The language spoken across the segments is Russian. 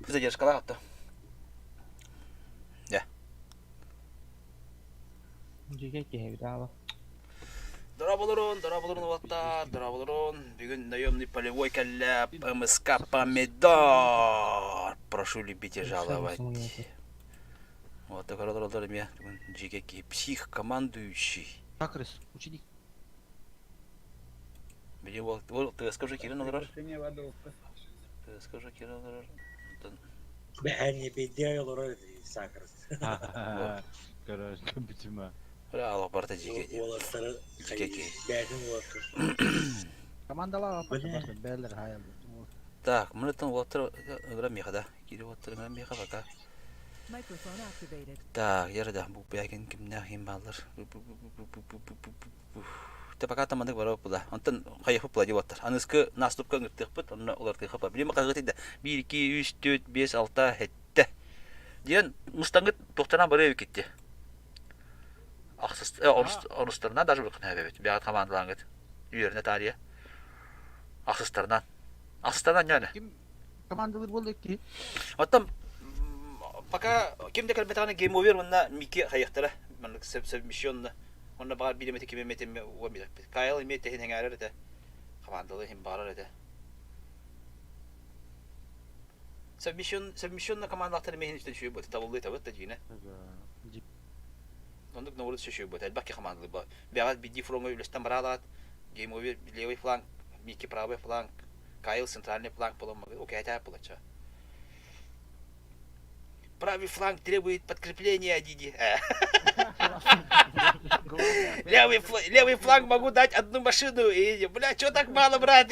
Задержка лагатта. Да. Жеке кебдава. Дораболорон ватта, дораболорон. Бүгін наемный полевой кәлләп, МСК Помидор. Прошу любить и жаловать. Вот такой родор меня, Джигеки, псих-командующий. Как раз, ученик. Блин, вот, ты скажи, Кирилл, Ты скажи, Кирилл, بحني بداية ضروري ساكر. Короче, почему? Аллах барта Джигеки. والله ترى Джигеки. بعدين وقت. Командалар бәлдер хайал. Так, мы там вот граммиха, да? Кирилл, вот граммиха пока. Microphone activated. Так, ярда, бу бягин кимнә химбалар. Те пока там андык барып була. Антын кайык була дип аттар. Анысы наступка гыттык бит, аны улар тыгып. Билем кагыт иде. 1 2 3 4 5 6 7. Дигән мустангыт токтана барып китте. Аксыз, онустарына даже бу кына бит. Бягат командалангыт. Үйерне тария. Аксызтардан. Аксызтардан яны. Ким командалар болды ки? Оттам пока кимде калбетаны гейм овер мына мике хаяктара. Мен сабмиссионна. Онда бар билемети кимемете уамида. Кайл имете хенгәрер дә. Командалы хим барар дә. Сабмиссионна командалар мехин үстен шуй бут. Табылды табыт та җине. Онда норы шуй бут. Әлбәки командалы бар. Бягат биди фронга үлестән баралат. Гейм овер левый фланг, мике правый фланг, Кайл центральный фланг полом. Окей, это получа. Правый фланг требует подкрепления, Диди. Левый фланг могу дать одну машину. И, бля, что так мало, брат?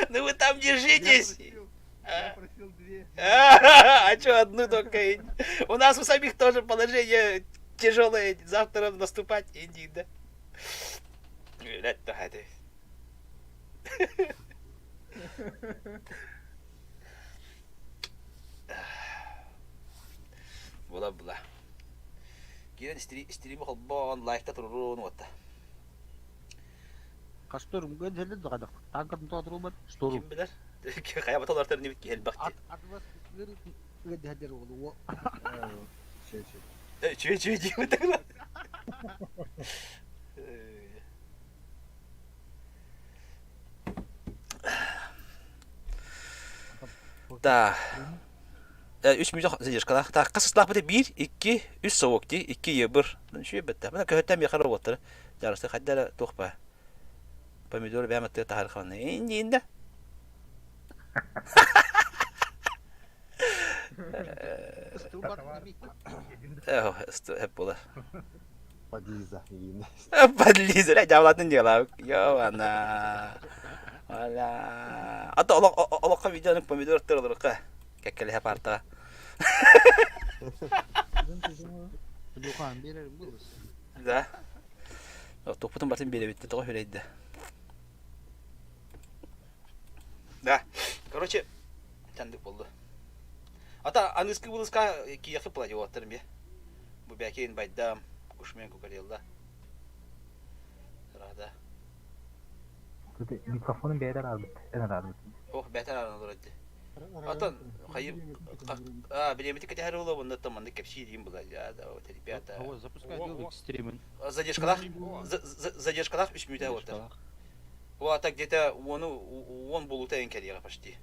Ну вы там держитесь. Я просил 2. А что одну только? У нас у самих тоже положение тяжелое. Завтра наступать, иди, да? Это хаты. Була. Кирен стримі холбон, лайкта турурун отта. Кастор гөдөлдө дагы. Танкын тодурулбат. Штору. Ким билер? Кая баталар не бит элбакти. Атвас гөдөлдөр болду. Чүй дейм тагла. Да. 3 milyon задержка. Так, касыслах бите 1 2 3 соок ди 2 ебир. Шуй битте. Мына көһөттәм якырып отыр. Жарысы хаддара тохпа. Помидор бәмәтте тахарханы. Инде. Hep bular. Подлиза, ля жавлатын дела. Йована. Вала. Ата олоққа видеоны помидор тырылырқа. Кәккеле хеп арта. Духан берер булыс. Да. Топутун батын бере битти тоғы хөлейді. Да. Короче, тәндік болды. Ата английский булыска кияқы плади оттырым бе. Бу бәкейін байдам. Кушмен кукарелда. Рада. Mikrofonun beyler aldı. En aldı. Ох, бәтер араны дұрады. Атан, қайып... Білеметі кәте әрі олы бұнда таманды кәпші дейін бұлай. Ребята. Запускай делай экстремын. Задержкалах 3 минута отыр. О, ата где-то 10 болута ең кәдеға почти.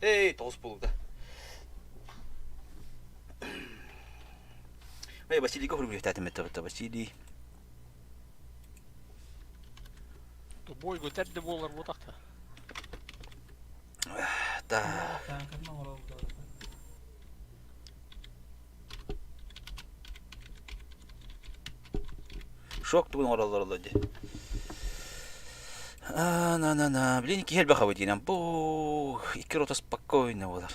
Эй, 9 болута. Василийға хүргілік тәтім етті бұтта, Василий. Бой көтерді болар бұтақта. Да. Шок туын оралар олады. Блин, кихел бақабы дейінен. Бұ, 2 рота спокойно олар.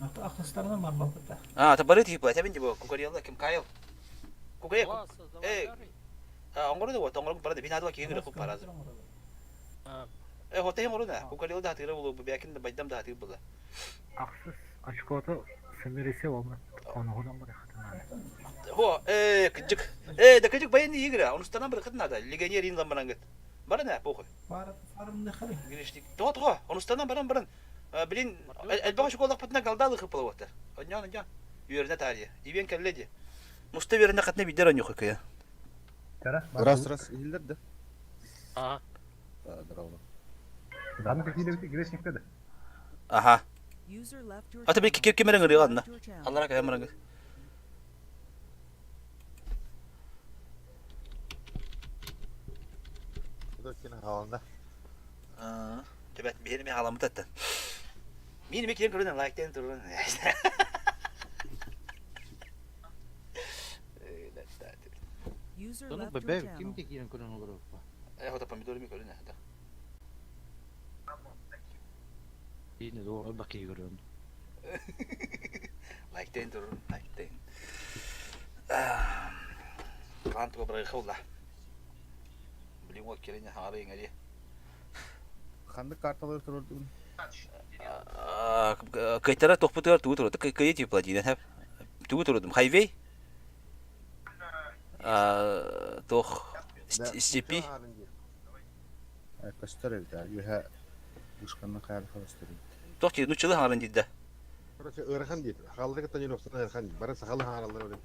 Ақтастарынан бар бақытта. Ата бары тейіп бұлай, тәбін де бұл, Кукарелда, кім Кайл? Кукарел, оңғырды вот, оңғырды барды, бинадыға кейін күрі паразы. Хота хем оруда, Кукарелда хатыгыра болу, бұл бәкін байдам да хатыгы болды. Aksız açık orta sömüresi olma. Konuğudan buraya kadar. Хо, кыджык. Да кыджык баянды игры, онустанан бір қыдын ада, легионер инлан баран гыт. Бары не, похуй. Фарымды қалай? Грешник. Тоға, онустанан баран. Блин, альбага шоколад патна галдалы хыпылыватыр. Оньон. Юрна тария. Ивен келледи. Муста верна катна бидер оньох кая. Раз, издерді. Ага. Данный какие-то грешник dedi. User left your Ата би channel. кемерен гырыганна. Left your channel. Аллара кемерен. Докина халында. Төбәт бирме халамы таттан. Мин мекен көрүнөн лайктен турун. User Сону left your бебе channel. ким текирен көрөн олор. Хота помидор ми көрүнө. Ини до баки көрөн. Лайктен турун, лайктен. Кант го брай хулла. Блин, вот керене хары ингери. Қанды карталар тұрды. Кайтара тохпутар тутур. Кайы тип пладин хап. Тутурдум хайвей. Тох степи. Кастырыр да. Юха ушканна қайыр қастырыр. Тох ти нучылы харын дидде. Короче, ырхан дейді. Халдығы тани ноксан ырхан дейді. Бараса халы харалар өлем.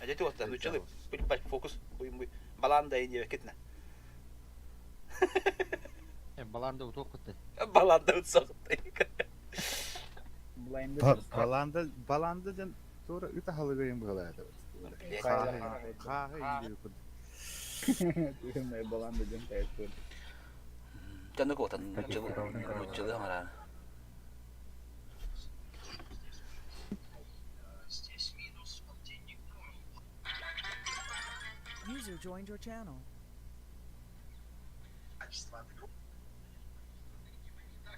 Ажети отта нучылы. Бач фокус. Буй баланда инде кетне. Баланда утоп кетти. Баланда утсакты. Баланды жан тура үті халы көйін бұғалайды. Қағы үйдері күрді. Jangan kau tan nучылы харын. User joined your channel.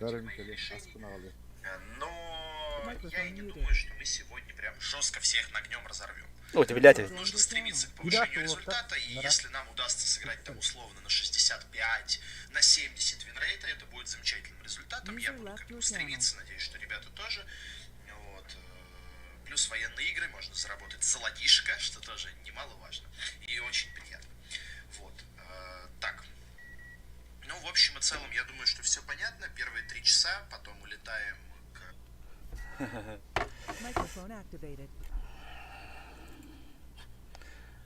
Дарын келе, аспын ағалы. Но я и не Microphone думаю, muted. что мы сегодня прям жестко всех нагнем, разорвем. О, ты, блядь. Нужно стремиться к повышению результата, и если нам удастся сыграть там условно на 65, на 70 винрейта, это будет замечательным результатом. Я буду к этому стремиться, надеюсь, что ребята тоже. Вот. Плюс военные игры, можно заработать золотишко, что тоже немаловажно и очень приятно. Вот. Так. Ну, в общем и целом, я думаю, что все понятно. Первые 3 часа, потом улетаем к... Microphone activated.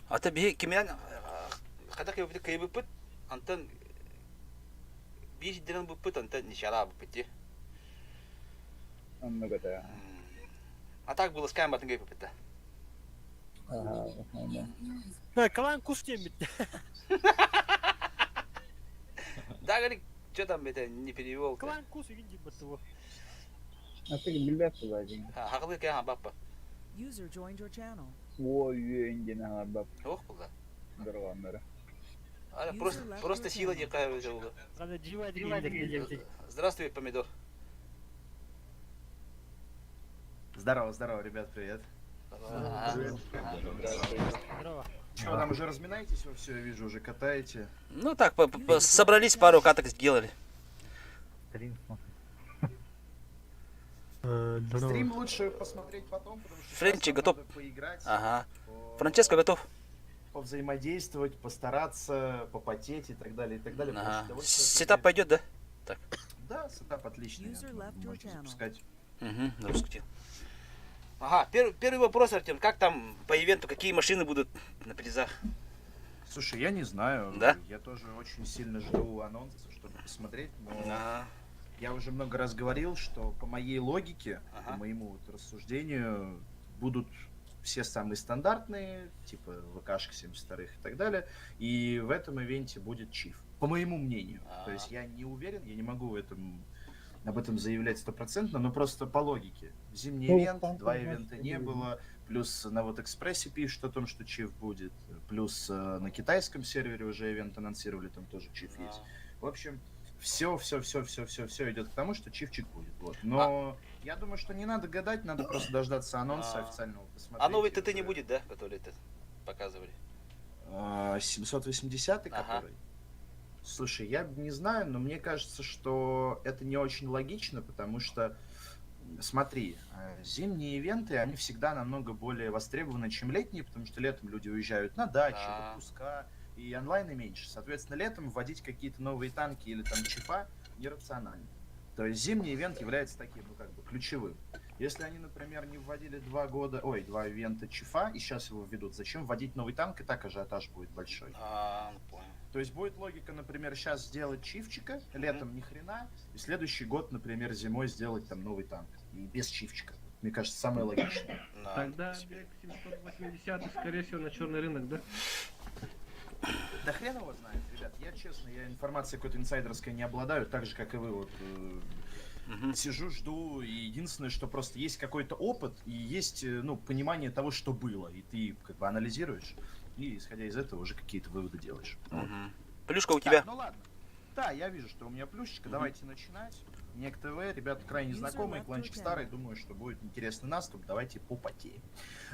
Ата би кимян хада кайбы кайбы пут антан биш дирен бу пут антан нишара бу пути. Аннагата. А так было с камбатын кайбы путта. Калан куштем бит. Да говори, что там это не перевел. Калан кус иди битво. А ты билбет бажин. Хакылы кая баппа. User joined your channel. Во юэнден хабап Ох булда. дырганнары. Ара просто сила дикая взяла. Када жива дигендек. Здравствуй, помидор. Здорово, ребят, привет. Здорово. Что, там уже разминаетесь вы все, я вижу, уже катаете. Ну так, собрались, пару каток сделали. Стрим смотрим. Стрим лучше посмотреть потом, потому что Френчи сейчас нам готов. надо поиграть, Ага. Франческо готов. повзаимодействовать, постараться, попотеть и так далее, и так далее. Ага. Получить удовольствие от Сетап игры. пойдет, да? Так. Да, сетап отличный, User left your можете channel. запускать. Угу, раскрутил. Ага, первый вопрос, Артем. Как там по ивенту, какие машины будут на призах? Слушай, я не знаю, Да? я тоже очень сильно жду анонса, чтобы посмотреть, но Ага. я уже много раз говорил, что по моей логике, Ага. по моему вот рассуждению, будут все самые стандартные, типа ВКшка 72 и так далее, и в этом ивенте будет чиф, по моему мнению. То есть я не уверен, я не могу об этом заявлять стопроцентно, но просто по логике. Зимний ивент, 2 ивента не было, плюс на вот Экспрессе пишут о том, что чиф будет, плюс на китайском сервере уже ивент анонсировали, там тоже чиф есть. В общем, все идет к тому, что чифчик будет. Вот. Но я думаю, что не надо гадать, надо просто дождаться анонса официального, посмотреть. А новый ТТ не будет, да, который это показывали? 780-й, Ага. который? Слушай, я не знаю, но мне кажется, что это не очень логично, потому что, смотри, зимние ивенты, они всегда намного более востребованы, чем летние, потому что летом люди уезжают на дачу, в отпуска, и онлайна меньше. Соответственно, летом вводить какие-то новые танки или там чипа нерационально. То есть зимний ивент является таким, ну, как бы, ключевым. Если они, например, не вводили 2 ивента чифа, и сейчас его введут, зачем вводить новый танк, и так ажиотаж будет большой. Понял. То есть будет логика, например, сейчас сделать чифчика, летом ни хрена, и следующий год, например, зимой сделать там новый танк. И без чифчика. Мне кажется, самое логичное. Да. Тогда Бек 780, скорее всего, на черный рынок, да? Да хрен его знает, ребят. Я честно, я информацией какой-то инсайдерской не обладаю, так же, как и вы. Вот сижу, жду, и единственное, что просто есть какой-то опыт, и есть, ну, понимание того, что было. И ты как бы анализируешь, и исходя из этого уже какие-то выводы делаешь. Вот. Плюшка у Так, тебя. ну ладно. Да, я вижу, что у меня плюшечка. Давайте начинать. Ник ТВ, ребята крайне знакомые, кланчик старый, думаю, что будет интересный наступ. Давайте попотеем.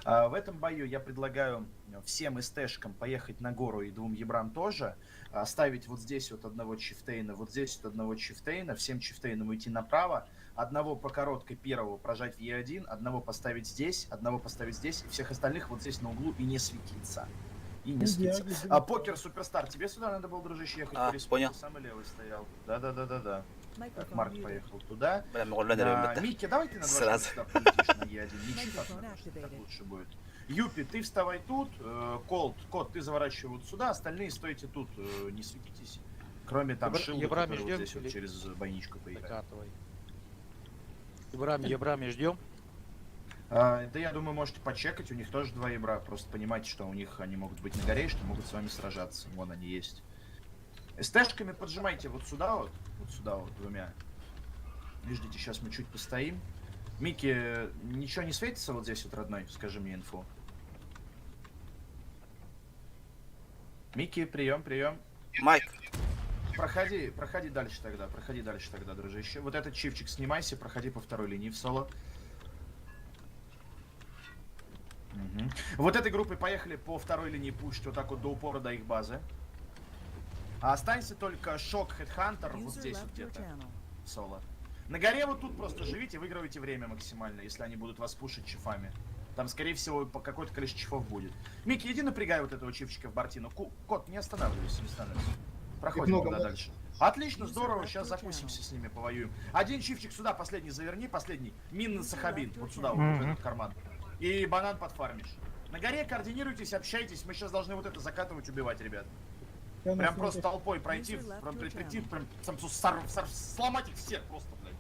В этом бою я предлагаю всем СТшкам поехать на гору и 2 ебрам тоже. Оставить вот здесь вот одного чифтейна, вот здесь вот одного чифтейна, всем чифтейнам уйти направо. Одного по короткой первого прожать в Е1, одного поставить здесь, и всех остальных вот здесь на углу и не светиться. И не светиться. Покер Суперстар, тебе сюда надо было, дружище, ехать по республике, понял. самый левый стоял. Да. Так, Microphone Марк muted. поехал туда. Бля, могу Микки, давай ты на 2 Сразу. сюда полетишь на Е1. Не чиф, Microphone так activated. лучше будет. Юпи, ты вставай тут. Кот, ты заворачивай вот сюда. Остальные стойте тут, не светитесь. Кроме там Шилда, Ебрами который вот ждем здесь вот или- через бойничку поиграет. Закатывай. Ебрами ждем. Да я думаю, можете почекать, у них тоже 2 ебра. Просто понимаете, что у них они могут быть на горе, и что могут с вами сражаться. Вон они есть. СТшками поджимайте вот сюда вот 2. И ждите, сейчас мы чуть постоим. Микки, ничего не светится вот здесь вот, родной? Скажи мне инфу. Микки, прием. Майк. Проходи дальше тогда, дружище. Вот этот чифчик снимайся, проходи по 2 линии в соло. Вот этой группой поехали по 2 линии пушить вот так вот до упора, до их базы. А останься только Шок, Хедхантер вот User здесь вот left your где-то. channel. Соло. На горе вот тут просто живите, выигрывайте время максимально, если они будут вас пушить чифами. Там, скорее всего, по какое-то количество чифов будет. Микки, иди напрягай вот этого чифчика в Бартину. Кот, не останавливайся, не становится. Проходим туда дальше. Отлично, здорово, сейчас закусимся с ними, повоюем. Один чифчик сюда, последний заверни, последний. Мин на Сахабин, вот сюда, вот в этот карман. И банан подфармишь. На горе координируйтесь, общайтесь, мы сейчас должны вот это закатывать, убивать, ребят. Прям просто толпой пройти, прям прийти, прям сломать их всех просто, блядь.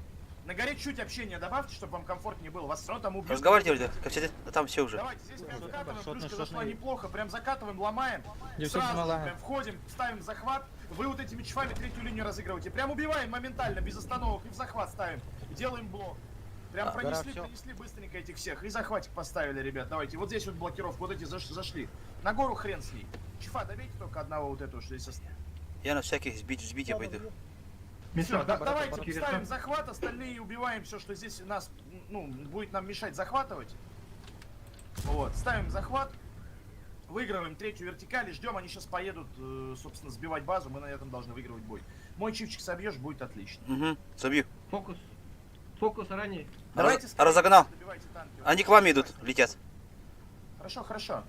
На горе чуть общения добавьте, чтобы вам комфортнее было. Вас все равно там убьют. Разговаривайте, как все, там все уже. Давайте, здесь прям закатываем, плюшка зашла неплохо, прям закатываем, ломаем. Сразу же прям входим, ставим захват. Вы вот этими чифами 3-ю линию разыгрываете. Прям убиваем моментально, без остановок, и в захват ставим. Делаем блок. Прям пронесли быстренько этих всех. И захватик поставили, ребят. Давайте, вот здесь вот блокировку, вот эти зашли. На гору хрен с ней. Чифа, добейте только одного вот этого, что здесь осталось. Я на всяких сбитие пойду. Все, давайте ставим захват, остальные убиваем все, что здесь нас, ну, будет нам мешать захватывать. Вот, ставим захват, выигрываем 3-ю вертикаль и ждем, они сейчас поедут, собственно, сбивать базу, мы на этом должны выигрывать бой. Мой чипчик собьешь, будет отлично. Собью. Фокус ранее. Давайте разогнал. добивайте танки. Они к вам идут, летят. Хорошо.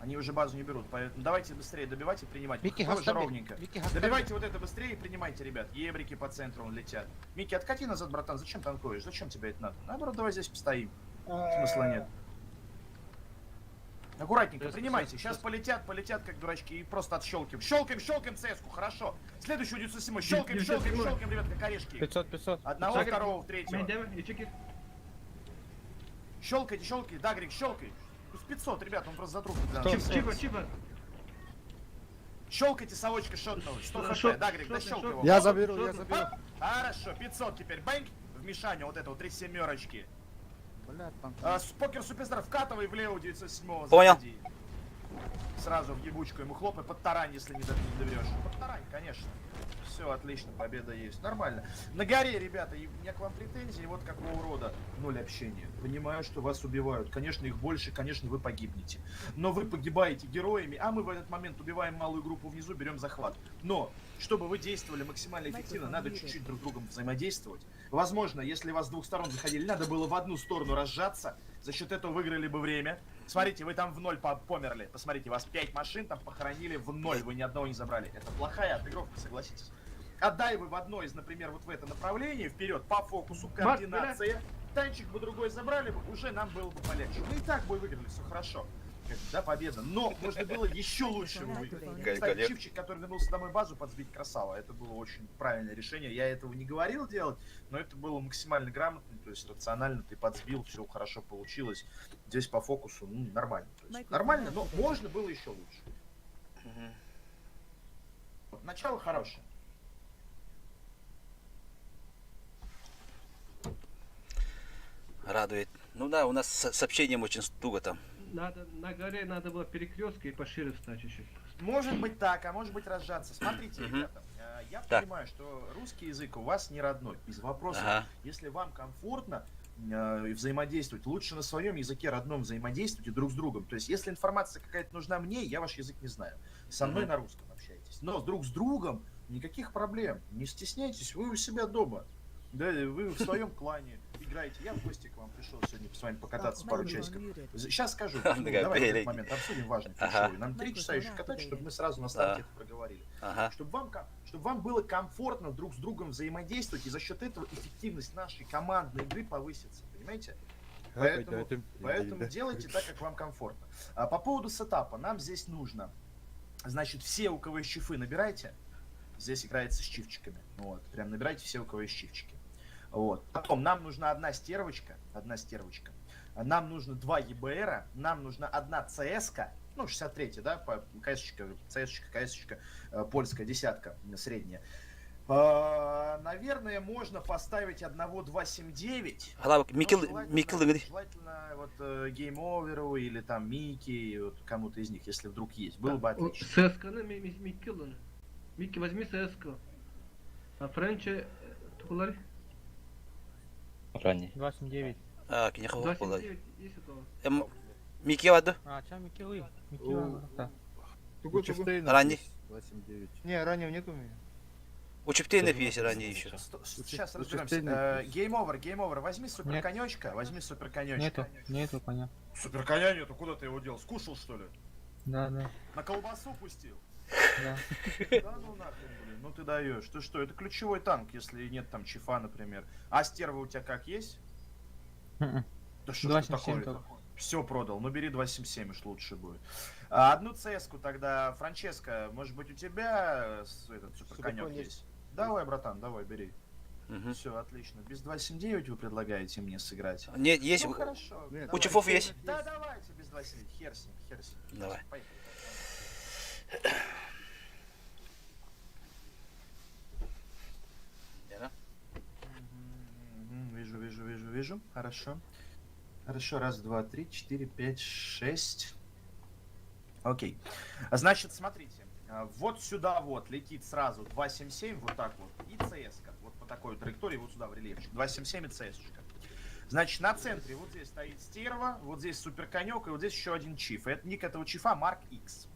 Они уже базу не берут, поэтому давайте быстрее добивать и принимать. Микки, Тоже Хастабек. ровненько. Добивайте вот это быстрее и принимайте, ребят. Ебрики по центру он летят. Микки, откати назад, братан, зачем танкуешь? Зачем тебе это надо? Наоборот, давай здесь постоим. Смысла нет. Аккуратненько, принимайте. Сейчас полетят как дурачки и просто отщелкиваем. Щелкаем ЦС-ку, хорошо. Следующую 97 щелкаем, ребят, как орешки. 500. Одного, второго, третьего. Щелкайте, Дагрик, щелкай. Плюс 500, ребят, он просто затрубит. Чипа. Щелкайте совочка шотного. 100 хп, Дагрик, дощелкай его. Я заберу. Хорошо, 500 теперь. Бэнк в мишане, вот это вот 3 семерочки. Блядь, там. Покер Суперстар, вкатывай влево 907-го. Понял. Заходи. Сразу в ебучку ему хлопай, под тарань, если не доберешь. Под тарань, конечно. Все, отлично, победа есть. Нормально. На горе, ребята, и у меня к вам претензии, вот какого рода. 0 общения. Понимаю, что вас убивают. Конечно, их больше, конечно, вы погибнете. Но вы погибаете героями, а мы в этот момент убиваем малую группу внизу, берем захват. Но, чтобы вы действовали максимально эффективно, надо чуть-чуть друг с другом взаимодействовать. Возможно, если вас с двух сторон заходили, надо было в одну сторону разжаться, за счет этого выиграли бы время. Смотрите, вы там в 0 померли. Посмотрите, вас 5 машин там похоронили в 0, вы ни одного не забрали. Это плохая отыгровка, согласитесь. Отдай вы в одно из, например, вот в это направление, вперед, по фокусу, координация. Танчик бы другой забрали бы, уже нам было бы полегче. Мы и так бы выиграли, все хорошо. Да, победа. Но можно было еще лучше выиграть. Кстати, Чивчик, который вернулся домой базу, подсбить красава. Это было очень правильное решение. Я этого не говорил делать, но это было максимально грамотно, то есть рационально ты подсбил, все хорошо получилось. Здесь по фокусу, ну, нормально. То есть нормально, но можно было еще лучше. Вот, начало хорошее. Радует. Ну да, у нас с сообщением очень туго там. Надо, на горе надо было перекрестка и пошире встать чуть-чуть. Может быть так, а может быть разжаться. Смотрите, ребята, я понимаю, что русский язык у вас не родной. Без вопросов. Если вам комфортно взаимодействовать, лучше на своем языке родном взаимодействуйте друг с другом. То есть, если информация какая-то нужна мне, я ваш язык не знаю. Со мной на русском общайтесь. Но друг с другом никаких проблем. Не стесняйтесь, вы у себя дома. Да, вы в своем клане играете. Я в гости к вам пришел сегодня с вами покататься пару часиков. Сейчас скажу. Давайте этот момент обсудим, важный, ключевой. Нам 3 часа еще катать, чтобы мы сразу на старте это проговорили. Чтобы вам было комфортно друг с другом взаимодействовать, и за счет этого эффективность нашей командной игры повысится. Понимаете? Поэтому делайте так, как вам комфортно. По поводу сетапа. Нам здесь нужно, значит, все, у кого есть чифы, набирайте. Здесь играется с чифчиками. Вот. Прям набирайте все, у кого есть чифчики. Вот. Потом нам нужна одна стервочка. Нам нужно 2 ЕБРа. Нам нужна одна ЦС-ка. Ну, 63-я, да, КС-очка, КС-очка, польская, десятка, средняя. Наверное, можно поставить одного 279. Желательно вот гейм-оверу или там Мики, вот, кому-то из них, если вдруг есть. Было бы отлично. ССК, Мики, возьми ССК. А Френче, Тукулари? Ранний. 279. Кинехов было. 279, есть у кого? Мики ваду? Ча Мики вы? Мики да. Ранний? 29. Не, раннего нет у меня. У Чептейнов есть ранее еще. Сейчас разберемся. Гейм-овер. Возьми суперконечка. Нету коня. Суперконя нету, куда ты его дел? Скушал, что ли? Да. На колбасу пустил? Да. Да ну нахрен, блин, ну ты даешь. Ты что, это ключевой танк, если нет там чифа, например. А стерва у тебя как есть? Да что ж такое? Все продал, ну бери 277 уж лучше будет. Одну ЦС-ку тогда, Франческо, может быть у тебя этот суперконек есть? Давай, братан, давай, бери. Все, отлично. Без 279 вы предлагаете мне сыграть? Нет, есть. Ну хорошо. У чифов есть? Да, давайте без 279. Хер с ним. Давай. Вижу. Хорошо. Раз, два, три, 4, 5, 6. Окей. Значит, смотрите. Вот сюда вот летит сразу 277, вот так вот. И CS-ка. Вот по такой траектории вот сюда в рельефчик. 277 и CS-шка. Значит, на центре вот здесь стоит стерва, вот здесь суперконек, и вот здесь еще один чиф. Это ник этого чифа Марк X.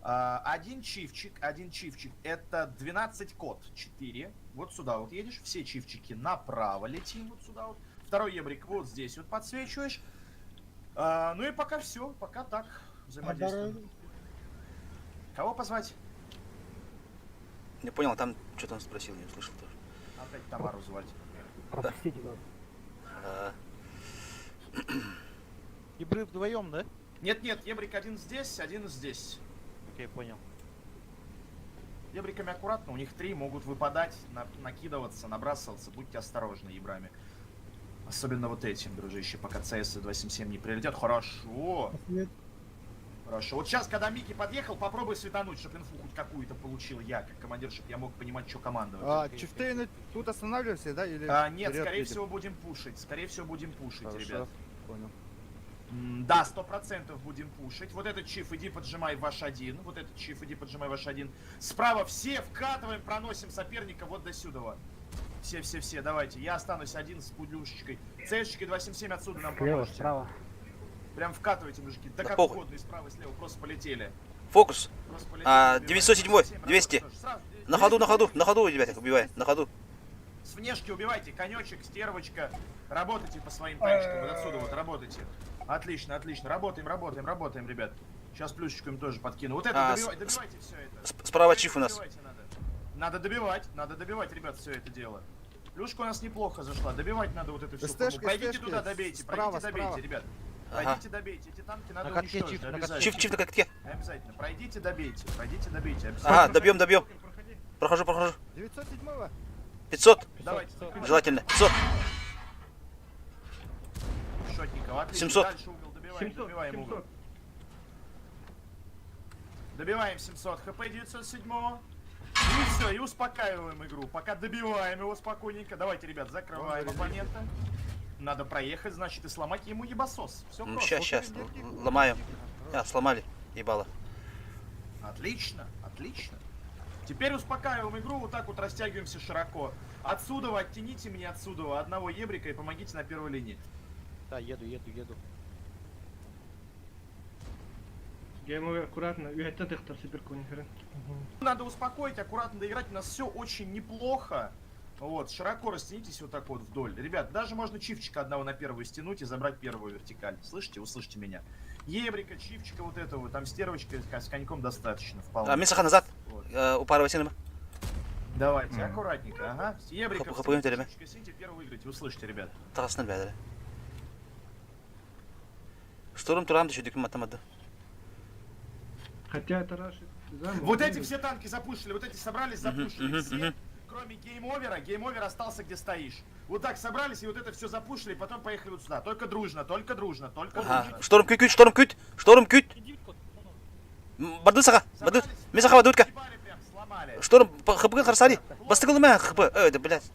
Один чифчик, это 12 код 4. Вот сюда вот едешь, все чифчики направо летим, вот сюда вот. Второй ебрик вот здесь вот подсвечиваешь. Ну и пока все, пока так взаимодействуем. Кого позвать? Не понял, там что-то он спросил, не услышал тоже. Опять Тамару звать. Пропустите. Ебры вдвоем, да? Нет, ебрик один здесь. Окей, понял. Ебриками аккуратно, у них 3 могут выпадать, накидываться, набрасываться. Будьте осторожны, ебрами. Особенно вот этим, дружище, пока CS 277 не прилетят. Хорошо. Хорошо. Вот сейчас, когда Мики подъехал, попробуй светануть, чтобы инфу хоть какую-то получил я, как командир, чтобы я мог понимать, что командовать. Чифтейны тут останавливаемся, да? Или нет, скорее всего будем пушить. Хорошо. Ребят. Понял. Да, 100% будем пушить. Вот этот чиф, иди поджимай ваш один. Справа все вкатываем, проносим соперника вот до сюда. Все, давайте. Я останусь один с пудлюшечкой. Цешечкой 277 отсюда нам поможете. Справа. Прям вкатывайте, мужики. Да как похуй. угодно, и справа, и слева. Просто полетели. Фокус. 907, 200. На ходу, ребята, убивай. На ходу. С внешки убивайте. Конечек, стервочка. Работайте по своим танчикам. Вот отсюда вот работайте. Отлично. Работаем, ребят. Сейчас плюшечку им тоже подкину. Вот это добивайте все это. Справа чиф у нас. Надо добивать, ребят, все это дело. Плюшка у нас неплохо зашла, добивать надо вот эту всю СТшка, форму. Пойдите СТшка, туда, добейте, справа, пройдите, добейте, справа. ребят. Ага. Пройдите, добейте, эти танки надо На катке уничтожить, чиф, на катке. обязательно. Чиф на катке. Обязательно, пройдите, добейте, обязательно. Ага, добьем. Прохожу. 907-го? 500. Давайте, Желательно. 500. Шотников, отлично. 700. Дальше угол добиваем, 700, добиваем угол. 700. Добиваем 700 хп 907-го. И все, и успокаиваем игру. Пока добиваем его спокойненько. Давайте, ребят, закрываем оппонента. Надо проехать, значит, и сломать ему ебасос. Все просто. Сейчас. Ломаем. Сломали. Ебало. Отлично. Теперь успокаиваем игру, вот так вот растягиваемся широко. Отсюда оттяните мне отсюда одного ебрика и помогите на первой линии. Да, еду. Геймовый аккуратно. Üyetten тыхтар суперконферен. Надо успокоить, аккуратно доиграть. У нас все очень неплохо. Вот, широко растянитесь вот так вот вдоль. Ребят, даже можно чифчика одного на первую стянуть и забрать первую вертикаль. Слышите? Услышите меня. Ебрика, чифчика вот этого, там стервочка с коньком достаточно вполне. Мисаха назад. Вот. Упарывайся нема. Давайте, аккуратненько, ага. Ебрика, Хапаем телеме. чифчика сните, первую выиграйте. Услышите, ребят. Тағасына бәдірі. Штурм турамды шүдік матамады. Хотя это Рашид. Вот эти все танки запушили, вот эти собрались, запушили все, кроме гейм-овера. Гейм-овер остался где стоишь. Вот так собрались и вот это все запушили, и потом поехали вот сюда. Только дружно. Шторм күт. Барды саға. Мен саға бады өткі. Ебали прям, сломали. Шторм хпға қарсари. Бастығылы мә хпы. Өйді, блядь.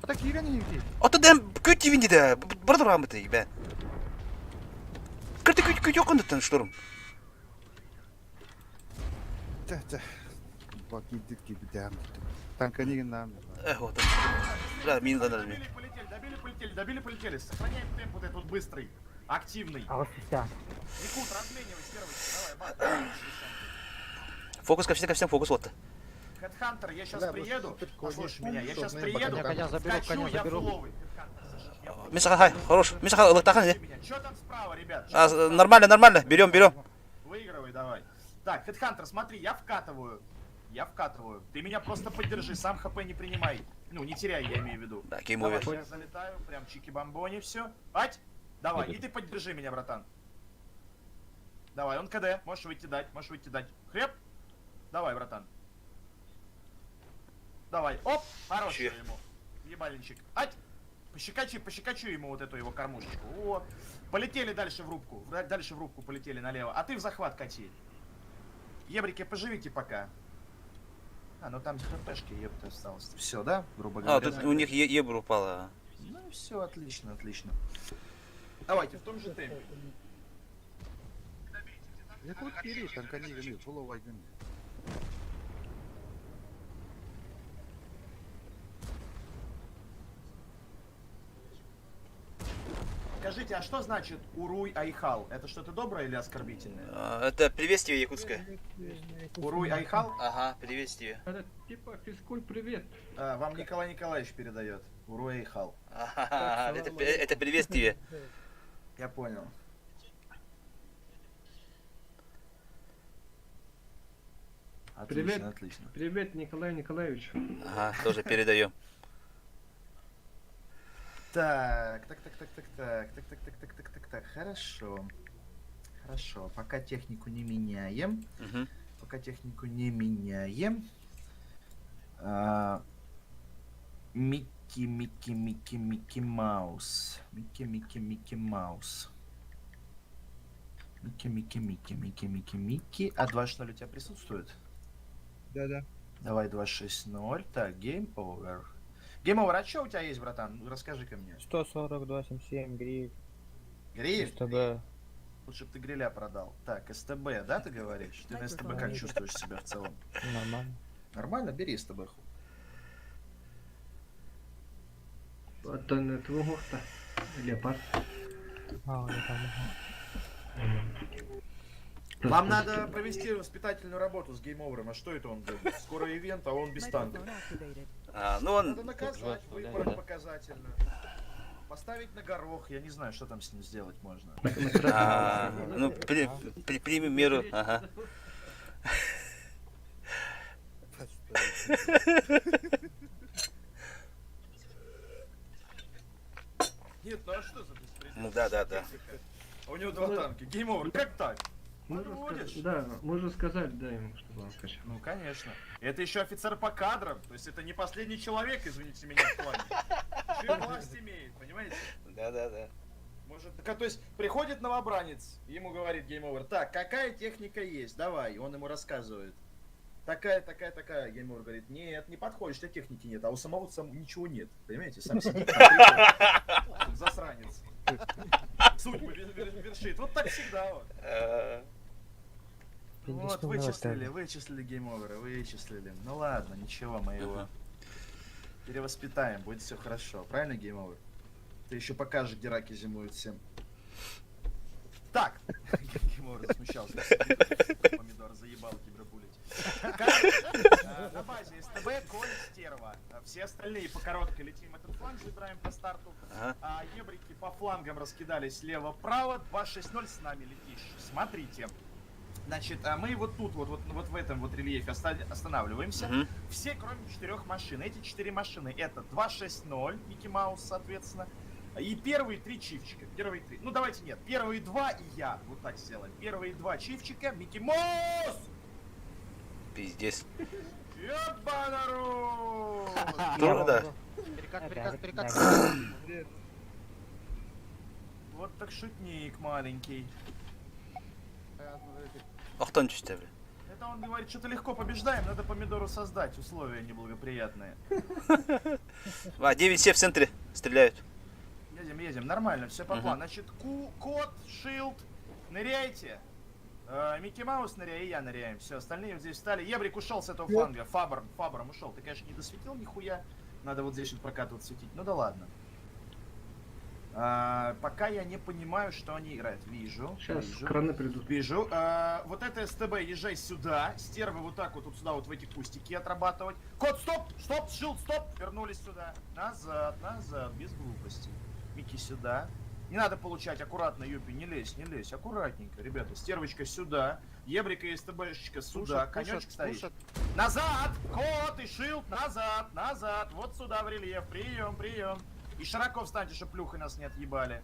Так ирен евди. Ото дәм күт тивинді де. Барды ұрғамыды, бә. Кірті күт yoqындыттын шторм. Bak gittik gibi devam ettim. Tanka не нам. Вот. Бля, мин ғанарымен. Добили, полетели. Сохраняем темп вот этот вот быстрый, активный. Алысыся. Якут, разменивай, стервочка, давай, Фокус ко всем фокус вот. Хэдхантер, я сейчас приеду, послушай меня, я сейчас приеду, Коня заберу, скачу, коня я заберу. фуловый. Мен саға хай, хорош. Мен саға ылықтаған не? Что там справа, ребят? Нормально. Берем. Выигрывай, давай. Так, Хэдхантер, смотри, я вкатываю. Ты меня просто поддержи, сам хп не принимай. Ну, не теряй, я имею в виду. Да, гейм-овер. Давай, я залетаю, прям чики-бомбони, все. Ать, давай, и ты поддержи меня, братан. Давай, он КД, можешь выйти дать. Хреб? Давай, братан. Давай, оп, хороший ему. Ебаленчик. Ать, пощекочу ему вот эту его кормушечку. О, полетели дальше в рубку. Полетели налево. А ты в захват кати. Ебрики, поживите пока. Ну там хпшки, ебто осталось. Все, да, грубо говоря? Тут у них ебр упала. Ну все, отлично. Давайте в том же темпе. Якут кири, танка не гни, фуловый гни. Скажите, а что значит Уруй Айхал? Это что-то доброе или оскорбительное? Это приветствие якутское. Уруй Айхал? Ага, приветствие. Это типа физкуль привет. Вам Николай Николаевич передает. Уруй Айхал. Ага, это приветствие. Я понял. Отлично. Привет, Николай Николаевич. Ага, тоже передаем. Так. Хорошо. Пока технику не меняем. Микки Маус. Микки. А 2.0 у тебя присутствует? Да. Давай 2.6.0. Так, Game Over. Game Over, а что у тебя есть, братан? Расскажи-ка мне. 142.77 гриф. Гриль? СТБ. Лучше бы ты гриля продал. Так, СТБ, да, ты говоришь? Ты на СТБ как чувствуешь себя в целом? Нормально. Нормально? Бери СТБ. Это не твого-то. Леопард. Вам надо провести воспитательную работу с гейм-овером. А что это он делает? Скоро ивент, а он без танка. Microphone activated. Надо наказать, выбрать показательно. Поставить на горох, я не знаю, что там с ним сделать можно. Ну, примем меру. Ага. Нет, ну а что за беспредел? Ну да. А у него два танка. Гейм-овер, как так? Мы же Подводишь? да, мы же сказали, да, ему, чтобы он скачал. Ну, конечно. Это еще офицер по кадрам. То есть это не последний человек, извините меня, в плане. Еще и власть имеет, понимаете? Да. Может, так, то есть приходит новобранец, ему говорит гейм-овер, так, какая техника есть, давай, он ему рассказывает. Такая, гейм-овер говорит, нет, не подходишь, у тебя техники нет, а у самого ничего нет, понимаете, сам сидит, там, засранец. Судьбы вершит, вот так всегда вот. Вот, вычислили гейм-оверы, вычислили. Ну ладно, ничего, мы его перевоспитаем, будет все хорошо, правильно, гейм-овер? Ты еще покажешь, где раки зимуют всем. Так, гейм-овер засмущался. Помидор заебал кибербулить. На базе СТБ, Коль, Стерва. Все остальные по короткой летим этот фланг, забираем по старту. А ебрики по флангам раскидались слева-право. 2-6-0 с нами летишь. Смотрите. Значит, мы вот тут, вот в этом вот рельефе останавливаемся. Все, кроме 4 машин. Эти 4 машины это 260, Микки Маус, соответственно. И первые 3 чифчика. Первые 3. Ну давайте нет. Первые 2 и я. Вот так сделаем. Первые 2 чифчика. Микки Маус! Пиздец. Ебанару! Да. Перекат. Вот так шутник маленький. Охтон чисто, бля. Это он говорит, что-то легко побеждаем, надо помидору создать условия неблагоприятные. 9-7 в центре стреляют. Едем, нормально, все по плану. Значит, кот, шилд, ныряйте. Микки Маус ныряй, и я ныряем. Все, остальные вот здесь встали. Ебрик ушел с этого фланга. Фабром ушел. Ты, конечно, не досветил нихуя. Надо вот здесь вот прокатывать, светить. Ну да ладно. Пока я не понимаю, что они играют. Вижу. Краны придут. Вижу. Вот это СТБ, езжай сюда. Стервы вот так вот сюда, вот в эти кустики отрабатывать. Кот, стоп! Шилд, стоп! Вернулись сюда. Назад, без глупостей. Микки сюда. Не надо получать, аккуратно, Юпи, не лезь, аккуратненько, ребята. Стервочка сюда, Ебрика и СТБшечка сюда, конечек стоишь. Назад! Кот и шилд, назад! Вот сюда в рельеф, прием. И широко встаньте, чтоб плюхой нас не отъебали.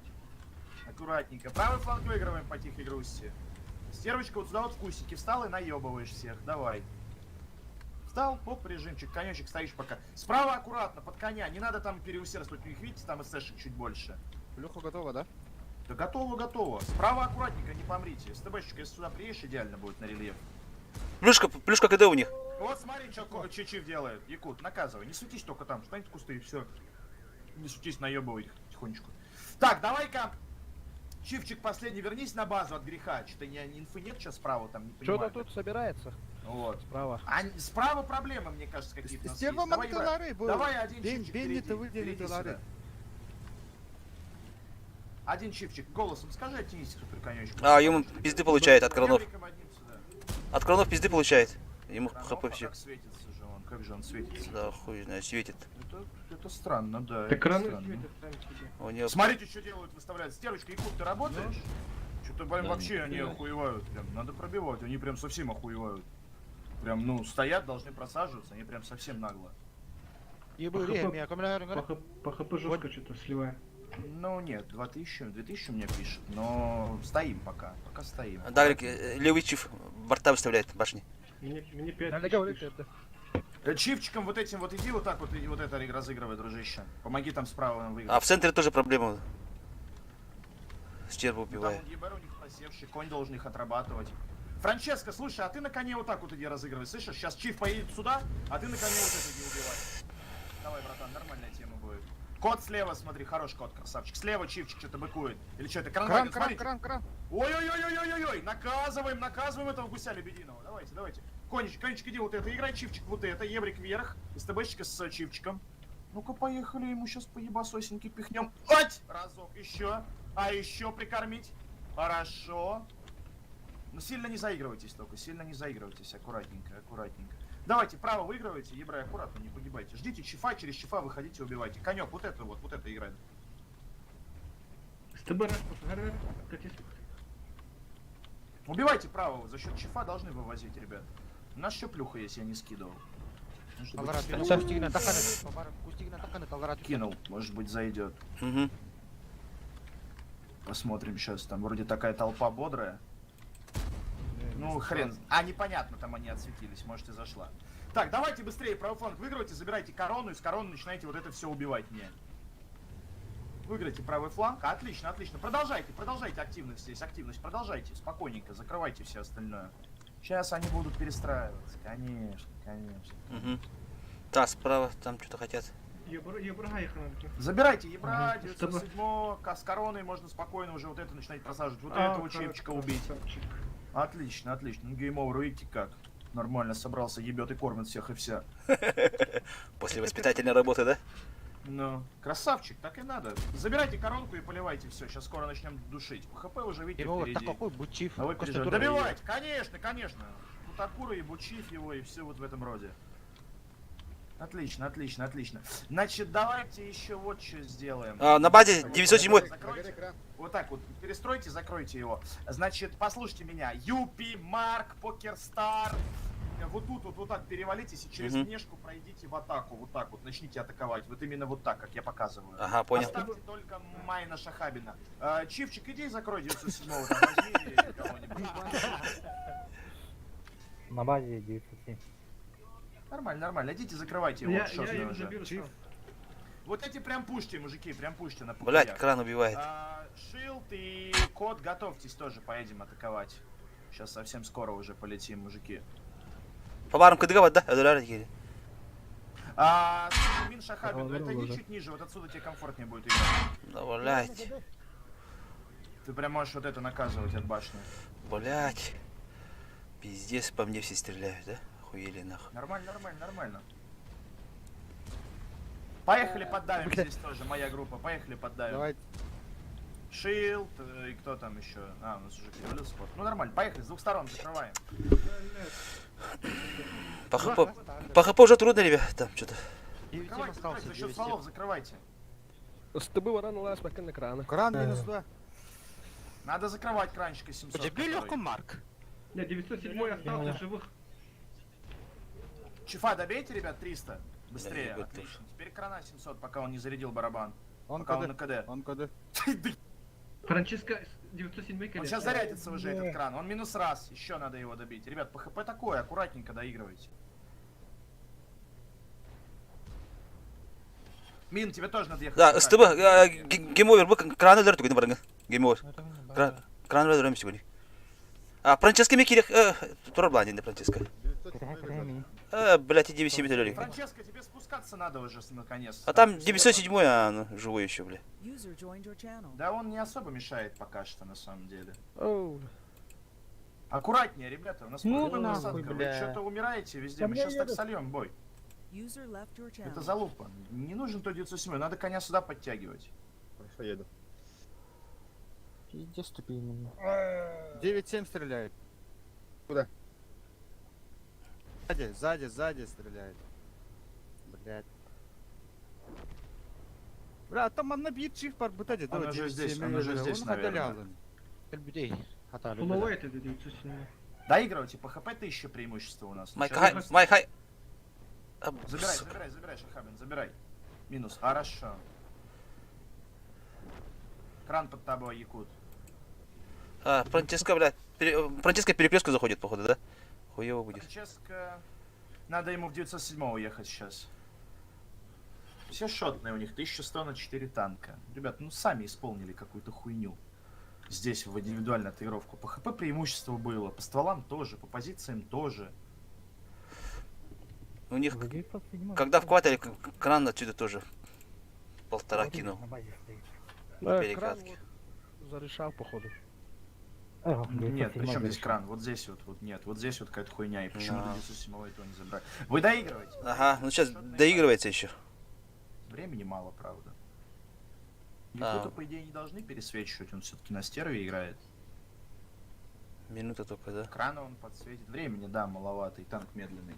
Аккуратненько. Правый фланг выигрываем по тихой грусти. Стервочка вот сюда вот в кустики встал и наебываешь всех, давай. Встал, поп, режимчик, конечек стоишь пока. Справа аккуратно, под коня, не надо там переусердствовать, у них, видите, там ССшек чуть больше. Плюха готова, да? Да готово. Справа аккуратненько, не помрите. СТБшечка, если сюда приедешь, идеально будет на рельеф. Плюшка КД у них. Вот смотри, что Чичив делает. Якут, наказывай. Не светись только там, встань в кусты и все. Не светись, наебывай их тихонечку. Так, давай-ка. Чивчик последний, вернись на базу от греха. Что-то инфы нет сейчас справа там, не понимаю. Что-то тут собирается. Вот. Справа. Справа проблемы, мне кажется, какие-то у нас Стерва есть. Давай один чивчик Бенни-то выделили впереди доллары. сюда. Один чипчик, голосом скажи, оттянись суперконечку. Ему пизды получает от кранов. Ебриком одним сюда. От кранов пизды получает. Ему Кранов, хп а все. как светится же он, как же он светится? Да, хуй знает, светит. Это странно, да. Так это краны странно. светят сами себе. У него... Смотрите, что делают, выставляют. Стервочка, Якут, ты работаешь? Что-то прям вообще они охуевают. Прям надо пробивать, они прям совсем охуевают. Прям, ну, стоят, должны просаживаться, они прям совсем нагло. По хп жестко что-то сливаем. Ну нет, 2000 мне пишет, но стоим пока стоим. Дагрик, левый чиф борта выставляет башни. Мне 5 Надо тысяч говорить пишут. это. Чифчиком вот этим вот иди вот так вот, и вот это разыгрывай, дружище. Помоги там справа нам выиграть. А в центре тоже проблема. Стерву Ну, там убивает. ЕБР у них просевший, конь должен их отрабатывать. Франческо, слушай, а ты на коне вот так вот иди разыгрывай, слышишь? Сейчас Чиф поедет сюда, а ты на коне вот это иди убивай. Давай, братан, нормальная тема будет. Кот слева, смотри, хороший кот, красавчик. Слева Чифчик что-то быкует. Или что это? Кран. Ой-ой-ой-ой-ой-ой! Наказываем этого гуся лебединого. Давайте. Конечек, иди вот это, играй Чифчик вот это, Ебрик вверх, СТБшечка с Чифчиком. Ну-ка, поехали, ему сейчас поебасосенький пихнем. Ать! Разок, еще. А еще прикормить. Хорошо. Но сильно не заигрывайтесь только, аккуратненько. Давайте, право выигрывайте, Ебрай, аккуратно, не погибайте. Ждите Чифа, через Чифа выходите, убивайте. Конек, вот это играет. СТБ раз, катись. Убивайте право, за счет Чифа должны вывозить, ребят. У нас еще плюха есть, я не скидывал. Может быть, Таларат, кстати, бері кустигінен таққаны. Бабар, кустигінен таққаны, Таларат. кинул, может быть, зайдет. Угу. Посмотрим сейчас, там вроде такая толпа бодрая. Ну, хрен. А, непонятно, там они отсветились, может и зашла. Так, давайте быстрее правый фланг выигрывайте, забирайте корону, и с короны начинаете вот это все убивать мне. Выиграйте правый фланг. Отлично, отлично. Продолжайте активность здесь, активность. Продолжайте, спокойненько, закрывайте все остальное. Сейчас они будут перестраиваться, конечно, конечно. Угу. Да, справа там что-то хотят. Ебрага їх надо. Забирайте Ебра, Ага, 907, с короной можно спокойно уже вот это начинать просаживать. Вот этого чепчика убить. Отлично, отлично. Ну, гейм-овер, видите как? Нормально собрался, ебет и кормит всех и вся. После воспитательной работы, да? Ну, красавчик, так и надо. Забирайте коронку и поливайте все. Сейчас скоро начнем душить. ХП уже видите Его впереди. так какой бучив. А вы переживайте. Добивайте, конечно, конечно. Бутакура и бучив его и все вот в этом роде. Отлично, отлично, отлично. Значит, давайте еще вот что сделаем. На базе 907. Закройте. Вот так вот, перестройте, закройте его. Значит, послушайте меня. Юпи, Марк, Покерстар. Вот тут вот так перевалитесь и через внешку пройдите в атаку. Вот так вот, начните атаковать. Вот именно вот так, как я показываю. Ага, понял. Оставьте только Майна Шахабина. Чифчик, иди закрой 907-го, там возьми кого-нибудь. На базе 907. Нормально, нормально. Идите, закрывайте его. Я шотный его уже. заберу сам. Вот эти прям пушьте, мужики, прям пушьте на Блять, пухлях. кран убивает. Шилд и Кот, готовьтесь тоже, поедем атаковать. Сейчас совсем скоро уже полетим, мужики. По барам кыдыгават, да? Эдулар дегеле. Мин Шахабин, Говорю это уже. чуть ниже, вот отсюда тебе комфортнее будет играть. Да, блять. Ты прям можешь вот это наказывать от башни. Блять. Пиздец, по мне все стреляют, да? Охуели нахуй. Нормально, нормально, нормально. Поехали поддавим здесь тоже, моя группа. Поехали поддавим. Давайте. Шилд и кто там еще? А, у нас уже перевалился спорт. Ну нормально, поехали, с двух сторон закрываем. По ХП уже трудно, ребят, там что-то. Закрывайте, закрывайте, за счет стволов закрывайте. З тобою вона налазь поки на крана. Кран минус 2. Надо закрывать кранчика 700. Подебі который. легко, Марк. Не, 907 остался живых. Чифа добейте, ребят, 300. Быстрее. ебать, Отлично. Теперь крана 700, пока он не зарядил барабан. Он Пока он на КД. КД. Он КД. Франческо 907 Он колец. сейчас зарядится уже, этот кран. Он минус раз. Еще надо его добить. Ребят, по ХП такое, аккуратненько доигрывайте. Мин, тебе тоже надо ехать. Да, стыбы, геймовер, вы кран öldürür tükürdüm barangı. Геймовер. Кран öldürür сегодня. Франческо ми керек, турар блан енді Франческо. Блять, и 907 öldürür. Франческо, тебе спускаться надо уже наконец. А там 907, ну, живой еще, бля. User joined your channel. Да он не особо мешает пока что, на самом деле. Оу. Аккуратнее, ребята, у нас Ну полная нахуй, посадка. Вы бля. что-то умираете везде, мы сейчас так сольем бой. User left your channel. Это залупа. Не нужен то 907, надо коня сюда подтягивать. Хорошо, еду. Пиздец тупи именно. 9-7 стреляет. Куда? Сзади стреляет. Блять. Бля, там набит чиф пар бутади. Он уже здесь, наверное. Людей. Хата Фуловой это 907. Доигрывайте, по ХП 1000 преимущество у нас. Майк Сейчас- хай, Майк хай. Забирай, Шахабин, забирай. Минус, хорошо. Кран под тобой, Якут. Франческо, блядь, Франческо перекрестку заходит, походу, да? Хуево будет. Франческо... Надо ему в 907 уехать сейчас. Все шотные у них, 1100 на 4 танка. Ребят, ну сами исполнили какую-то хуйню. Здесь в индивидуальную отыгровку. По ХП преимущество было, по стволам тоже, по позициям тоже. У них, За 907. когда вкватали, кран отсюда тоже 1,5 кинул. На базе стоит. Кран Перекатки. вот зарешав, походу. Ага, Нет, 907 причем здесь решил. кран? Вот здесь вот нет, вот здесь вот какая-то хуйня, и почему Да. 907 этого не забрать? Вы доигрываете? Ага, ну сейчас доигрывается еще. Времени мало, правда. Да. Якута, по идее, не должны пересвечивать, он все-таки на стерве играет. Минута только, да? Крана он подсветит. Времени, да, маловато, и танк медленный.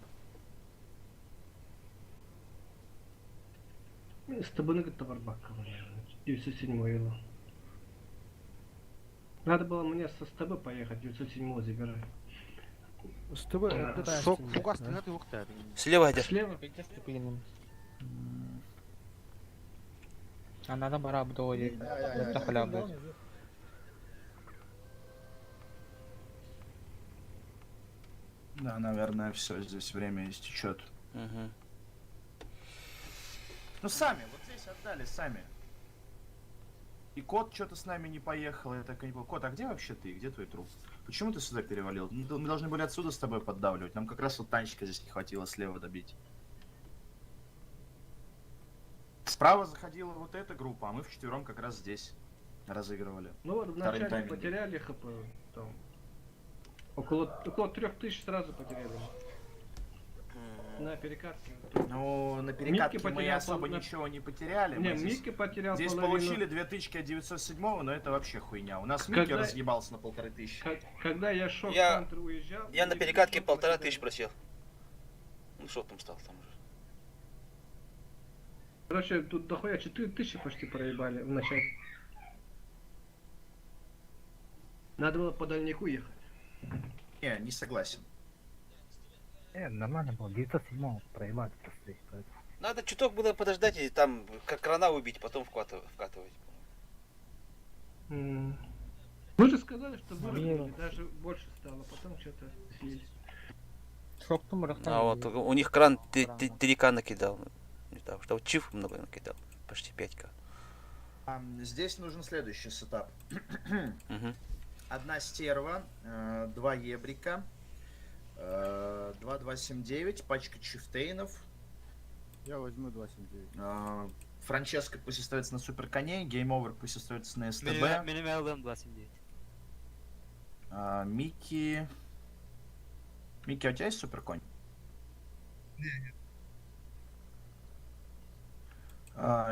С тобой на товарбак, 907 его. Надо было мне со с тобой поехать, 907 забирай. СТБ, это Шок, фугас, ты ты уктар. Слева Хайдар. Слева. Она бара бдоли. Тахаля. Да, наверное, все, здесь время истечет. Мгм. Ну сами, вот здесь отдали, сами. И кот что-то с нами не поехал, я так и не понял. Кот, а где вообще ты? Где твой труп? Почему ты сюда перевалил? Мы должны были отсюда с тобой поддавливать. Нам как раз вот танчика здесь не хватило слева добить. Справа заходила вот эта группа, а мы вчетвером как раз здесь разыгрывали. Ну вот Вторым вначале таймингом. потеряли ХП. Там. Около 3000 сразу потеряли. На перекатке. Ну, на Микки перекатке мы потерял особо пол- ничего не потеряли. Не, Мы здесь Микки потерял здесь половину. получили 2000 от 907, но это вообще хуйня. У нас Микки Когда- разъебался на 1500. Когда я шок Я- Хантер уезжал... Я на Микки перекатке шок 1500 потерял. просел. Ну что там стал там уже? Короче, тут дохуя 4000 почти проебали в начале. Надо было по дальнику ехать. Не согласен. Нормально было. 907 проебать просто здесь. Поэтому. Надо чуток было подождать и там как крана убить, потом вкатывать. Вы же сказали, что выровняли, даже больше стало, потом что-то слили. А вот у них кран 3К накидал. Не знаю, что вот чиф много накидал. Почти 5К. Здесь нужен следующий сетап. Мгм. Одна стерва, 2 ебрика, 2279, пачка чифтейнов. Я возьму 279. Франческо пусть остается на суперконе, гейм-овер пусть остается на СТБ. Минимал 29. Микки... Микки, а у тебя есть суперконь?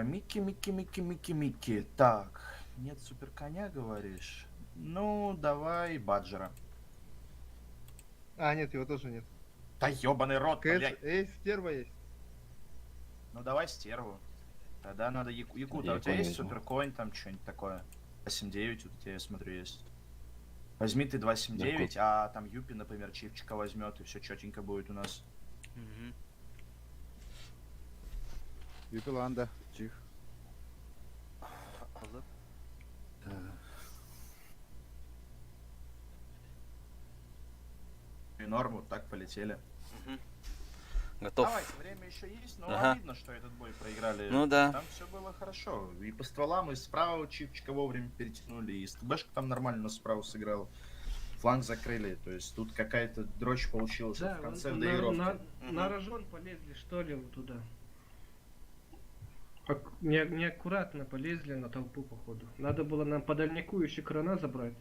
Микки. Так, нет суперконя, говоришь? Ну, давай Баджера. А, нет, его тоже нет. Да ёбаный рот, блядь. Есть, стерва есть. Ну давай стерву. Тогда надо Якута. А у тебя есть суперкоин, там что-нибудь такое? 279 вот у тебя, я смотрю, есть. Возьми ты 279, а там Юпи, например, чипчика возьмет, и все четенько будет у нас. Юпиланда, чих. И норм, вот так полетели. Готов. Давайте, время еще есть, но Ага. видно, что этот бой проиграли. Ну да. Там все было хорошо. И по стволам, и справа чипчика вовремя перетянули, и СТБшка там нормально, но справа сыграл. Фланг закрыли, то есть тут какая-то дрочь получилась Да, в конце на доигровки. рожон полезли, что ли, вот туда. Неаккуратно полезли на толпу, походу. Надо было нам по дальнику еще крана забрать.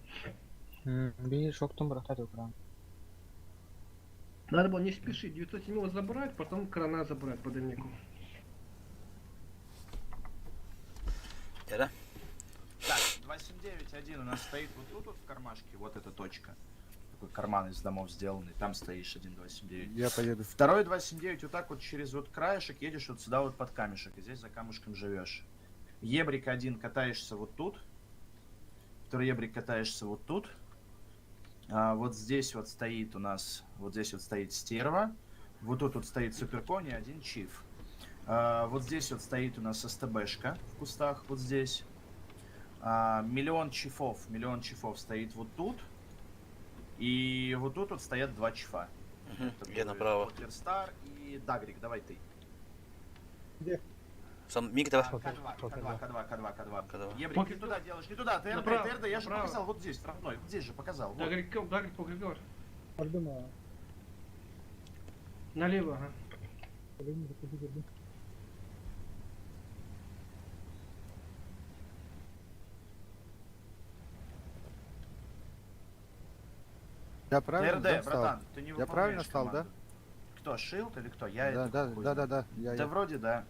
Надо было не спешить, 907 его забрать, потом крана забрать по дальнику. Да? Так, 279-1 у нас стоит вот тут вот в кармашке, вот эта точка. Такой карман из домов сделанный, там стоишь 1.279. Я поеду. Второй 279 вот так вот через вот краешек едешь вот сюда вот под камешек, и здесь за камушком живешь. Ебрик 1 катаешься вот тут. Второй ебрик катаешься вот тут. Вот здесь вот стоит у нас, вот здесь вот стоит стерва. Вот тут вот стоит суперкони, один чиф. Вот здесь вот стоит у нас СТБшка в кустах, вот здесь. Миллион чифов стоит вот тут. И вот тут вот стоят 2 чифа. Где направо? Котлерстар и Дагрик, давай ты. Сам Мик, давай. К2. Ебрик, не туда делаешь, не туда. ТРД, я же показал вот здесь, второй. Вот здесь же показал. Вот. Дагрик по коридору. Налево, ага. Я правильно ТРД, встал? братан, ты не Я выполняешь правильно встал, команду. Кто, Шилд или кто? Я Да, это да, хуй да, знаю. да. Да вроде да.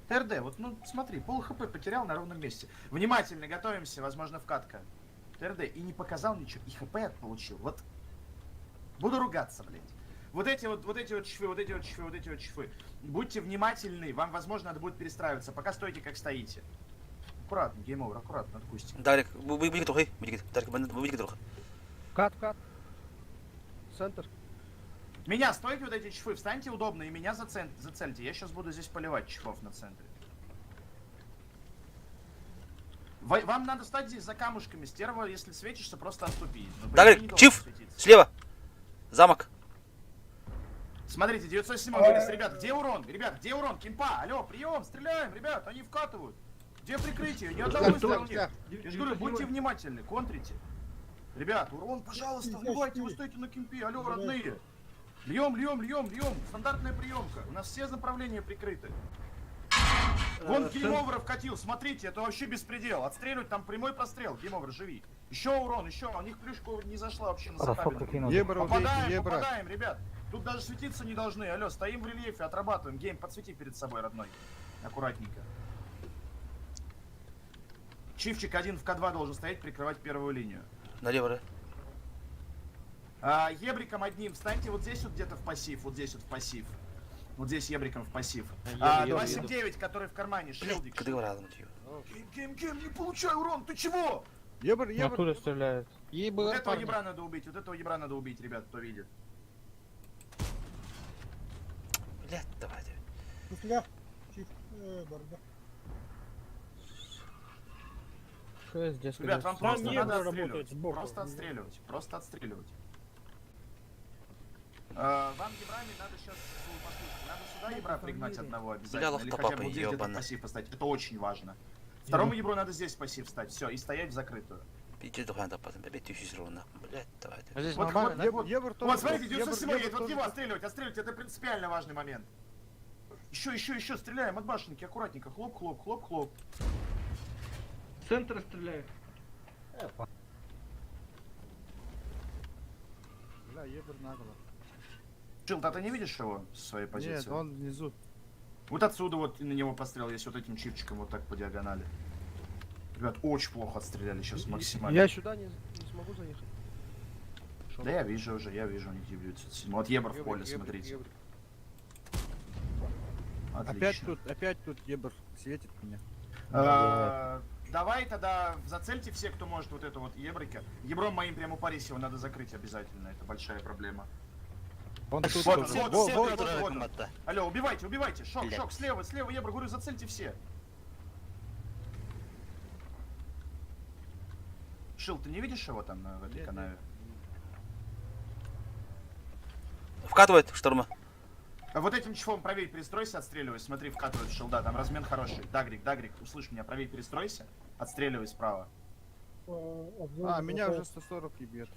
ТРД, вот ну смотри, пол хп потерял на ровном месте. Внимательно готовимся, возможно вкатка. ТРД и не показал ничего, и хп получил. Вот буду ругаться, блядь. Вот эти вот чифы. Будьте внимательны, вам возможно надо будет перестраиваться, пока стойте как стоите. Аккуратно, гейм-овер, аккуратно, отпустим. Дарик, будь готов, Дарик, будь готов. Кат. центр. Меня, стойте вот эти чифы, встаньте удобно и меня зацельте. Я сейчас буду здесь поливать чифов на центре. Вам надо стать здесь за камушками. Стерва, если светишься, просто отступи. Ну, по идее, не Дагрик, должен чиф! светиться. Слева! Замок! Смотрите, 907 вылез, ребят, где урон? Ребят, где урон? Кимпа, алло, прием, стреляем, ребят, они вкатывают. Где прикрытие? Ни одного выстрела нет. Я же говорю, будьте внимательны, контрите. Ребят, урон, пожалуйста, вбивайте, вы стоите на кемпе, алло, родные. Льем, стандартная приемка. У нас все направления прикрыты. Вон гейм-овер вкатил, смотрите, это вообще беспредел. Отстреливать там прямой прострел, гейм-овер, живи. Еще урон, еще, у них плюшка не зашла вообще на сатабель. Попадаем, ребят. Тут даже светиться не должны, алло, стоим в рельефе, отрабатываем. Гейм, подсвети перед собой, родной. Аккуратненько. Чифчик один в К2 должен стоять, прикрывать первую линию. Налево, Ебриком одним встаньте вот здесь вот где-то в пассив, вот здесь вот в пассив. Вот здесь ебриком в пассив. 279, который в кармане, шилдик. Гейм, не получай урон, ты чего? Оттуда стреляют. Вот этого ебра надо убить, ребят, кто видит. Блядь, давайте. Что здесь? Ребят, вам просто надо отстреливать. Просто отстреливать. Вам ебрами надо сейчас, послушайте, надо сюда ебра пригнать одного обязательно. Или хотя бы вот здесь где-то пассив поставить. Это очень важно. Второму ебру надо здесь пассив встать. Все, и стоять в закрытую. Иди до ханда потом, опять 1000 ровно. Блядь, давайте. А здесь Вот, нормально, да? вот смотрите, 907 едет, вот его отстреливать, это принципиально важный момент. Еще, стреляем от башенки, аккуратненько, хлоп. Центр стреляет. Бля, ебр нагло. Чилд, а ты не видишь его с своей позиции? Нет, он внизу. Вот отсюда вот на него пострел, если вот этим чипчиком вот так по диагонали. Ребят, очень плохо отстреляли сейчас максимально. Я сюда не смогу заехать. Да я вижу уже, у них бьются. Вот ебр в поле, смотрите. Отлично. Опять тут ебр светит меня. Давай тогда зацельте все, кто может вот это вот ебрика. Ебром моим прямо упарись, его надо закрыть обязательно, это большая проблема. Он тут Вот. Вот. Алло, убивайте. Шок, слева, ебр, говорю, зацельте все. Шил, ты не видишь его там в этой канаве? Вкатывает шторма. А вот этим чифом правее перестройся, отстреливай. Смотри, вкатывает шилда, там размен хороший. Дагрик, услышь меня, правее перестройся, отстреливай справа. Меня уже 140 ебет.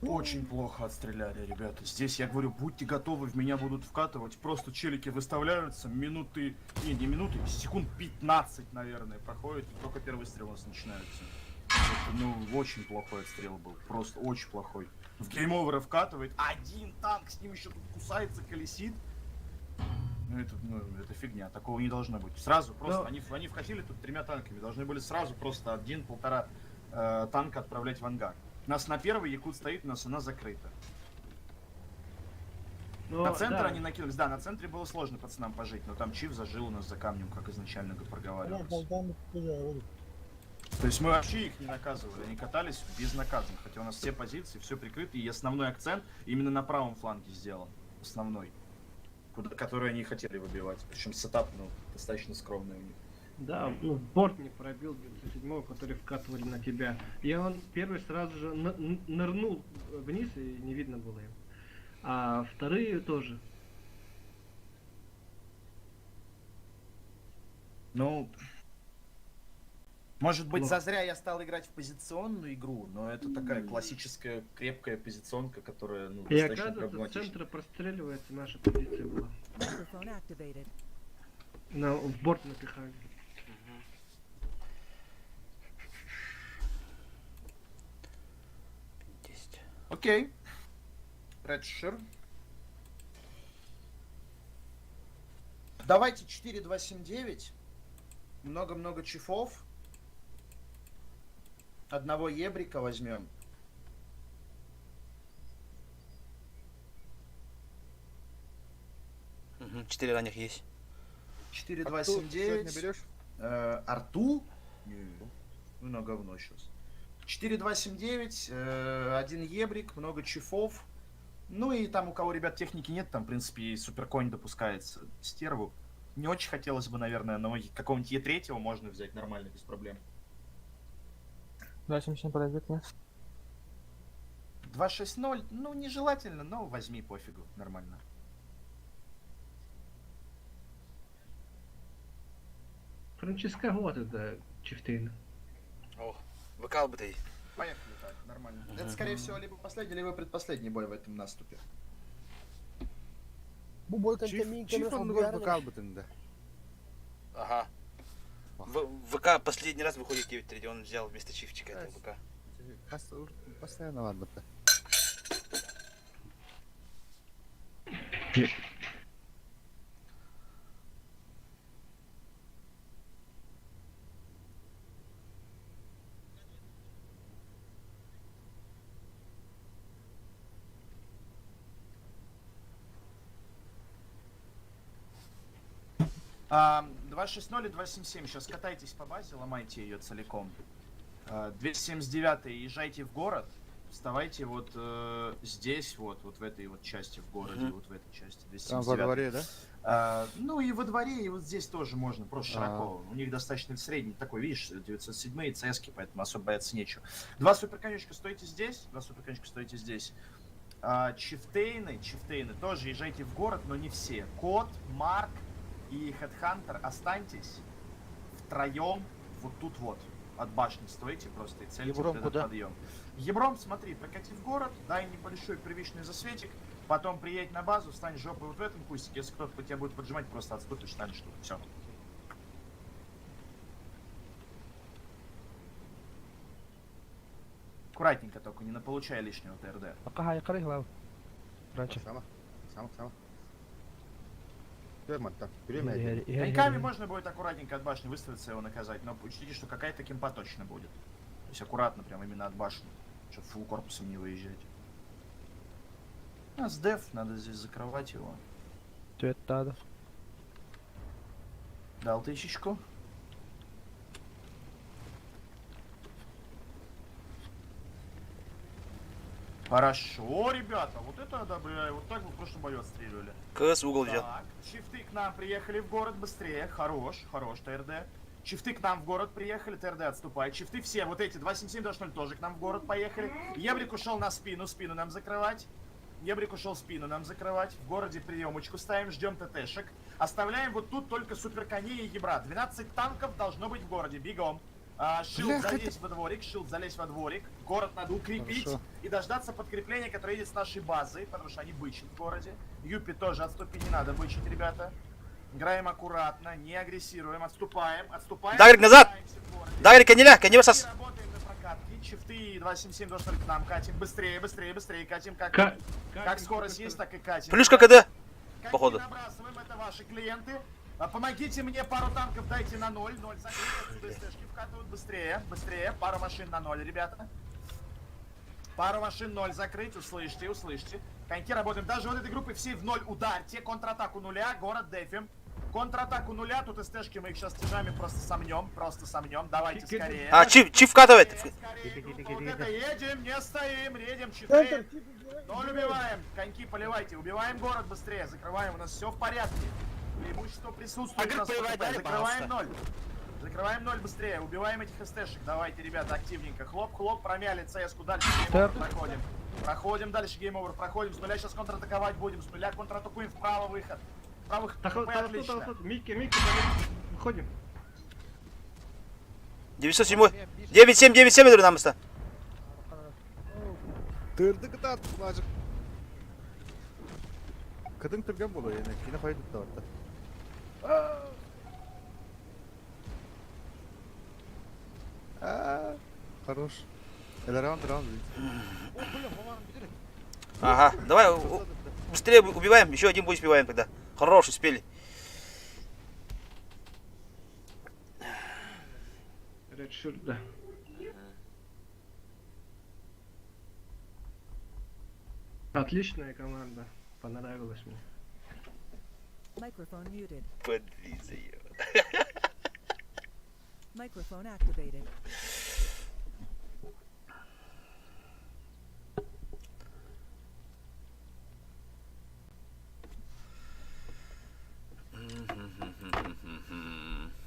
Очень плохо отстреляли, ребята. Здесь, я говорю, будьте готовы, в меня будут вкатывать. Просто челики выставляются, минуты, не минуты, секунд 15, наверное, проходит. И только первый стрел у нас начинается. Это, очень плохой отстрел был. Просто очень плохой. В гейм-оверы вкатывает, один танк с ним еще тут кусается, колесит. Это фигня, такого не должно быть. Сразу просто, они вкатили тут 3 танками. Должны были сразу просто 1-1,5 танка отправлять в ангар. У нас на первый якут стоит, у нас она закрыта. На центр они накинулись. Да, на центре было сложно пацанам пожить, но там чиф зажил у нас за камнем, как изначально проговаривалось. То есть мы вообще их не наказывали, они катались безнаказанно, хотя у нас все позиции, все прикрыто, и основной акцент именно на правом фланге сделан. Основной. Который они хотели выбивать. Причем сетап, достаточно скромный у них. Да, борт не пробил 97-го, который вкатывали на тебя. И он первый сразу же нырнул вниз, и не видно было его. А вторые тоже. Может быть, зазря я стал играть в позиционную игру, но это такая классическая крепкая позиционка, которая достаточно проблематична. С центра простреливается, наша позиция была. Microphone activated. В борт напихали. Окей. Редшир. Давайте 4-2-7-9. Много-много чифов. Одного ебрика возьмем. 4 ранних есть. 4-2-7-9. берешь? Арту? Не, ну на говно сейчас. 4-2-7-9, один ебрик, много чифов. Ну и там у кого, ребят, техники нет, там, в принципе, и суперконь допускается. Стерву. Не очень хотелось бы, наверное, но какого-нибудь Е3 можно взять нормально, без проблем. 277 подойдет, нет? 2-6-0, ну, нежелательно, но возьми, пофигу, нормально. Франческа вот это Чифтейна. О, выкал бы ты. Поехали так, нормально. Это, скорее всего, либо последний, либо предпоследний бой в этом наступе. Bu boy çift onu vokal bütünde. Ага. ВК последний раз выходит 9-3, он взял вместо чифчика этого ВК. Постоянно var burada. А, 2.6.0 и 2.7.7. Сейчас катайтесь по базе, ломайте ее целиком. 279 езжайте в город. Вставайте вот здесь, вот в этой вот части в городе, вот в этой части. 279. Там во дворе, да? Ну и во дворе, и вот здесь тоже можно, просто широко. У них достаточно средний такой, видишь, 907 и ЦСки, поэтому особо бояться нечего. Два суперконечка стойте здесь, Чифтейны тоже езжайте в город, но не все. Кот, Марк и Хедхантер, останьтесь втроем вот тут вот. От башни стойте просто и цельте вот этот подъем. Ебром, смотри, прокати в город, дай небольшой первичный засветик, потом приедь на базу, встань жопой вот в этом кустике, если кто-то по тебя будет поджимать, просто отступишь, станешь тут, все. Аккуратненько только, не наполучай лишнего ТРД. Раньше. Сама. Yürüme. Коньками можно будет аккуратненько от башни выставиться, его наказать, но учтите, что какая-то кемпа точно будет. То есть аккуратно, прям именно от башни, чтобы фулл корпусом не выезжать. А с деф, надо здесь закрывать его. Дал тысячку. Хорошо, ребята, вот это одобряю. Вот так вы в прошлом бою отстреливали. КС угол взял. Так, чифты к нам приехали в город быстрее. Хорош, ТРД. Чифты к нам в город приехали, ТРД отступает. Чифты все, вот эти 277-0 тоже к нам в город поехали. Ебрик ушел на спину нам закрывать. В городе приемочку ставим, ждем ТТшек. Оставляем вот тут только суперконей и ебра. 12 танков должно быть в городе, бегом. Шилд, залезь во дворик. Город надо укрепить. Хорошо. И дождаться подкрепления, которое едет с нашей базы, потому что они бычат в городе. Юпи тоже отступи, не надо бычить, ребята. Играем аккуратно, не агрессируем, отступаем. Дагрик назад! Дагрик, канеля, коневасас! Работаем на прокатке, чифты 277 должны к нам, катим быстрее, катим как скорость есть, так и катим. Плюшка КД, походу. Набрасываем, это ваши клиенты. Помогите мне, пару танков дайте на 0. 0 закрыть, отсюда СТшки вкатывают быстрее. Пару машин на 0, ребята. Пару машин 0 закрыть, услышьте. Коньки работаем. Даже вот этой группы все в 0 ударьте. Контратаку 0, город дефим. Контратаку 0, тут СТшки мы их сейчас стяжами просто сомнем. Давайте скорее. Чиф вкатывает. Вот это едем, не стоим, чифты. 0 убиваем, коньки поливайте, убиваем город быстрее, закрываем, у нас все в порядке. Преимущество присутствует. Закрываем 0 быстрее. Убиваем этих СТшек. Давайте, ребята, активненько. Хлоп, промяли ЦС-ку. Дальше гейм-овер проходим. Проходим дальше гейм-овер. Проходим. С нуля сейчас контратаковать будем. С нуля контратакуем вправо выход. Правый ХП отлично. Микки, выходим. 907. 97 говорю нам место. Tırdık da attık acık. Kadın tırgan buluyor yani. Yine fayda da orada. Хорош. Это раунд. Ага, давай быстрее убиваем, еще один бой успеваем тогда. Хорош, успели. Редширт, да. Отличная команда, понравилась мне. Microphone muted. Подлиза ее. Microphone activated.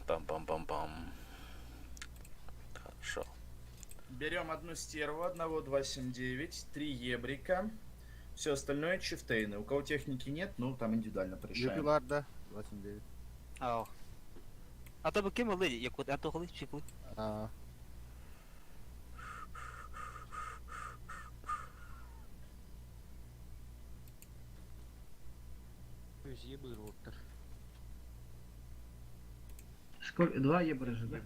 Пам-пам-пам-пам. Хорошо. Берем одну стерву, одного 279, 3 ебрика. Все остальное чифтейны. У кого техники нет, ну там индивидуально порешаем. Юпиларда 29. اه طب كم والله يكون انتو خلي شكلي Сколько? 2 ебры же, да?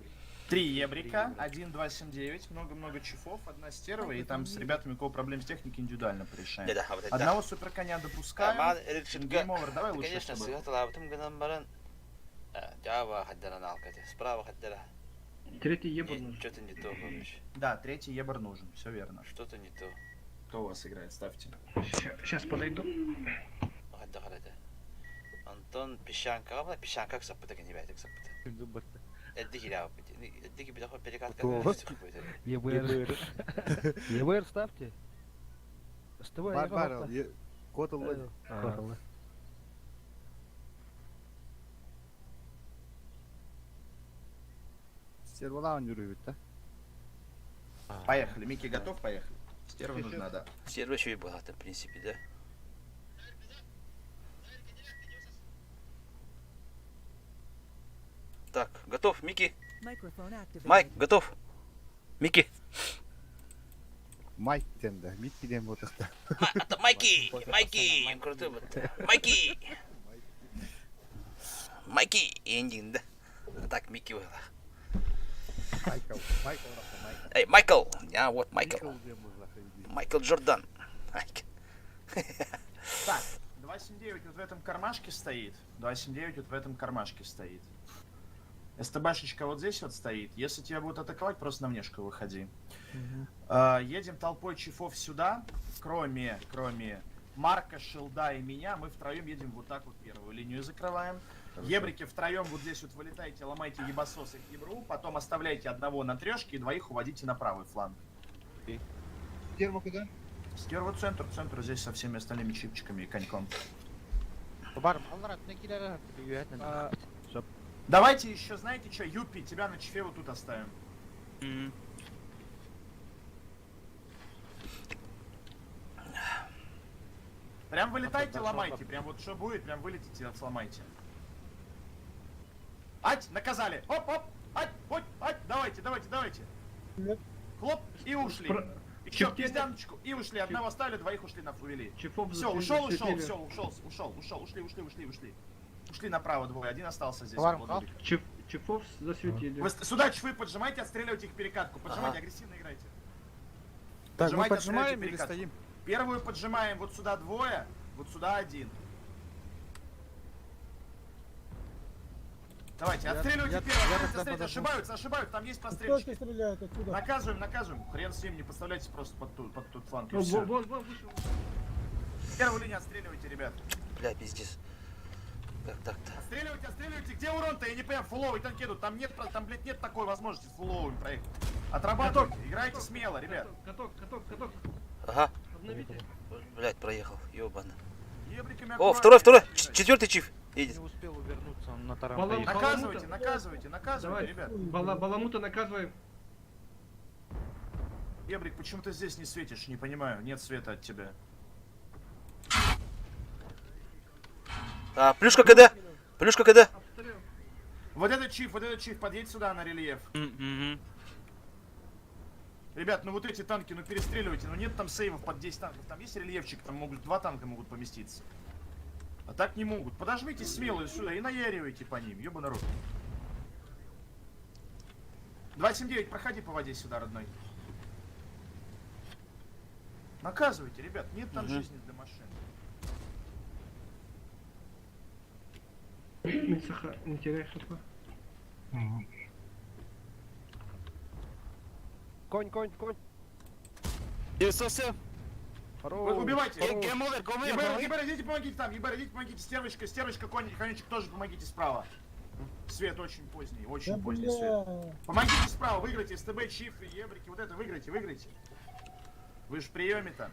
3 ебрика, 1 279, много-много чифов, одна стерва, и там с ребятами, у кого проблем с техникой, индивидуально порешаем. Одного суперконя допускаем. Гейм овер, давай лучше с конечно, тобой. сыграть лаптом гномбаран. Джава хаддара налкати, справа хаддара. Третий ебр нужен. Что-то не то, короче. Да, третий ебр нужен, все верно. Что-то не то. Кто у вас играет, ставьте. Сейчас подойду. Хадда харада. Антон песчанка, а песчанка саппата не байтек саппата. Эдди хиляв, эдди битахо перекатка. ЕБР ставьте. Оставай, я Барбарел, Котл. Стервалаун юрюет, да? Поехали, Микки готов, поехали. Стерва нужна, да. Стерва еще и была, в принципе, да. Так, готов, Микки. Microphone activated. Майк, готов. Микки. Майк тенда, Микки дем вот это. Майки, Майки, крутой вот. Майки. Майки, эндин, да. Так, Микки вот. Майкл. Эй, Майкл. Я вот Майкл. Майкл Джордан. Так, 279 вот в этом кармашке стоит. 279 вот в этом кармашке стоит. СТБшечка вот здесь вот стоит. Если тебя будут атаковать, просто на внешку выходи. Едем толпой чифов сюда. Кроме Марка, Шилда и меня, мы втроем едем вот так вот первую линию закрываем. Ебрики втроем вот здесь вот вылетаете, ломайте ебасосы к ебру, потом оставляйте одного на трешке и двоих уводите на правый фланг. Стерва куда? Стерва центр здесь со всеми остальными чипчиками и коньком. Давайте еще, знаете что, Юпи, тебя на чифе вот тут оставим. Прям вылетайте, ломайте, прям вот что будет, прям вылетите, сломайте. Ать, наказали! Оп, ать, давайте. Хлоп, и ушли. Еще пиздяночку, и ушли. Одного оставили, двоих ушли на увели. Все, ушел, ушли. Ушли направо двое, один остался здесь. Чифов засветили. Вы сюда чифы поджимайте, отстреливайте их перекатку. Поджимайте, агрессивно играйте. Так, мы Поджимайте, поджимаем отстреливайте или перекатку. стоим? Первую поджимаем, вот сюда двое, вот сюда один. Давайте, отстреливайте первого, ошибаются, там есть пострельщики. стреляют отсюда. Наказываем. Хрен с ним, не подставляйтесь просто под тот фланг. и Вон, всё. вышел. Первую линию отстреливайте, ребят. Бля, пиздец. Так. Отстреливайте, где урон-то? Я не понимаю, фулловый танк едут, там, блядь, нет такой возможности фулловым проехать. Отрабатывайте, играйте смело, ребят. Каток. Ага. Обновите. Блять, проехал, ёбана. Ебриками О, аккуратно. второй, четвертый чиф. Едет. Не успел увернуться, он на таран Балам- поехал. Наказывайте, Давай, ребят. Баламута наказываем. Ебрик, почему ты здесь не светишь? Не понимаю, нет света от тебя. Плюшка КД. Обстрел. Вот этот чиф, подъедь сюда на рельеф. Ребят, ну вот эти танки, ну перестреливайте, ну нет там сейвов под 10 танков, там есть рельефчик, там могут 2 танка могут поместиться. А так не могут. Подожмите смело сюда и наяривайте по ним, ёба народ. 279, проходи по воде сюда, родной. Наказывайте, ребят, нет там жизни для машин. Не теряй хп. Конь. Иисусе! Хорош. Убивайте. Game over, go away, go Ебер, away. Ебер, идите, помогите там. Ебер, идите, помогите. Стервочка, конечек тоже помогите справа. Свет очень поздний, очень поздний свет. Помогите справа, выиграйте. СТБ, Чиф и Ебрики. Вот это выиграйте. Вы же в приеме там.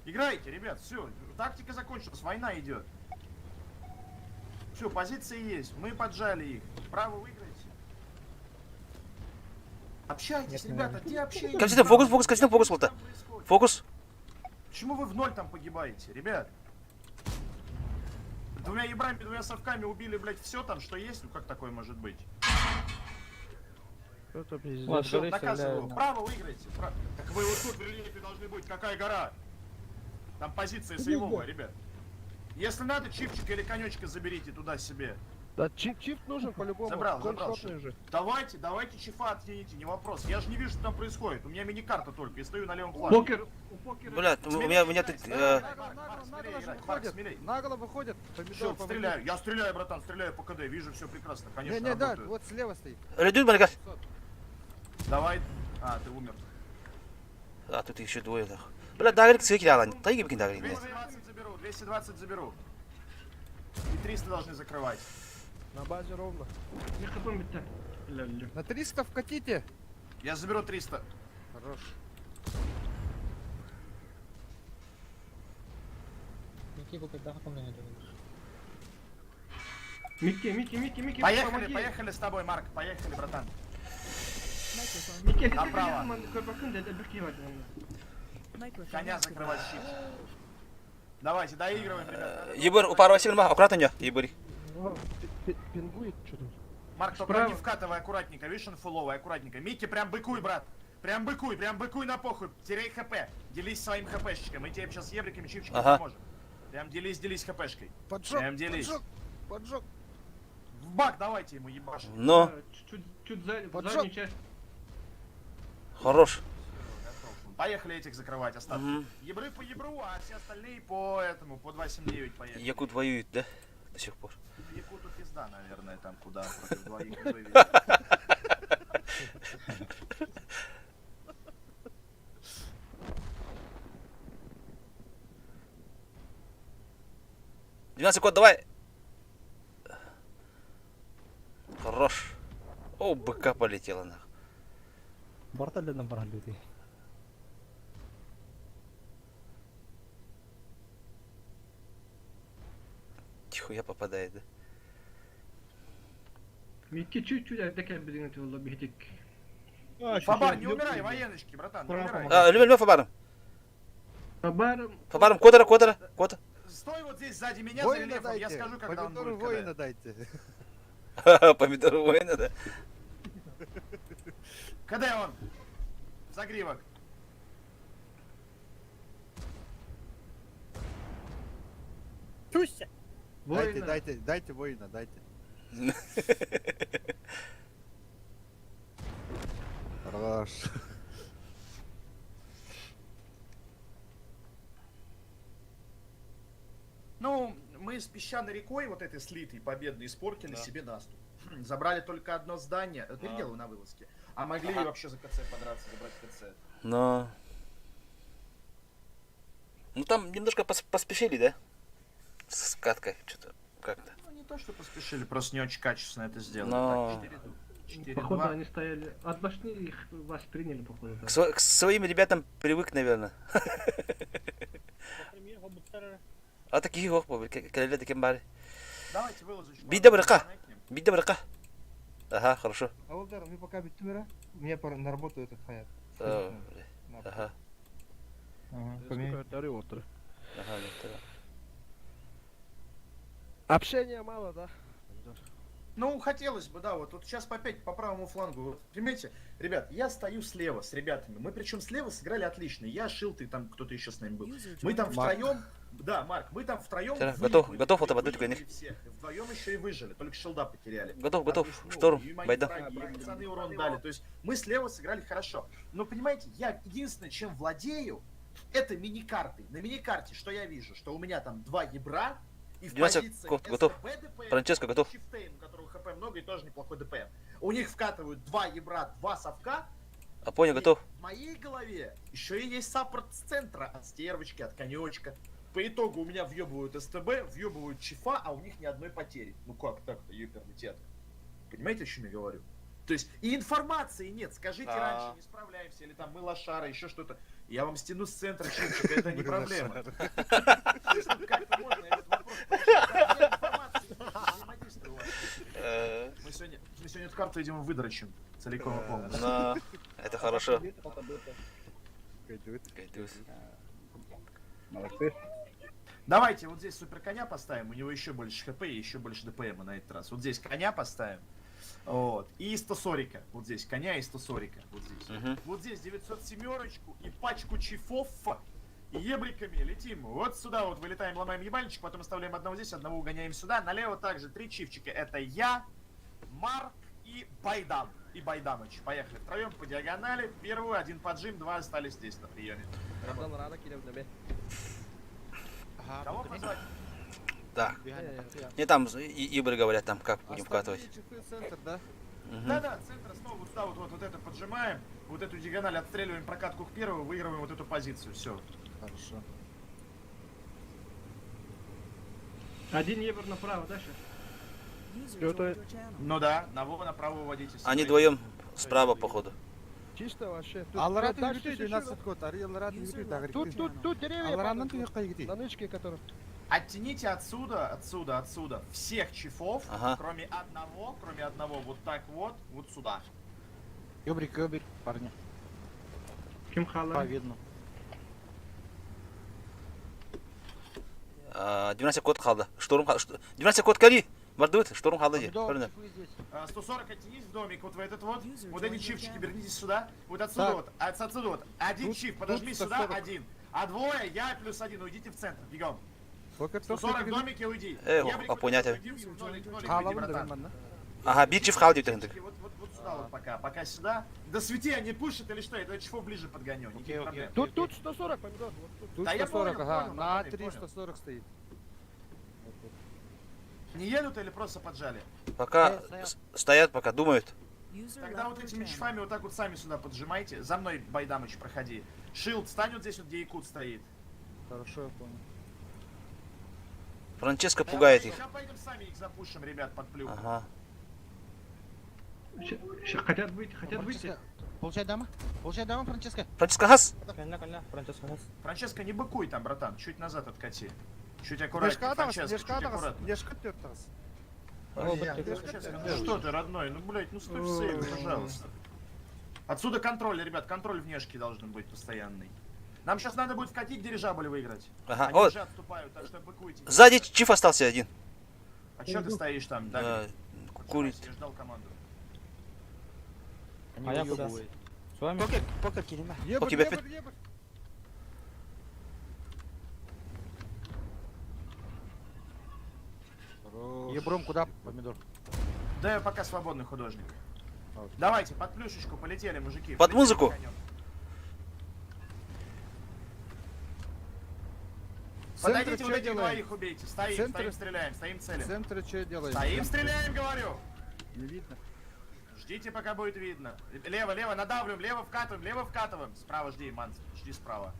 Играйте, ребят, все. Тактика закончилась, война идет. Все, позиции есть. Мы поджали их. Право выиграйте. Общайтесь, ребята, где общение? Капитан, фокус, капитан, фокус, Волта. Фокус. Почему вы в ноль там погибаете, ребят? Двумя ебрами, двумя совками убили, блядь, все там, что есть? Ну как такое может быть? Это пиздец. Все, наказываю. Право выиграйте. Так вы вот тут в рельефе должны быть. Какая гора? Там позиция сейвовая, ребят. Если надо, чипчика или конечка заберите туда себе. Да, чифт нужен по-любому. Забрал. Коншотный же. Давайте чифа отъедите, не вопрос. Я же не вижу, что там происходит. У меня мини-карта только, я стою на левом фланге. Блядь, у меня тут... Нагло выходит. Все, стреляю. Я стреляю, братан, стреляю по КД. Вижу все прекрасно, конечно, Не, да, работаю. вот слева стоит. Редуй, Марика. Давай. А, ты умер. А, тут еще двое, да. Блядь, дагрик цвеки алан. Тайги бикин дагрик. 220 заберу. И 300 должны закрывать. На базе ровно. Ля-ля. На 300 вкатите. Я заберу 300. Хорош. Микки, Поехали с тобой, Марк. Поехали, братан. Microphone, Микки, Направо. microphone Коня закрывать щит. Давайте, доигрываем, ребята. Ебер, упарывай сильно, аккуратно не, ебери. Пингует что-то. Марк, только не вкатывай аккуратненько, видишь, инфуловый, аккуратненько. Микки, прям быкуй, брат. Прям быкуй на похуй. Теряй хп. Делись своим хпшечком. Мы тебе сейчас ебриками, чипчиками поможем. Прям делись хпшкой. Поджог, Прям делись. поджог. В бак давайте ему ебашим. Но, Чуть заднюю часть. хорош. Поехали этих закрывать, остатки. Ебры по ебру, а все остальные по этому, по 279 поехали. Якут воюет, да? До сих пор. Якуту пизда, наверное, там куда против двоих не вывели. Секунд, давай. Хорош. О, быка полетела нах. Бартали набрали люди. Тихо, попадает, да? Микки, чуть-чуть, а такая, блин, этого лобби гетик. Фабар, не умирай, военочки, братан, не умирай. Любим фабаром. Фабаром. Фабаром, котора. Стой вот здесь сзади меня за рельефом, я скажу, когда он будет. Воина дайте. Помидоры воина, да? Когда он? Загривок. Туся. Воина. Дайте воина, дайте. Хорош. Ну, мы с песчаной рекой, вот этой слитой, победной, испортили себе наступ. Забрали только одно здание, переделываю на вылазке. А могли вообще за КЦ подраться, забрать КЦ. Но... Ну там немножко поспешили, да? С каткой, что-то как-то. Ну не то, что поспешили, просто не очень качественно это сделали. Но... Так, 4-2. Походу они стояли. От башни их вас приняли, походу. Да. К своим ребятам привык, наверное. А такие его, когда таким баре. Давайте выложить. Бида брака. Ага, хорошо. А Волдар, вы пока без тумера? Мне на работу этот хаят. Ага. Общения мало, да? Ну, хотелось бы, да, вот сейчас опять по правому флангу. Вот, понимаете, ребят, я стою слева с ребятами. Мы причем слева сыграли отлично. Я шил, ты там кто-то еще с нами был. Мы там втроем. Да, Марк, мы там втроем. Готов, вот ободуть них. Вдвоем еще и выжили, только шилда потеряли. Готов. Шторм, байда. Пацаны урон дали. То есть мы слева сыграли хорошо. Но понимаете, я единственное, чем владею, это мини-картой. На мини-карте, что я вижу, что у меня там 2 ебра. И в позиции готов. Франческо готов. У которого хп много и тоже неплохой ДПМ. У них вкатывают 2 ебра, 2 совка. Апоня готов? В моей голове еще и есть саппорт с центра, от стервочки, от конечка. По итогу у меня въебывают СТБ, въебывают чифа, а у них ни одной потери. Ну как так-то, ёперный театр? Понимаете, о чем я говорю? То есть и информации нет. Скажите раньше, не справляемся, или там мы лошара, еще что-то. Я вам стяну с центра чипчика, это не проблема. То есть тут как-то можно этот вопрос решить. Информации нет, взаимодействия у вас. Мы сегодня эту карту, видимо, выдрочим целиком и полностью. Да, это хорошо. Кайдут. Молодцы. Давайте вот здесь супер коня поставим, у него еще больше хп и еще больше ДПМа на этот раз. Вот здесь коня поставим. Вот. И 140. Вот здесь коня и 140. Вот здесь. Вот здесь 907-очку и пачку чифов. И ебриками летим. Вот сюда вот вылетаем, ломаем ебальничек, потом оставляем одного здесь, одного угоняем сюда. Налево также 3 чифчика. Это я, Марк и Байдан. И Байдамыч. Поехали втроем по диагонали. Первую, один поджим, 2 остались здесь на приеме. Кого позвать? Да. Не там Ибры говорят, там как будем вкатывать. Центр, да? Да-да, центр снова вот сюда вот это поджимаем. Вот эту диагональ отстреливаем прокатку к первому, выигрываем вот эту позицию. Все. Хорошо. Один ебр направо, да, шеф? User joined your channel. Ну да, направо выводите. Они вдвоем справа, походу. Чисто вообще. Тут Алларат дальше юрит, еще 12 год, Алларат юрит, Агрик. Тут деревья Аллараннан падают, туюкка гити. на нычке, которые... Оттяните отсюда всех чифов, Ага. кроме одного, вот так вот сюда. Ёбрик, парни. Ким Хала? Повидно. 12 код қалды. Штурм 12 код кали. Мардует, штурм қалды де. 140 оттянись в домик, вот в этот вот. Вот эти чифчики, вернитесь сюда. Вот отсюда вот, отсюда вот. Один чиф, подожми сюда, один. А двое, я плюс один, уйдите в центр, бегом. 140 в домике, уйди. Апоня тебе. Уйди в нолик, уйди, братан. Ага, бит чиф қалды деп тегіндік. Вот сюда вот пока сюда. Да свети, они пушат или что? Я чифов ближе подгоню. Никаких проблем. Тут 140 помидор. Тут Да я 140, понял, ага. понял, На понял, 3 понял. 140 стоит. Не едут или просто поджали? Пока стоят, пока думают. User Тогда left вот your этими channel. чифами вот так вот сами сюда поджимайте. За мной, Байдамыч, проходи. Шилд, стань вот здесь вот, где Якут стоит. Хорошо, я понял. Франческо пугает их. Сейчас пойдем сами их запушим, ребят, под плюх. Ага. Хотят выйти. Получай дама, Франческо. Франческо хас. Франческо, не быкуй там, братан. Чуть назад откати. Чуть аккуратнее, Франческо, чуть аккуратно. Нешка тёртас. Франческо, ну что ты, родной? Ну, блядь, ну стой в сейве, пожалуйста. Отсюда контроль, ребят, контроль внешки должен быть постоянный. Нам сейчас надо будет вкатить дирижабль выиграть. Ага, Они вот. уже отступают, так что быкуйте. Сзади чиф остался один. А чё ты стоишь там, да? Курит. Я ждал команду. А я куда? С вами? Пока Кирима. У тебя опять... Ебром куда, помидор? Да я пока свободный художник. Давайте, под плюшечку полетели, мужики. Под Полетели музыку. конем. Подойдите, вот этих двоих убейте. Стоим, стреляем, стоим, целим. В центре что делаем? Стоим, стреляем, говорю. Не видно. Ждите, пока будет видно. Лево, надавливаем, лево вкатываем. Справа жди, Манс, жди справа.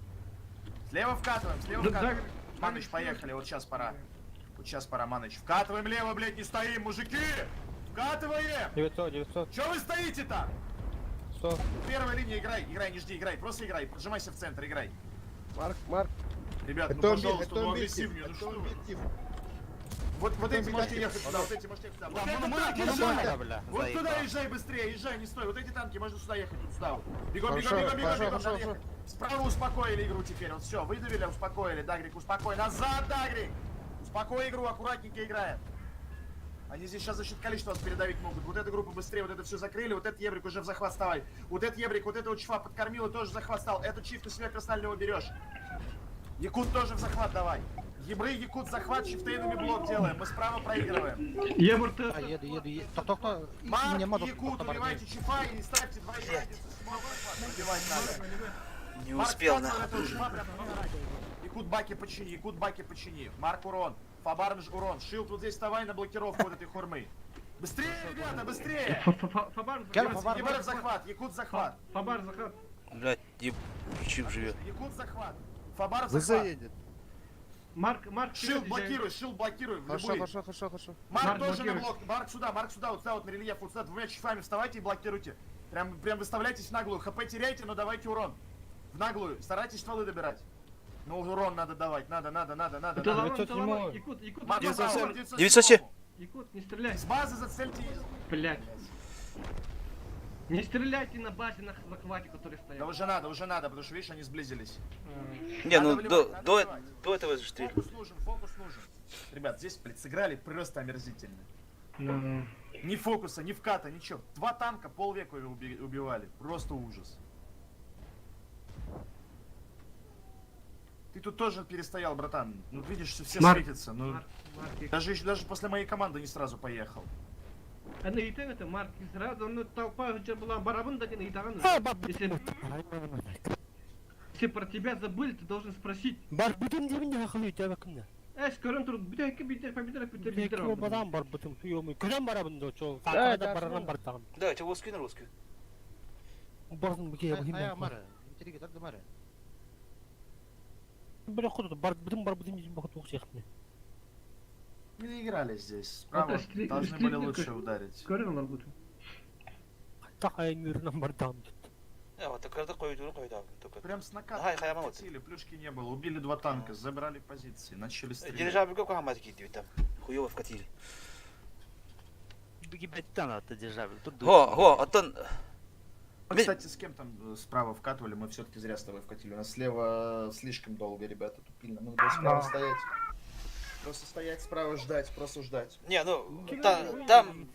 Слева вкатываем. Маныч, поехали, вот сейчас пора. Маныч. Вкатываем лево, блядь, не стоим, мужики! Вкатываем! 900. Чё вы стоите там? 100. Первая линия, играй, не жди, играй, просто играй, поджимайся в центр, играй. Марк. Ребят, ну пожалуйста, ну агрессивнее, ну что вы? Вот эти можете ехать сюда, вот эти можете ехать сюда. Вот это танки, езжай! Вот туда езжай быстрее, езжай, не стой. Вот эти танки, можно сюда ехать, вот сюда вот. Бегом, надо ехать. Справа успокоили игру теперь, вот все, выдавили, успокоили. Дагрик, успокой, назад, Дагрик! Успокой игру, аккуратненько играем. Они здесь сейчас за счет количества вас передавить могут. Вот эту группу быстрее, вот это все закрыли, вот этот ебрик уже в захват вставай. Вот этот ебрик, вот этого чифа подкормил и тоже в захват стал. Эту чиф ты себе персонального берешь. Якут тоже в захват давай. Ебры, Якут, захват, чифтейнами блок делаем. Мы справа проигрываем. Ебр, ты... Еду. Кто? Марк, Якут, убивайте чифа и ставьте два единицы. Убивать надо. Не успел, на. Якут баки почини. Марк урон. Фабар урон. Шилд вот здесь вставай на блокировку вот этой хурмы. Быстрее, ребята, быстрее! Фабар Ебаров захват, Якут захват. Фабар захват. Блядь, чип живет. Якут захват. Фабаров ВЗ захват. едет. Марк Шил вперед блокируй, в Хорошо, любой. хорошо. Марк Марк тоже на блокируй. блок. Марк сюда, вот сюда вот на рельеф. Вот сюда двумя чифами вставайте и блокируйте. Прям выставляйтесь в наглую. ХП теряйте, но давайте урон. В наглую. Старайтесь стволы добирать. Ну, урон надо давать. Надо. Якут, Марк, 907. Якут, не стреляй. С базы зацельте. Блять. Не стреляйте на базе на захвате, который Да стоят. уже надо, потому что, видишь, они сблизились. Не, ну Надо вливать, надо до вливать. этого же стрель. Фокус нужен. Ребят, здесь, блядь, сыграли просто омерзительно. Ну, Ни фокуса, ни вката, ничего. 2 танка полвека убивали. Просто ужас. Ты тут тоже перестоял, братан. Ну, видишь, что все Марк. светятся. Ну, Марк, даже после моей команды не сразу поехал. Аны итен это Марк сразу, ну толпа уже была барабан даден и таран. Если про тебя забыли, ты должен спросить. Бар бүтін демін не ақылы өте бәкімді. Скорон тут бітер. Екі бадан бар бүтін. Көден барабын да, чол. Да, Қақырда барынан бар тағым. Да, чего скин русский. Бардың бүге Ая, бұхим. Мара. Интриги, так Мара. Бір құды, бүтін бар бүтін дейін бұқыт оқсы яқын. Мы не играли здесь. Справа должны были лучше ударить. Скорон работу. Тақ айын үйрінен бар тағым деді. Вот так когда койду. Прям с накатом Ага, Хая молодец. катили, плюшки не было. Убили 2 танка, забрали позиции, начали стрелять. Дирижабль как хаматики идет там. Хуёво вкатили. Бүге бәттен атты державел. Оттон... Кстати, с кем там справа вкатывали, мы все-таки зря с тобой вкатили. У нас слева слишком долго, ребята, тупильно. Мы будем справа стоять. Просто стоять справа, просто ждать. Не, ну,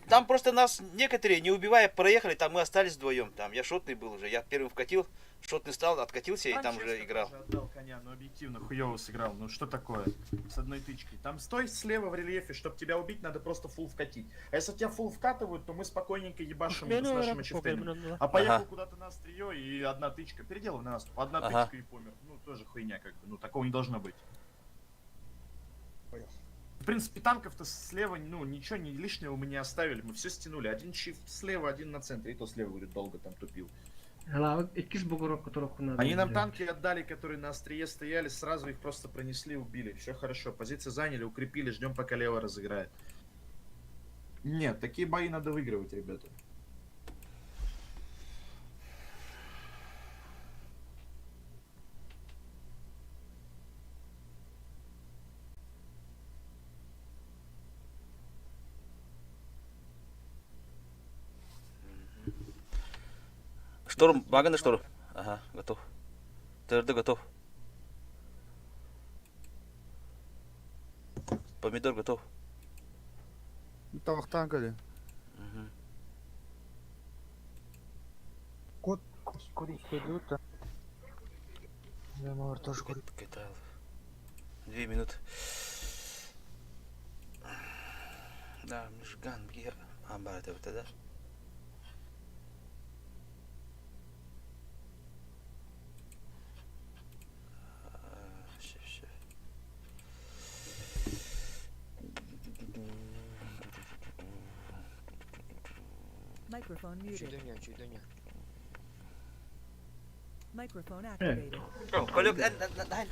там просто нас некоторые, не убивая, проехали, там мы остались вдвоем. Там я шотный был уже, я первым вкатил, шотный стал, откатился и там уже играл. Тоже отдал коня, но объективно хуёво сыграл. Ну что такое? С одной тычкой. Там стой слева в рельефе, чтобы тебя убить, надо просто фулл вкатить. А если тебя фулл вкатывают, то мы спокойненько ебашим с нашими чифтами. А поехал куда-то на острие и одна тычка. Переделай на нас. Одна тычка и помер. Ну тоже хуйня как бы. Ну такого не должно быть. В принципе, танков-то слева, ну, ничего не лишнего мы не оставили. Мы все стянули. Один чифт слева, один на центре. И то слева, говорит, долго там тупил. Они нам танки отдали, которые на острие стояли, сразу их просто пронесли, убили. Все хорошо. Позиции заняли, укрепили, ждем, пока лево разыграет. Нет, такие бои надо выигрывать, ребята. Шторм, вагон шторм. Ага, готов. ТРД готов. Помидор готов. Тавах танкали. Кот, скорее идут. Я могу тоже курить. 2 минуты. Да, мишган, бья. Амбар, это вот да? Microphone muted. Microphone activated. Колек,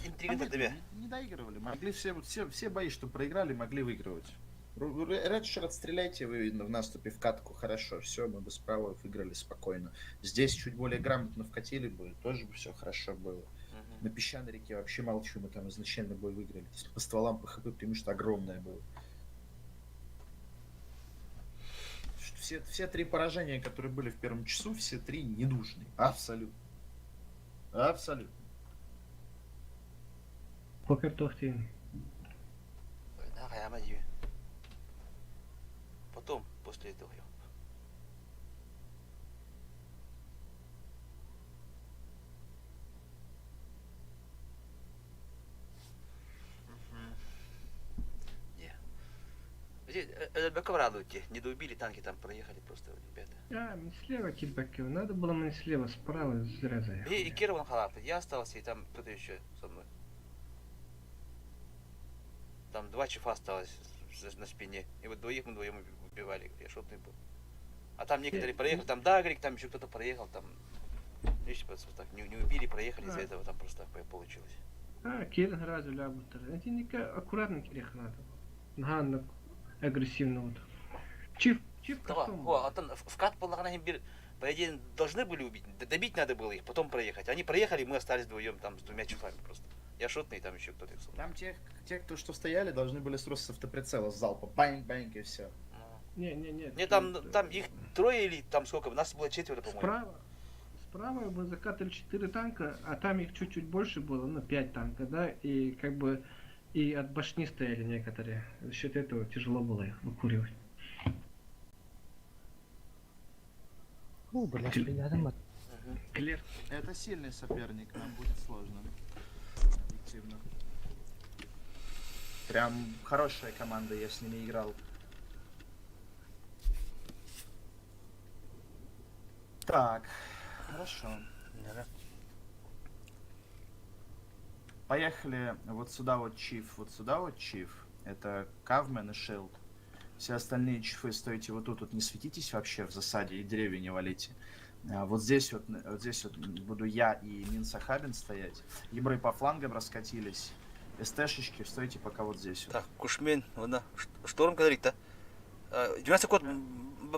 интрига тебе. Не доигрывали. Могли все бои, что проиграли, могли выигрывать. Редшер, отстреляйте вы в наступе в катку. Хорошо, все, мы бы справа выиграли спокойно. Здесь чуть более грамотно вкатили бы, тоже бы все хорошо было. На песчаной реке вообще молчу, мы там изначально бой выиграли. По стволам, по хп, потому что огромное было. Все 3 поражения, которые были в первом часу, все 3 недушные. Абсолютно. Абсолютно. Покер тохтин. Да, я мадью. Потом, после этого. Бэков радуйте, не доубили танки, там проехали просто ребята. Слева китбэков, надо было мне слева, справа зря заехал. И Кирован халат, я остался, и там кто-то еще со мной. Там 2 чифа осталось, на спине. И вот двоих мы вдвоем убивали, я шотный был. А там некоторые проехали, там Дагрик, там еще кто-то проехал, там... Видишь, просто так, не убили, проехали, из-за этого там просто так получилось. Керен разу лябутер. Это не аккуратно керех надо. Ганна агрессивно вот. Чиф кастом. А там вкат полагана бир, по идее, должны были убить, добить надо было их, потом проехать. Они проехали, мы остались вдвоем там с двумя чифами просто. Я шотный, там еще кто-то их слушал. Там те, кто что стояли, должны были сросться с автоприцела, с залпа. Бэнк-бэнк и все. Не, там их трое или там сколько? Нас было 4, по-моему. Справа мы закатали 4 танка, а там их чуть-чуть больше было, 5 танков, да, и как бы и от башни стояли некоторые. За счет этого тяжело было их выкуривать. Клер. Это сильный соперник, нам будет сложно. Объективно. Прям хорошая команда, я с ними играл. Так, хорошо. Поехали вот сюда вот чиф, Это Кавмен и Шилд. Все остальные чифы стойте вот тут не светитесь вообще в засаде и деревья не валите. Вот здесь вот буду я и Минсахабин стоять. Ебры по флангам раскатились. СТшечки, стойте пока вот здесь. Так, Кушмен, ладно. Шторм говорит-то. 12 код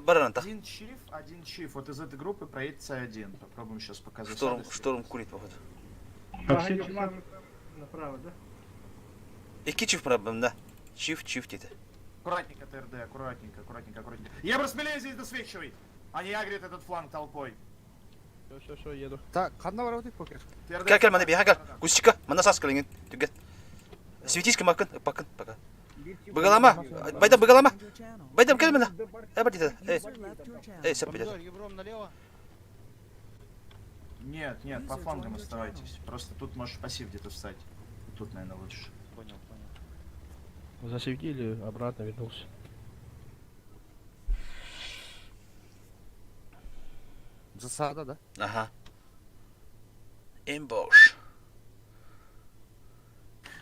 баран-то. Один чиф. Вот из этой группы проедет С1. Попробуем сейчас показать. Шторм курит, походу. А все чифы направо, да? И чиф проблем, да. Чиф, тита. Аккуратненько, ТРД, аккуратненько. Ебра, смелее здесь досвечивай! А не агрит этот фланг толпой. Все, еду. Так, қанна бар өтек покер. Кәл, мана бияға кәл. Кусчика, мана сас кәліңген. Түгет. Светись кім пока. Бұғалама. Байдам, бұғалама. Байдам, кәл мана. Бардита. Сәп бедет. Ебром налево. Нет, по флангам оставайтесь. Просто тут можешь пассив где-то встать. Тут, наверное, лучше. Понял. Засветили, обратно вернулся. Засада, да? Ага. Эмбош.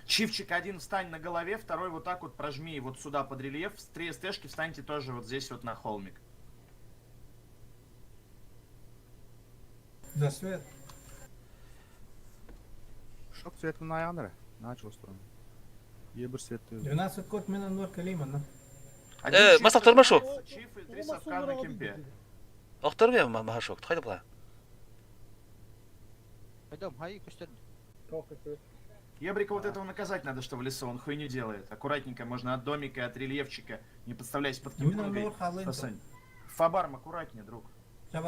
Чифчик один встань на голове, второй вот так вот прожми вот сюда под рельеф. С 3 СТшки встаньте тоже вот здесь вот на холмик. Да, свет. Шок света на Янре. Начал сторону. Ебр свет. 12 код мина норка лимана. Масақ тұрмашу. Чиф и 3 совка на кемпе. Оқтар бе мағашок. Қайды бұла. Пойдем, хаи, кустер. Ебрика вот этого наказать надо, что в лесу, он хуйню делает. Аккуратненько, можно от домика, от рельефчика. Не подставляйся под кемпунгой. Фабарм, аккуратнее, друг. Да.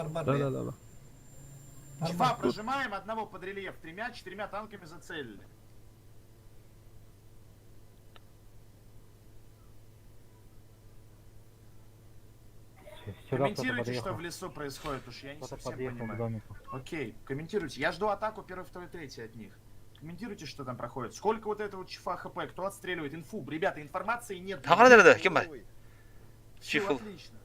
Чифа прожимаем, одного под рельеф. 3-4 танками зацелили. Комментируйте, что в лесу происходит, уж я не совсем понимаю. Окей, комментируйте. Я жду атаку 1, 2, 3 от них. Комментируйте, что там проходит. Сколько вот этого чифа хп, кто отстреливает инфу. Ребята, информации нет. Кем ба? Все отлично.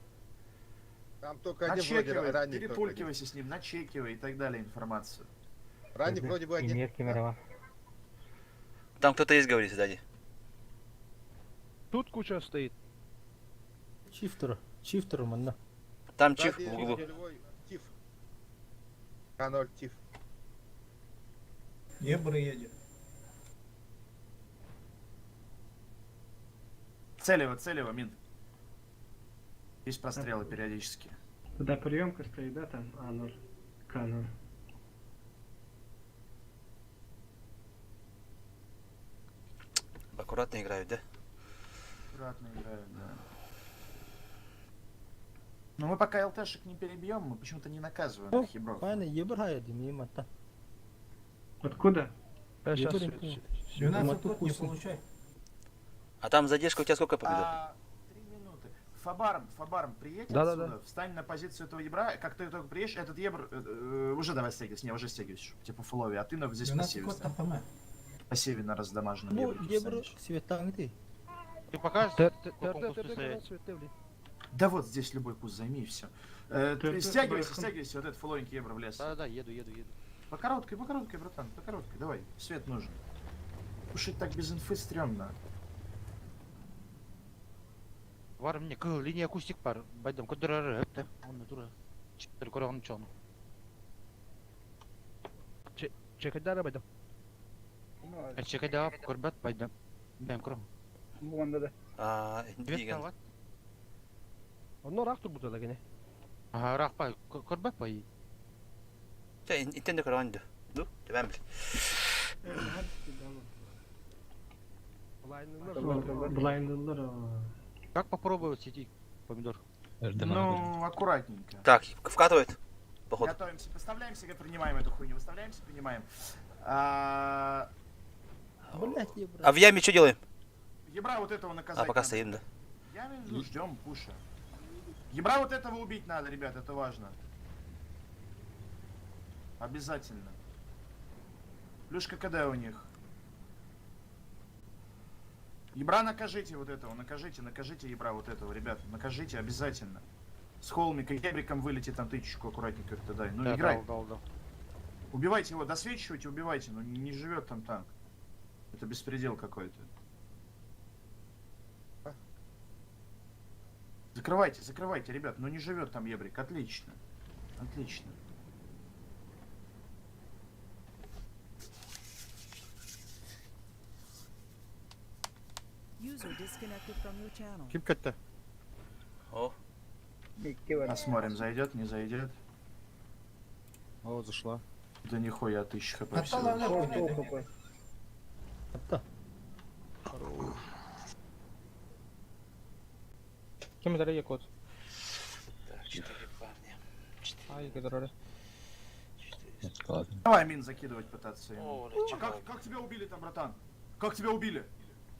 Там только один вроде ранний. Перепулькивайся с ним, начекивай и так далее информацию. Ранний вроде бы один. Там кто-то есть, говорит, сзади. Тут куча стоит. Чифтер, манна. Там чиф в углу. Тиф. К0 тиф. Ебр едет. Целево, Мин. Есть прострелы периодически. Туда приемка стоит, да, там А0, К0. Аккуратно играют, да? Аккуратно играют, да. Но мы пока ЛТшек не перебьем, мы почему-то не наказываем хибров. Откуда? Сейчас. 12 код не получай. А там задержка у тебя сколько победит? 3 минуты. Фабарм, приедь Да. отсюда, встань на позицию этого ебра. Как ты только приедешь, этот ебр уже давай стягивайся. Не, уже стягивайся. Типа фулове, а ты здесь 12 код пассиве. ФМ. Пассиве на раздамаженном ебре. Ты покажешь? Да вот здесь любой куст займи и все. Стягивайся, вот этот фуловенький ебра в лес. Да, еду. По короткой, братан, по короткой, давай. Свет нужен. Кушать так без инфы стрёмно. Var mı ne? Kıl lineye akustik var. Baydam kudurar hep de. Onu dur. Çıktır koran çoğunu. Çekildi arabaydım. Çekede ap kurbat baydam. Ben kuram. Bu anda da. Aa, Evet digen. tavat. Onlar aktır burada da gene. Aha rakpa kurbat bayı. Ja, intende karandı. Du, tamam bil. Блайндерлер. Как попробовать эти помидор? Ну, аккуратненько. Так, вкатывает. Походу. Готовимся, поставляемся, принимаем эту хуйню. Выставляемся, принимаем. А, А в яме что делаем? Ебра вот этого наказать. А, пока надо. стоим, да. Я ждем пуша. Ебра вот этого убить надо, ребят, это важно. Обязательно. Плюшка КД у них. Ебра накажите вот этого, накажите ебра вот этого, ребят, накажите обязательно. С холмика, ебриком вылетит там тычечку аккуратненько как-то дай. Ну играй. Да. Убивайте его, досвечивайте, убивайте, но не живет там танк. Это беспредел какой-то. Закрывайте, ребят, но не живет там ебрик, отлично. Отлично. User disconnected from your channel. Kim kötü? О, Посмотрим, зайдет, не зайдет. О, зашла. Да нихуя, 1000 хп всего. Kim idare yakot? так, 4 парня. Ай, kadar. Давай мин закидывать пытаться ему. О, А как тебя убили там, братан? Как тебя убили?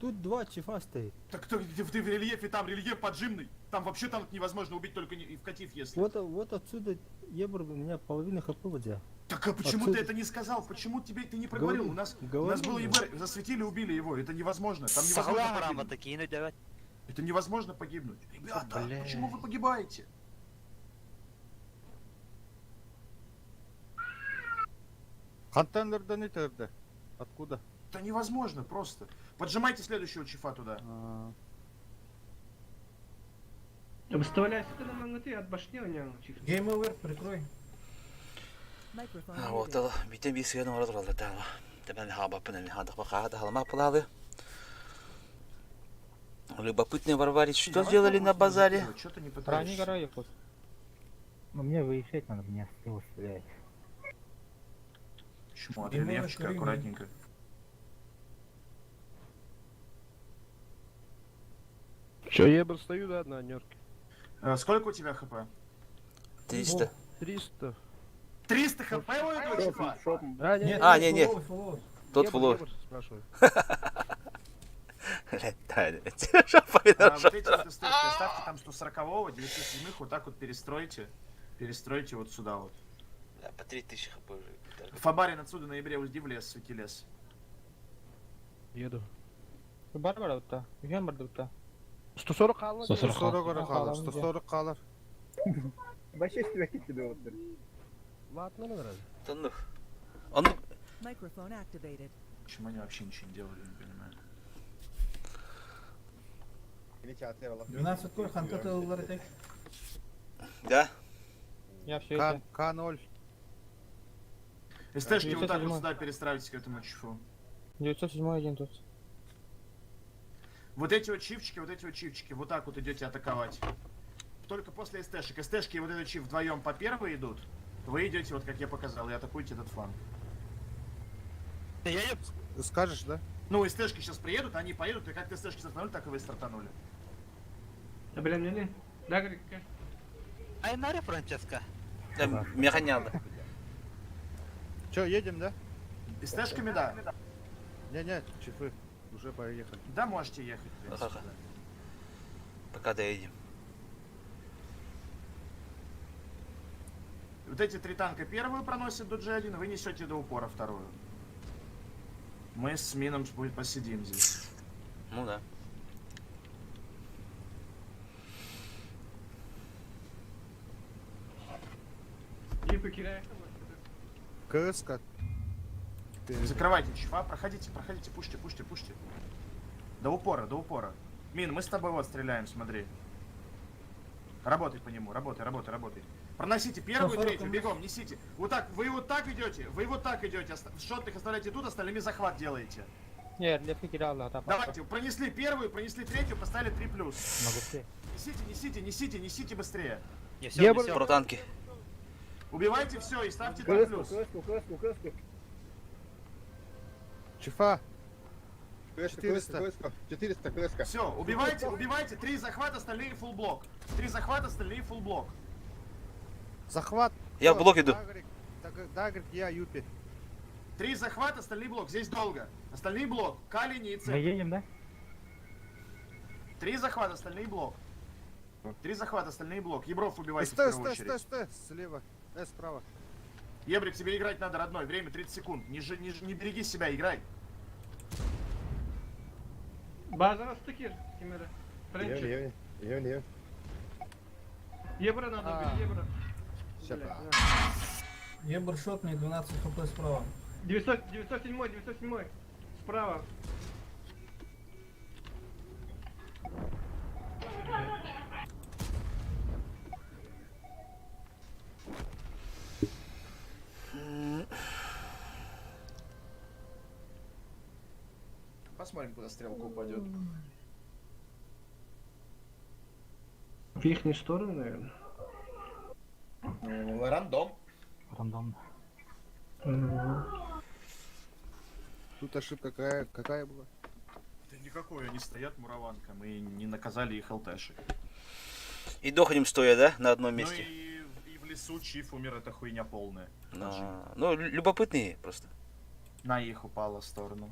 Тут два чифа стоит. Так ты в рельефе, там рельеф поджимный. Там вообще танк невозможно убить, только в катив если. Вот отсюда ебр у меня половина хп взял. Так а почему ты это не сказал? Почему ты не проговорил? У нас был ЕБР, засветили, убили его. Это невозможно. Там невозможно погибнуть. Такие, давай. Это невозможно погибнуть. Ребята, Бля. почему вы погибаете? Контейнерden итерdi. Откуда? Это невозможно просто. Поджимайте следующего чифа туда. Выставляйся ты на магниты от башни у него. Game over, прикрой. Microphone Вот, muted. это битен бис я номер роль это. Тебя не хаба пнели, хада пока хада халма плавы. Любопытные варварить, что сделали на базаре? Что-то не Рани пытаешься. гора якот. Ну мне выезжать надо, мне его стрелять. Почему? От рельефчика аккуратненько. Че, ебр стою, да, на нерке. Сколько у тебя хп? 300. 300. 300 хп у этого чифа? А, нет. А, не. Тот Ебр, флор. ебр, спрашиваю. Вот эти вот эстетики оставьте там 140-го, 907-х, вот так вот перестройте. Перестройте вот сюда вот. Да, по 3000 хп уже. Фабарин отсюда на ноябре уйди в лес, свети лес. Еду. Бар бар отта. Ген бар отта. 140 қалды. 140 kalır. 140 kalır. Başı üstüne gitti de otur. Ладно, ну раз. Тонух. Он Microphone activated. Почему они вообще ничего не делали, не понимаю. Или çatıya valla. 12 koy, хантата yolları tek. да. Я все это. K0. СТшки вот так вот 907-й. сюда перестраивайтесь к этому чифу. 907 один тут. Вот эти вот чифчики, вот так вот идете атаковать. Только после СТшек. СТшки и вот этот чиф вдвоем по первой идут. Вы идете, вот как я показал, и атакуете этот фланг. Скажешь, да? Ну, СТшки сейчас приедут, они поедут, и как СТшки стартанули, так и вы стартанули. Да, блин, не. Да, говорит, как? Ай, Мария Франческа. Механял. Че, едем, да? СТшками, да. Не, чифы. Уже поехали. Да, можете ехать. в принципе, Ага. да. Пока доедем. Вот эти три танка первую проносят до G1, вы несете до упора вторую. Мы с Мином посидим здесь. Ну да. И покидаешь. КС-ка. Закрывайте чифа, проходите, пушьте. До упора. Мин, мы с тобой вот стреляем, смотри. Работай по нему, работай. Проносите первую, третью, бегом, несите. Вот так, вы вот так идете, шотных оставляйте тут, остальными захват делаете. Нет, не фигурально, да. Давайте, пронесли первую, пронесли третью, поставили 3+. Могу все. Несите быстрее. Не, все, Протанки. Убивайте все и ставьте Крыску, 2+. крыску. Чифа. 400 крыска. Все, убивайте, 3 захвата, остальные full блок. 3 захвата, остальные full блок. Захват. Я в блок иду. Дагрик, я Юпи. 3 захвата, остальные блок. Здесь долго. Остальные блок. Кали, Мы Ницца. едем, да? 3 захвата, остальные блок. 3 захвата, остальные блок. Ебров убивайте в Стой, первую стой, очередь. стой. Слева. Справа. Ебрик, тебе играть надо, родной. Время 30 секунд. Не береги себя, играй. База стыкир, Кимера. Френчи. Ебра надо убить, ебра. Ебр шотный, 12 хп справа. 907 справа. Посмотрим, куда стрелка упадет. В ихнюю сторону, наверное. Рандом. Рандомно. Тут ошибка какая была? Да никакой, они стоят мураванка. Мы не наказали их ЛТшек. И дохнем стоя, да, на одном Ну месте. и в лесу чиф умер, это хуйня полная. Ну, любопытные просто. На их упала в сторону.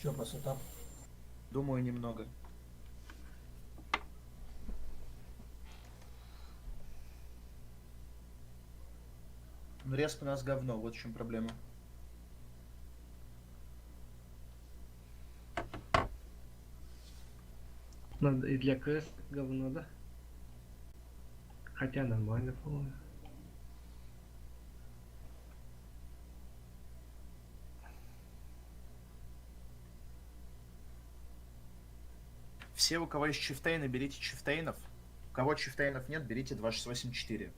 Че по сетапу? Думаю, немного. Респ у нас говно, вот в чем проблема. Надо и для КС говно, да? Хотя нормально, по-моему. Все, у кого есть чифтейны, берите чифтейнов. У кого чифтейнов нет, берите 2684.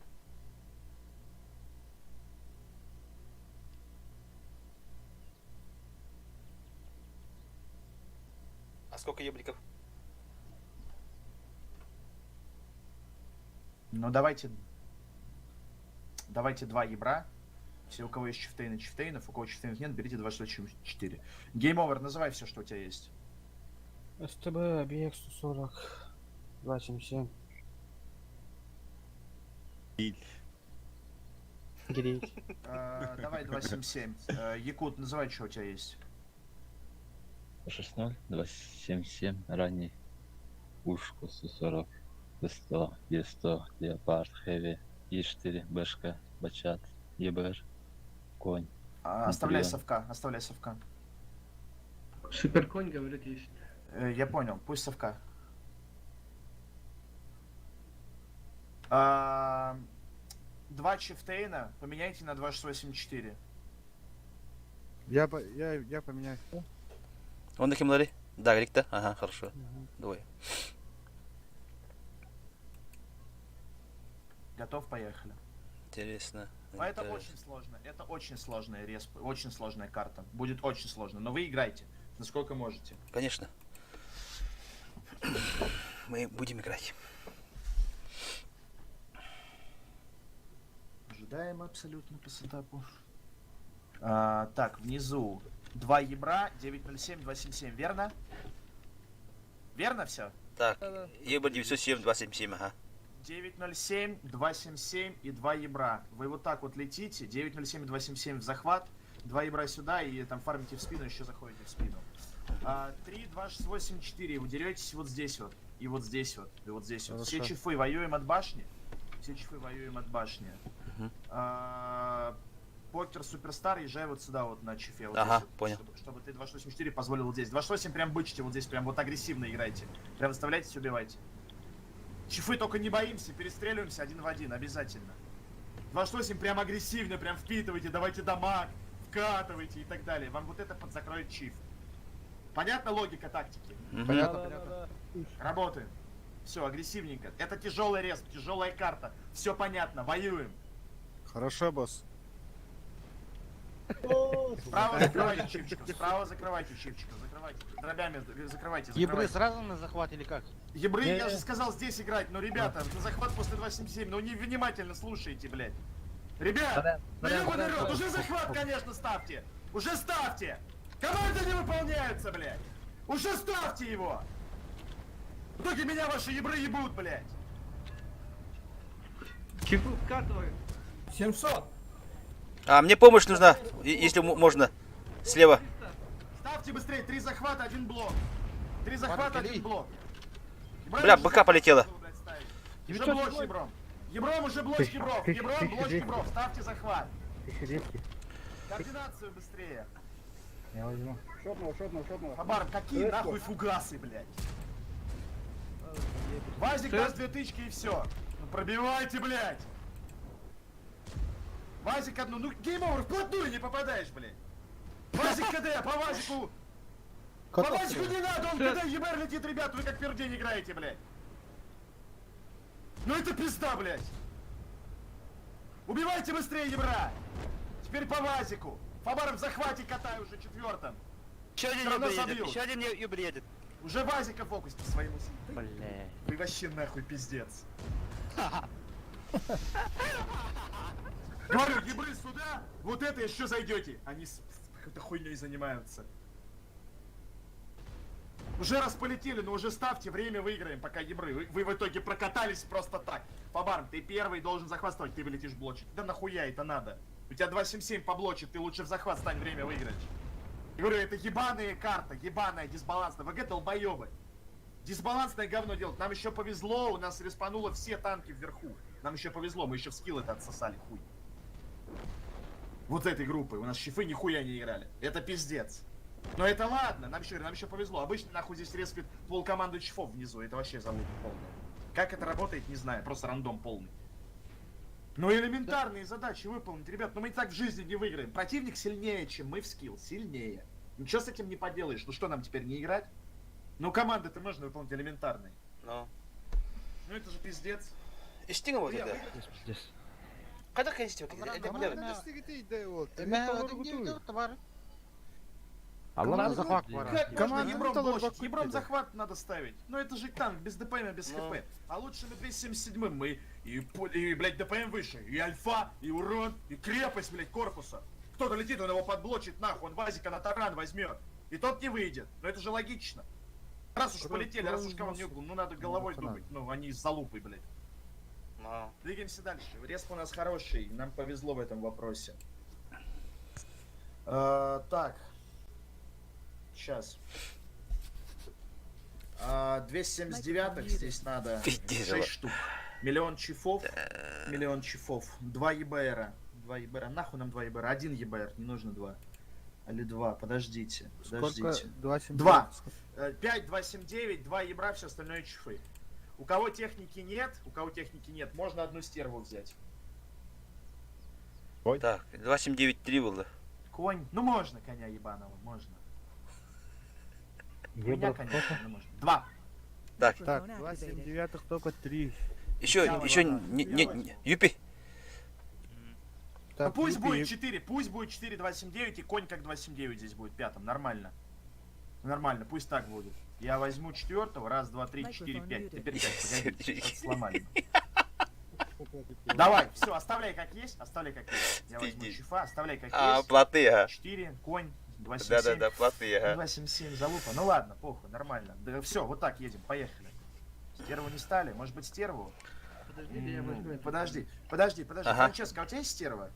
А сколько ебликов? Ну давайте 2 ебра. Все, у кого есть чифтейны, чифтейнов. У кого чифтейнов нет, берите 2684. Game over, называй все, что у тебя есть. СТБ, объект 140, 277. Гриль. Давай 277. Якут, называй, что у тебя есть. 6-0, 277, ранний, Ушку 140, Д100, Е100, Леопард, Хэви, Е4, Бэшка, Бачат, ЕБР, Конь. Оставляй совка. Суперконь, говорит, есть. Я понял, пусть совка. 2 чифтейна поменяйте на 2684. Я поменяю. Он на кем Да, Грик, да? Ага, хорошо. Двое. Готов, поехали. Интересно. А это очень сложно. Это очень сложная респ, очень сложная карта. Будет очень сложно. Но вы играйте, насколько можете. Конечно. Мы будем играть. Ожидаем абсолютно по сетапу. Так, внизу 2 ебра, 907, 277, верно? Верно все? Так, ебр 907, 277, ага. 907, 277 и 2 ебра. Вы вот так вот летите, 907 и 277 в захват, 2 ебра сюда и там фармите в спину, еще заходите в спину. 3, 2, 6, 8, 4, вы деретесь вот здесь вот, и вот здесь вот, и вот здесь вот. Все чифы воюем от башни. Покер Суперстар, езжай вот сюда вот на чифе. Вот ага, здесь, понял. Чтобы ты 284 позволил вот здесь. 268 прям бычите, вот здесь прям вот агрессивно играйте. Прям выставляйтесь, убивайте. Чифы только не боимся, перестреливаемся один в один, обязательно. 2-8 прям агрессивно, прям впитывайте, давайте дамаг, вкатывайте и так далее. Вам вот это подзакроет чиф. Понятна логика тактики? Понятно, понятно. Работаем. Все, агрессивненько. Это тяжелый рез, тяжелая карта. Все понятно, воюем. Хорошо, босс. Справа закрывайте чипчиков, справа закрывайте чипчиков, закрывайте. Дробями закрывайте, Ебры закрывайте. сразу на захват или как? Ебры, я же сказал здесь играть, но, ребята, на захват после 277, ну не внимательно слушайте, блядь. Ребят, ну ебаный рот, уже захват, конечно, ставьте. Уже ставьте. Команды не выполняются, блядь. Уже ставьте его. В итоге меня ваши ебры ебут, блядь. Чифы вкатывают. 700. А, мне помощь нужна, если можно. Слева. Ставьте быстрее, 3 захвата, 1 блок. 3 захвата, 1 блок. Бля, БК полетела. Уже блочь ебром. Ебром уже блочь ебров. Ебром блочь ебров. Ставьте захват. 1200. Координацию быстрее. Я возьму. Шотнул. Фабар, какие нахуй фугасы, блядь? Вазик даст 2 тычки и все. Ну пробивайте, блядь. Вазик одну, ну гейм-овер, вплотную не попадаешь, блядь. Вазик КД, по Вазику. По Вазику не надо, он КД ебар летит, ребят, вы как пердень играете, блядь. Ну это пизда, блядь. Убивайте быстрее ебра. Теперь по Вазику. Фабар в захвате катай уже 4-м. Еще один Всё равно юбр едет, забил. еще один юбр едет. Уже Вазика фокус по своему силу. Бля. Вы вообще нахуй пиздец. Говорю, ебры сюда, вот это еще зайдете. Они с какой-то хуйней занимаются. Уже раз полетели, но уже ставьте, время выиграем, пока ебры. Вы в итоге прокатались просто так. Фабарм, ты первый должен захватывать, ты вылетишь блочить. Да нахуя это надо? У тебя 277 поблочит, ты лучше в захват стань, время выиграть. Я говорю, это ебаная карта, ебаная, дисбалансная. ВГ долбоебы. Дисбалансное говно делать. Нам еще повезло, у нас респануло все танки вверху. Нам еще повезло, мы еще в скилл это отсосали, хуй. Вот этой группы, у нас щифы нихуя не играли. Это пиздец. Но это ладно, нам еще повезло. Обычно нахуй здесь респит полкоманды чифов внизу, это вообще залупа полная. Как это работает, не знаю, просто рандом полный. Ну элементарные задачи выполнить, ребят, но мы и так в жизни не выиграем. Противник сильнее, чем мы в скилл, сильнее. Ничего с этим не поделаешь, ну что нам теперь не играть? Ну команды-то можно выполнить элементарные. Ну. Ну это же пиздец. И стигнул вот это. Когда кончите? Аллах захват. Ебром захват надо ставить. Ну это же танк, без ДПМ, без ХП. А лучше на 277 мы и, блядь, ДПМ выше, и альфа, и урон, и крепость, блядь, корпуса. Кто-то летит, он его подблочит нахуй, он Вазика на таран возьмет. И тот не выйдет. Но это же логично. Раз уж полетели, раз уж кого не угол, ну надо головой думать. Ну они с залупой, блядь. Двигаемся дальше. Респ у нас хороший, нам повезло в этом вопросе. Так. Сейчас. 279 здесь надо 6 штук. Миллион чифов. 2 ЕБРа. 2 ЕБРа. Нахуй нам 2 ЕБРа? 1 ЕБР, не нужно 2. Или 2, подождите. Подождите. 2. 5, 279, 2 ебра, все остальное чифы. У кого техники нет, можно одну стерву взять. Так, 2793 было. Конь, ну можно коня ебаного, можно. Ебра, конечно, ну можно. 2. Так. Так, 279 только 3. Еще Юпи. Ну, пусть будет 4, пусть будет 4 279 и конь как 279 здесь будет пятым, нормально. Нормально, пусть так будет. Я возьму 4-го, раз, два, три, 4, 5. Теперь 5, погоди, сломали. Давай, все, оставляй как есть, Я возьму чифа, оставляй как есть. Плоты, ага. 4, конь, 277. Да, плоты, ага. 277, залупа. Ну ладно, похуй, нормально. Да все, вот так едем, поехали. Стерву не стали, может быть стерву? Подожди. Ага. Франческо, а у тебя есть стерва?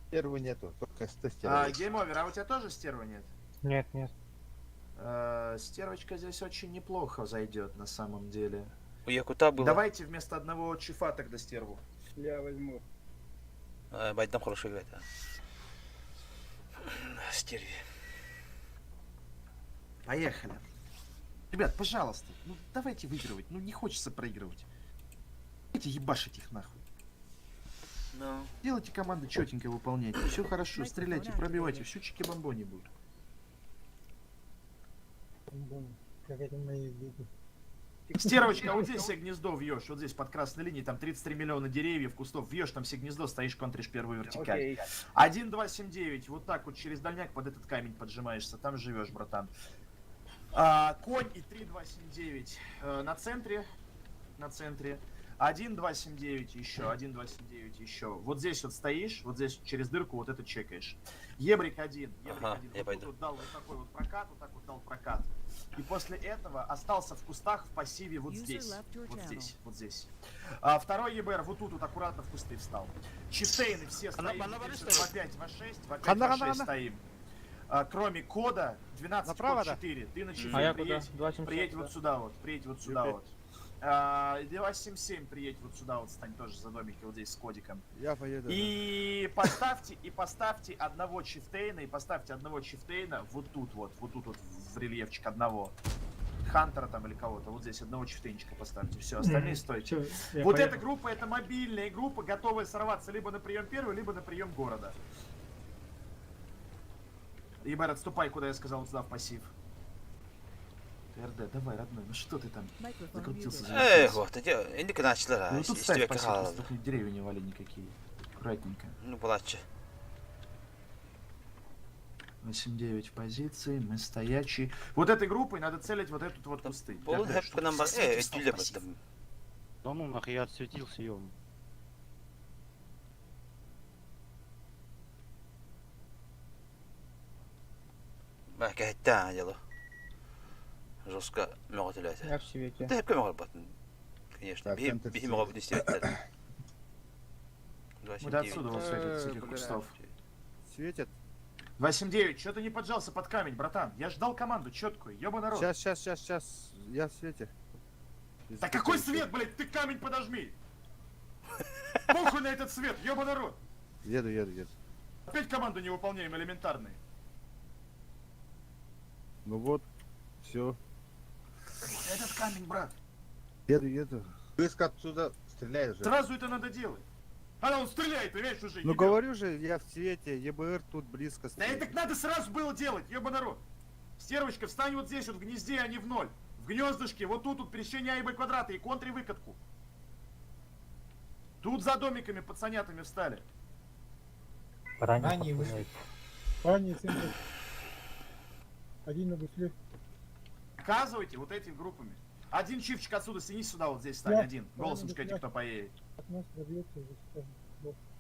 Стервы нету, только стерва. Гейм-овер, а у тебя тоже стерва нет? Нет. Стервочка здесь очень неплохо зайдет на самом деле. У Якута было. Давайте вместо одного чифа тогда стерву. Я возьму. Бать, там хорошо играть, а. Стерви. Поехали. Ребят, пожалуйста, ну давайте выигрывать. Ну не хочется проигрывать. Давайте ебашить их нахуй. Ну. Делайте команду четенько, выполняйте. Все хорошо, стреляйте, пробивайте, все чики-бомбони будут. Как это мои виды. Стервочка, вот здесь себе гнездо вьешь, вот здесь под красной линией, там 33 миллиона деревьев, кустов, вьешь там все гнездо, стоишь, контришь первую вертикаль. Окей. 1, 2, 7, 9, вот так вот через дальняк под этот камень поджимаешься, там живешь, братан. Конь и 3, 2, 7, 9 на центре, 1, 2, 7, 9 еще, 1, 2, 7, 9 еще. Вот здесь вот стоишь, вот здесь через дырку вот это чекаешь. Ебрик 1, Ага, я пойду. вот дал вот такой вот прокат, вот так вот дал прокат. И после этого остался в кустах в пассиве вот здесь, вот здесь. Второй ЕБР вот тут вот аккуратно в кусты встал. Чифтейны все стоим, во 5, во 6, во 5, во 6 стоим. Кроме кода 12 Направо, код 4, ты на чифе А я куда? приедь, 277, приедь да? вот сюда вот, приедь вот сюда Окей. вот. 277 приедь вот сюда вот, стань тоже за домики вот здесь с кодиком. Я поеду. И поставьте одного чифтейна, вот тут вот в рельефчик одного. Хантера там или кого-то, вот здесь одного чифтейнчика поставьте, все, остальные стойте. Вот эта группа, это мобильная группа, готовая сорваться либо на прием первый, либо на прием города. Ебар, отступай, куда я сказал, вот сюда в пассив. РД, давай, родной, ну что ты там закрутился? Вот, иди-ка начали, Ну тут ставь пассив, чтобы деревья не вали никакие. Аккуратненько. Ну, плачь. 8-9 в позиции, мы стоячие. Вот этой группой надо целить вот этот вот кусты. Бұл hep кінам бар, өтілі бітім. Да ну нахуй, я отсветился, ём. Mä kehittää jälo. Жестко могут лететь. Я в свете. Да, я могу работать. Конечно. Бихи могут быть действительно. Вот отсюда вот светят с этих кустов. Светят. 8-9, что ты не поджался под камень, братан? Я ждал команду четкую, ёба народ. Сейчас. Я в свете. Да какой свет, блядь, ты камень подожми! Похуй на этот свет, ёба народ! Еду. Опять команду не выполняем, элементарные. Ну вот, все. Этот камень, брат. Еду. Близко отсюда стреляй уже. Сразу это надо делать. Он стреляет, ты видишь, уже. Ну говорю же, я в свете, ЕБР тут близко Да стоит. это надо сразу было делать, ёба народ. Стервочка, встань вот здесь вот в гнезде, а не в ноль. В гнездышке, вот тут вот пересечение А и Б квадрата и контри выкатку. Тут за домиками пацанятами встали. Ранее вышли. Ранее 70. Один на бусле. Оказывайте вот этими группами. Один чифчик отсюда, снись сюда, вот здесь стань, один. Голосом скажите, кто поедет.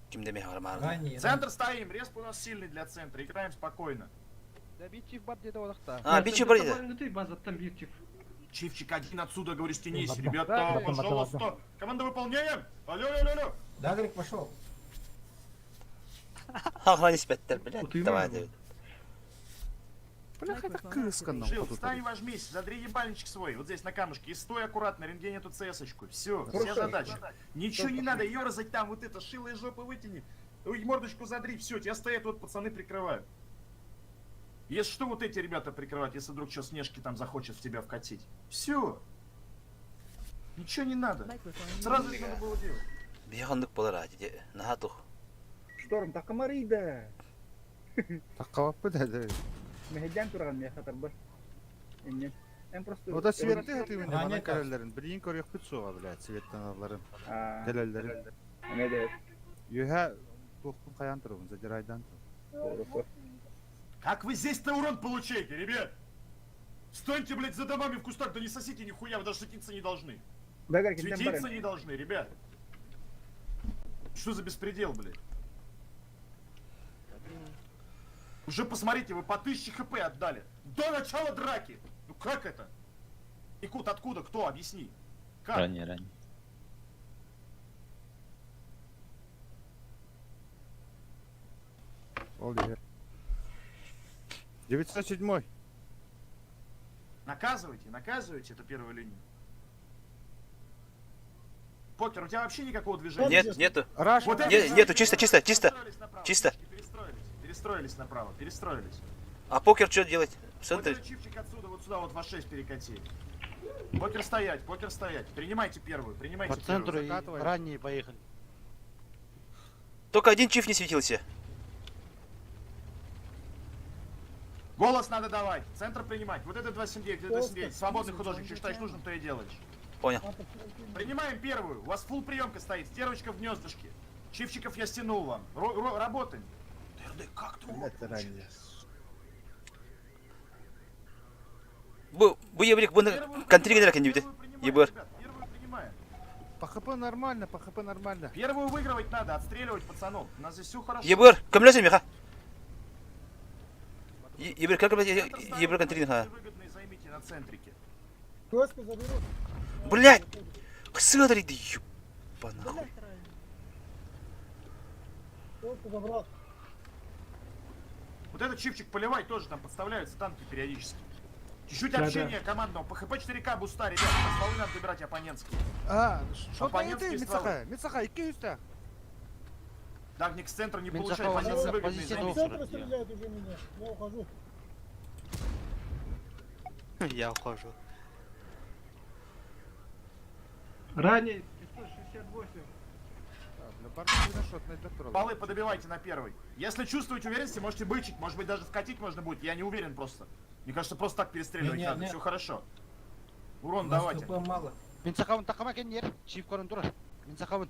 Ким демей var mağarada. Центр стоим, респ у нас сильный для центра, играем спокойно. Да бить чиф бар деда одақта. Бичи бар еді. Внутри база, там бьют чиф. Чифчик один отсюда, говоришь, тянись, Да, ребята, пожалуйста. Команда выполняем. Алло. Дагрик пошел. Хақла ниспеттер, блядь. Вот именно. Давай, Дэвид. Бляха, это крыска нам. Жил, встань, вожмись, задри ебальничек свой, вот здесь на камушке, и стой аккуратно, рентгень эту ЦС-очку. Все, вся задача. Ничего не надо ерзать там, вот это, шило из жопы вытяни. Ой, мордочку задри, все, тебя стоят, вот пацаны прикрывают. Если что, вот эти ребята прикрывают, если вдруг что, Снежки там захочет в тебя вкатить. Все. Ничего не надо. Сразу это надо было делать. Бейхандық болар, әдеде. Наға тұқ. Шторм такамарида. Такаваппы да. Мехедян турган мехатар бар. Инне. Эн просто. Вот светті ты мне мана кәрелерін. Бірін көрек бүт соға, блядь, светтен аларын. Дәлелерін. Не де. Юха тоқтың қаян тұрғын, задирайдан тұр. Как вы здесь-то урон получаете, ребят? Стойте, блядь, за домами в кустах, да не сосите нихуя, вы даже светиться не должны. Светиться не должны, ребят. Что за беспредел, блядь? Уже посмотрите, вы по 1000 хп отдали. До начала драки. Ну как это? Икут, откуда? Кто? Объясни. Как? Ранее. Олдер. 907. Наказывайте эту первую линию. Покер, у тебя вообще никакого движения? Нету. Вот Нету, чисто. Перестроились направо. Перестроились. Перестроились. А покер что делать? В центре. Вот этот чипчик отсюда, вот сюда, вот в А6 перекати. Покер стоять, покер стоять. Принимайте первую, принимайте По центру первую. и Закатывай. ранние поехали. Только один чиф не светился. Голос надо давать, центр принимать. Вот это 279, это 279. Свободный художник, что считаешь нужным, то и делаешь. Понял. Принимаем первую. У вас фулл приемка стоит, стервочка в гнездышке. Чифчиков я стянул вам. Работаем. ТРД, как ты Это ранее. Bu ебрик, bunu контригенер кенди ебер. Первую принимаем. По ХП нормально, по ХП нормально. Первую выигрывать надо, отстреливать пацанов. У нас здесь все хорошо. Ебер, кемлесе меха. Ебер, как ебер контригенер. Выгодные займите на центрике. Киоску заберут. Блять! Смотри, ты ебаный. Киоску забрал. Вот этот чипчик поливай тоже, там подставляются танки периодически. Чуть-чуть Да-да. общения командного. По ХП 4К буста, ребят. На стволы надо добирать оппонентские. Что ты Оппонентские стволы. Мицаха, ики üstte. Дагник с центра не Минцахов, получает позиции выгодные позиция займите. двух. Стреляют уже меня. Я ухожу. Я ухожу. Ранее 568. Полы подобивайте на первый. Если чувствуете уверенности, можете бычить. Может быть, даже вкатить можно будет. Я не уверен просто. Мне кажется, просто так перестреливать Не, надо. не. Все хорошо. Урон У нас давайте. ХП мало. Минцаховын такама кеннер. Чиф корантура. Минцаховын.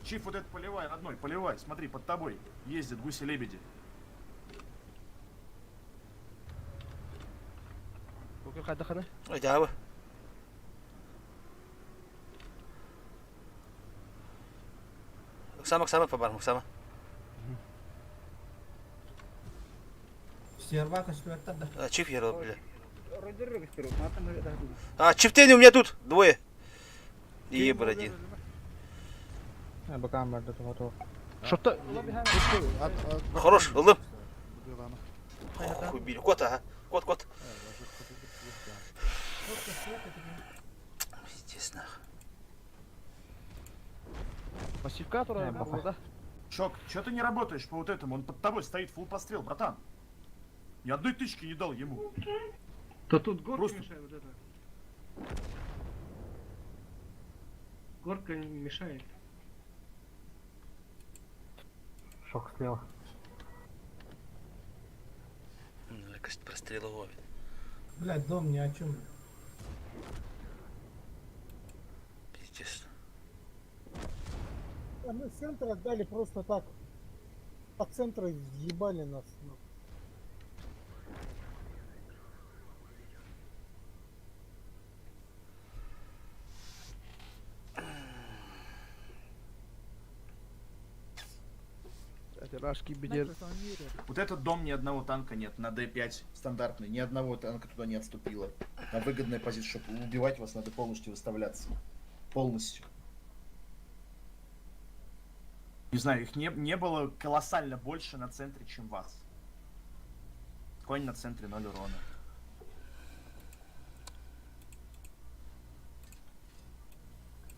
Чиф вот этот поливай, родной, поливай. Смотри, под тобой ездят гуси-лебеди. Покер қайда қана? Жабы. Максама побар, Максама. Сервака четвертая, да. Чиф я бля. Радируешь вперед, а там это. Чифтейны у меня тут двое. И ебер один. Бакам барды тұғату. Шотта. Хорош, улым. Убили. Кот, ага. Кот. Пиздец нахуй. Пассивка тура баха. да? Чок, что ты не работаешь по вот этому? Он под тобой стоит, фулл пострел, братан. Ни одной тычки не дал ему. То тут горка Просто- мешает вот это. Горка не мешает. Шок слева. Ну, якось простріли ловить. Блядь, дом ни о чем. Пиздец. А мы с центра отдали просто так. От центра ебали нас. Рашки бедер. Microphone muted. Вот этот дом ни одного танка нет. На D5 стандартный. Ни одного танка туда не отступило. На выгодная позиция, чтобы убивать вас, надо полностью выставляться. Полностью. Не знаю, их не было колоссально больше на центре, чем вас. Конь на центре 0 урона.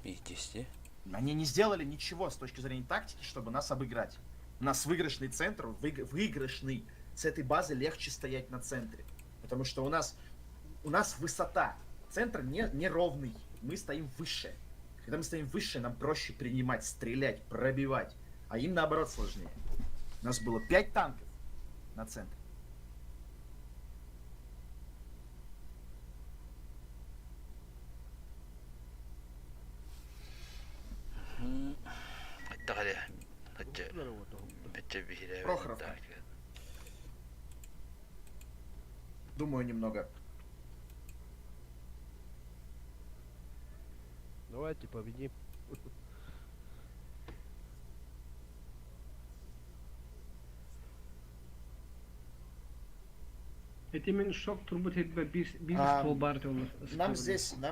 Пиздец. Они не сделали ничего с точки зрения тактики, чтобы нас обыграть. У нас выигрышный центр, выигрышный. С этой базы легче стоять на центре. Потому что у нас высота. Центр не ровный. Мы стоим выше. Когда мы стоим выше, нам проще принимать, стрелять, пробивать. А им наоборот сложнее. У нас было 5 танков на центре. Дали. Хотя Прохоров. Думаю, немного. Давайте победим. Это именно шок турбот бизнес А, полбарти у нас. Нам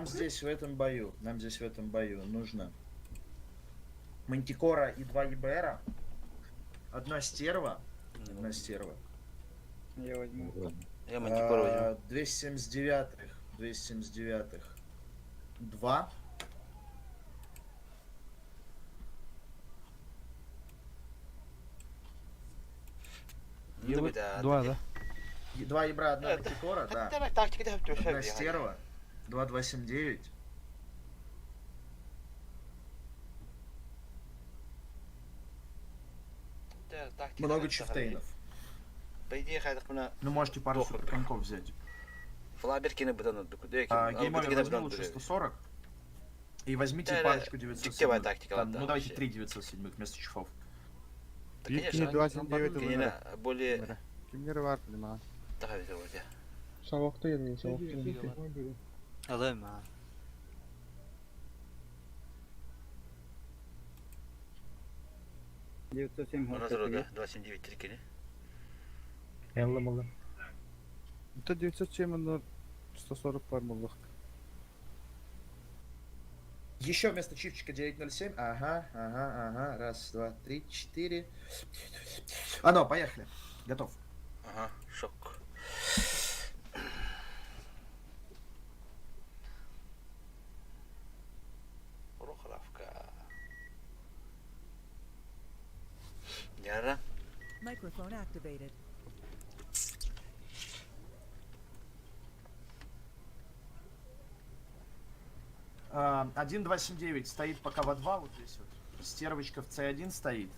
здесь в этом бою нужно Мантикора и 2 ЕБРа, одна стерва, Я возьму. Я Мантикору возьму. 279-х, 2. Ну, да, Два, да? Два ебра, одна мантикора, да. Давай тактика, давай Одна бегай. стерва. 2279. Много чифтейнов. По идее, хайдах мына Ну, можете пару суперконков взять. флаберкины бутаны докуды. Геймовый возьми лучше 140. И возьмите парочку 907. Тиктевая тактика, Там, ладно. ну, давайте 3 907 вместо чифов. Да, конечно. 29 Кинина более... Kimleri var bilmem. Daha güzel olacak. Soğukta yemeyin, soğukta yemeyin. Alayım ha. У нас рода 29 трикини. Yanlı malı. Burada 907 140 var mı? Еще вместо чипчика 907. Ага. Раз, два, три, четыре. Ну, поехали. Готов. Ага, шок. Рухравка. Яра. Microphone activated. А, 1279 стоит пока во 2 вот здесь вот. Стервочка в C1 стоит.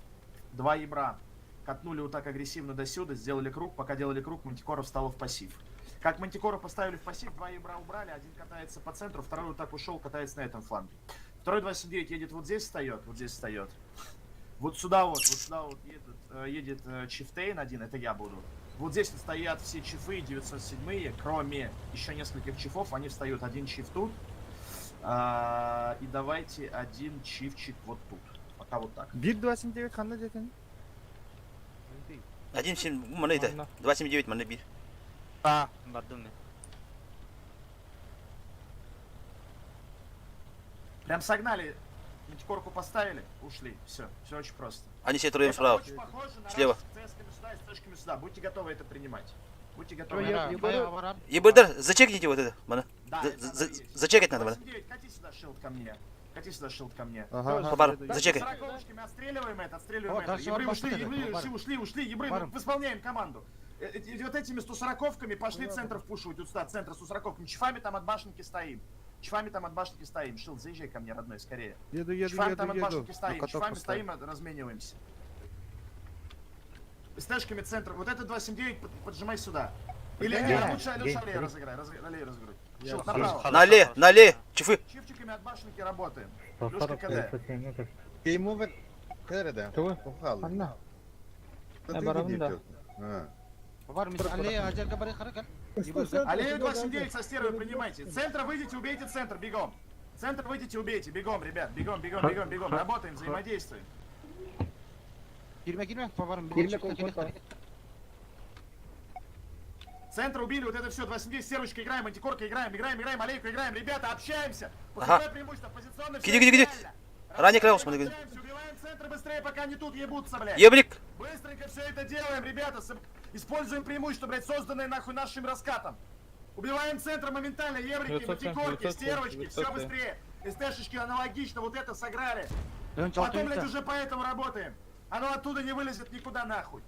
Два ябра. Катнули вот так агрессивно до сюда, сделали круг. Пока делали круг, Мантикора встала в пассив. Как Мантикора поставили в пассив, два ябра убрали, один катается по центру, второй вот так ушел, катается на этом фланге. Второй 279 едет вот здесь встает, вот здесь встает. Вот сюда вот едет Чифтейн один, это я буду. Вот здесь вот стоят все чифы 907-е, кроме еще нескольких чифов, они встают. Один чиф тут. И давайте один чифчик вот тут. Пока вот так. 1.29 kanlı dedin. 1.7 mana itu? 279 mana bir? Бардым мен. Прям согнали, мантикорку поставили, ушли. Все очень просто. Они все трое справа. Очень похоже на Слева. раз с ЦСками сюда и с Тэшками сюда. Будьте готовы это принимать. Будьте готовы. Ебадар, зачекните вот это, mana. Да, Зачекать надо, mana. 89, кати сюда шилд ко мне. Кати сюда шилд ко мне. Хабар, зачекай. Сороковочками отстреливаем это. Ебры ушли, ебры, мы исполняем команду. И вот этими 140-ковками пошли центр впушивать. Вот сюда, центр с 140-ковками. Чифами там от башенки стоим. Шилд, заезжай ко мне, родной, скорее. Чифами там от башенки стоим. Чифами стоим, размениваемся. С тэшками центр. Вот это 279 поджимай сюда. Или лучше аллей разыграй. Аллей разыграй. Шилд направо. Нале, чифы. Чифчиками от башенки работаем. Плюшка КД. Game over. Nerede? Tamam. Anla. Anla. Ne barabında. Var mı? Аллея, Аджарга Бары Харакан. Аллею 279 со стервой принимайте. Центр выйдите, убейте центр, бегом. Центр выйдите, убейте, бегом, ребят, бегом. Работаем, взаимодействуем. Girme. Favarım. Центр убили, вот это все, 279, стервочка играем, антикорка играем, аллейку играем, ребята, общаемся. Пустое преимущество, позиционно все. Иди. Ранее краус, смотри. Убиваем центр быстрее, пока они тут ебутся, блядь. Ебрик. Быстренько все это делаем, ребята, используем преимущество, блядь, созданное нахуй нашим раскатом. Убиваем центр моментально, ебрики, мантикорки, стервочки, все быстрее. СТшечки аналогично, вот это сыграли. Потом, блядь, уже по этому работаем. Оно оттуда не вылезет никуда нахуй.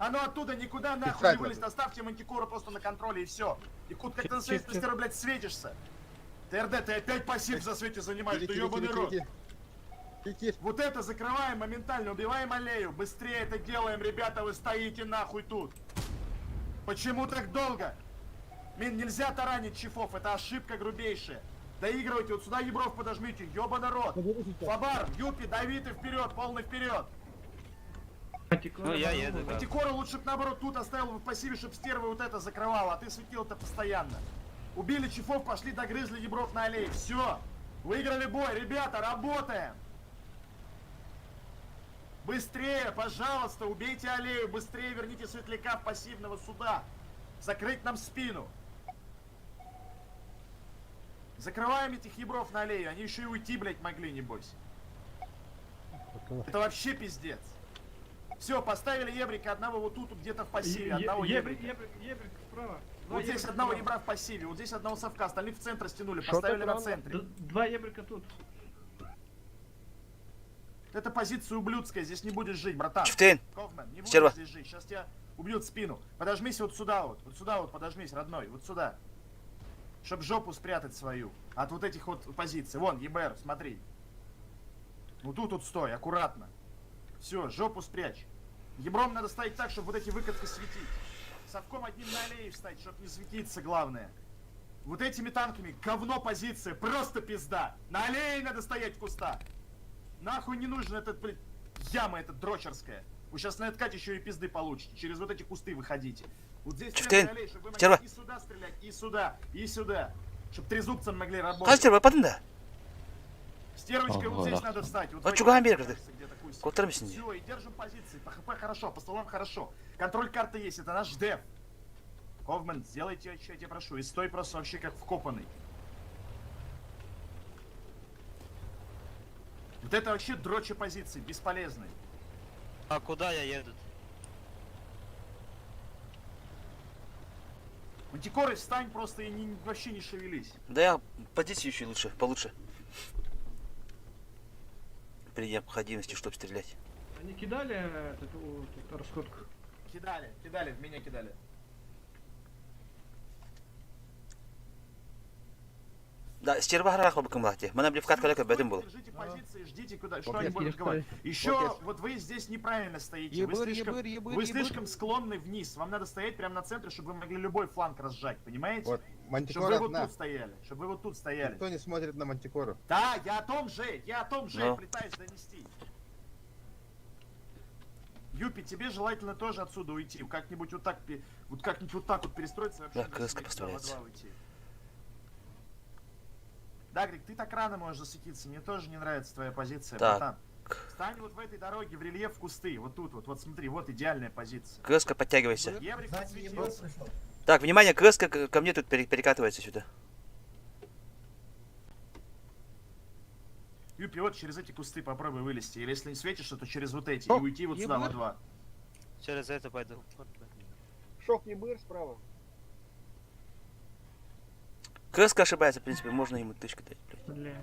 Не вылезет. Оставьте мантикору просто на контроле и все. И кут как ты на своей стеру, блядь, светишься. ТРД, ты опять пассив за свете занимаешь, ты ебаный рот. Вот это закрываем моментально, убиваем аллею. Быстрее это делаем, ребята, вы стоите нахуй тут. Почему так долго? Нельзя таранить чифов, это ошибка грубейшая. Доигрывайте, вот сюда ебров подожмите, ёба народ. Фабар, Юпи, дави ты вперед, полный вперед. Ну я еду, да. Мантикора лучше бы наоборот тут оставил в пассиве, чтобы стерва вот это закрывала, а ты светил это постоянно. Убили чифов, пошли догрызли ебров на аллее. Все, выиграли бой, ребята, работаем. Быстрее, пожалуйста, убейте аллею, быстрее верните светляка в пассивного сюда. Закрыть нам спину. Закрываем этих ебров на аллею, они еще и уйти, блядь, могли, небось. Это вообще пиздец. Все, поставили ебрика одного вот тут где-то в пассиве, одного ебрика. Ебрик справа. Вот здесь одного ебра в пассиве, вот здесь одного совка, остальных в центр стянули, поставили на центре. Два ебрика тут. Это позиция ублюдская, здесь не будешь жить, братан. Чифтейн. Кофман, не Стерва. будешь здесь жить. Сейчас тебя убьют в спину. Подожмись вот сюда вот подожмись, родной, вот сюда. Чтоб жопу спрятать свою от вот этих вот позиций. Вон, ЕБР, смотри. Ну тут стой, аккуратно. Все, жопу спрячь. Ебром надо ставить так, чтобы вот эти выкатки светить. Совком одним на аллее встать, чтобы не светиться, главное. Вот этими танками говно позиция, просто пизда. На аллее надо стоять в кустах. Нахуй не нужен этот, блядь, яма эта дрочерская. Вы сейчас на откате еще и пизды получите. Через вот эти кусты выходите. Вот здесь прямо на аллее, чтобы вы могли и сюда стрелять, и сюда. Чтобы трезубцем могли работать. Стервочкой вот здесь надо встать. Вот все, и держим позиции. По ХП хорошо, по столам хорошо. Контроль карты есть, это наш деф. Ковмен, сделайте, что я тебя прошу. И стой просто вообще как вкопанный. Вот это вообще дрочи позиции, бесполезные. А куда я еду? Мантикоры, встань просто и вообще не шевелись. Да я позицию еще лучше, получше. При необходимости, чтобы стрелять. Они кидали эту расходку? Кидали, в меня кидали. Да, стерва харахал бы камлахте. Мы на вкатка лека бедем был. Держите позиции, ждите куда, что они будут говорить. Еще вот вы здесь неправильно стоите. Вы слишком склонны вниз. Вам надо стоять прямо на центре, чтобы вы могли любой фланг разжать, понимаете? Вот, чтобы вы вот тут стояли. Чтобы вы вот тут стояли. Никто не смотрит на Мантикору. Да, я о том же, пытаюсь донести. Юпи, тебе желательно тоже отсюда уйти. Как-нибудь вот так вот перестроиться вообще. Да, крыска построится. Дагрик, ты так рано можешь засветиться, мне тоже не нравится твоя позиция, так. братан. Встань вот в этой дороге в рельеф кусты, вот тут вот смотри, вот идеальная позиция. Крыска, подтягивайся. Еврик подсветился. Так, внимание, крыска ко мне тут перекатывается сюда. Юпи, вот через эти кусты попробуй вылезти, или если не светишься, то через вот эти, и уйти вот сюда во два. Через это пойду. Шок ЕБР справа. Крыска ошибается, в принципе, можно ему тычку дать, блядь.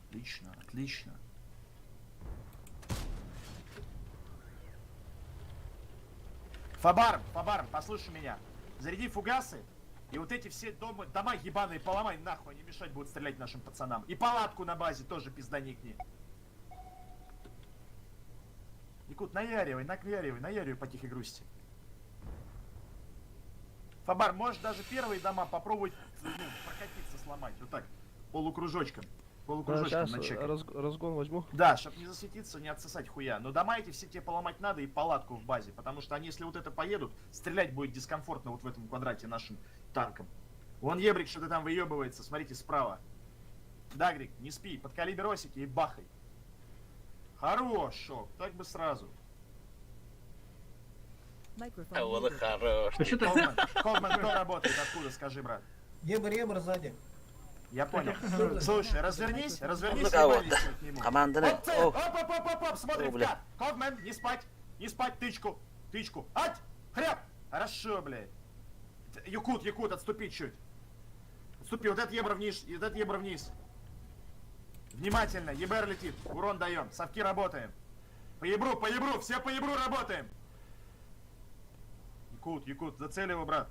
Отлично, отлично. Фабарм, послушай меня. Заряди фугасы, и вот эти все дома ебаные поломай нахуй, они мешать будут стрелять нашим пацанам. И палатку на базе тоже пизданикни. Якут, наяривай по тихой грусти. Фабар, можешь даже первые дома попробовать прокатиться, сломать. Вот так, полукружочком начекать. Разгон возьму. Да, чтоб не засветиться, не отсосать хуя. Но дома эти все тебе поломать надо и палатку в базе. Потому что они, если вот это поедут, стрелять будет дискомфортно вот в этом квадрате нашим танком. Вон Ебрик что-то там выебывается, смотрите справа. Дагрик, не спи, под калиберосики и бахай. Хорошо, так бы сразу. Хорош. Ковман, кто работает? Откуда, скажи, брат? Ебр сзади. Я понял. Слушай, развернись и вались к нему. Команда, Оп, смотри в кат. Ковман, не спать, тычку. Ать, хряб. Хорошо, блядь. Якут, отступи чуть. Отступи, вот этот ебра вниз, Внимательно, ЕБР летит, урон даем, совки работаем. По ебру, все по ебру работаем. Якут, зацели его, брат.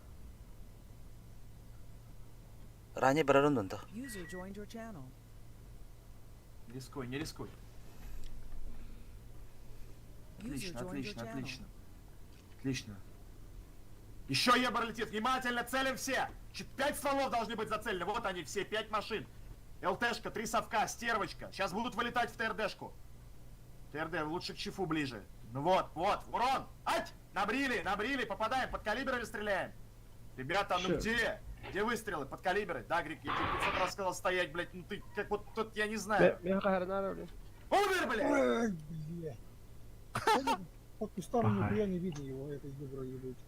Ранее барарун так. Не рискуй. Отлично. Еще ебр летит, внимательно, целим все. 5 стволов должны быть зацелены, вот они все, 5 машин. ЛТшка, 3 совка, стервочка. Сейчас будут вылетать в ТРДшку. ТРД, лучше к чифу ближе. Ну вот, урон! Ать! Набрили, попадаем, под калибрами стреляем. Ребята, ну где? Где выстрелы? Под калибры? Дагрик, я тебе 500 раз сказал стоять, блядь, ну ты как вот тут, я не знаю. Умер, блядь! Под кустом нихуя не видно его, этой ебра ебучей.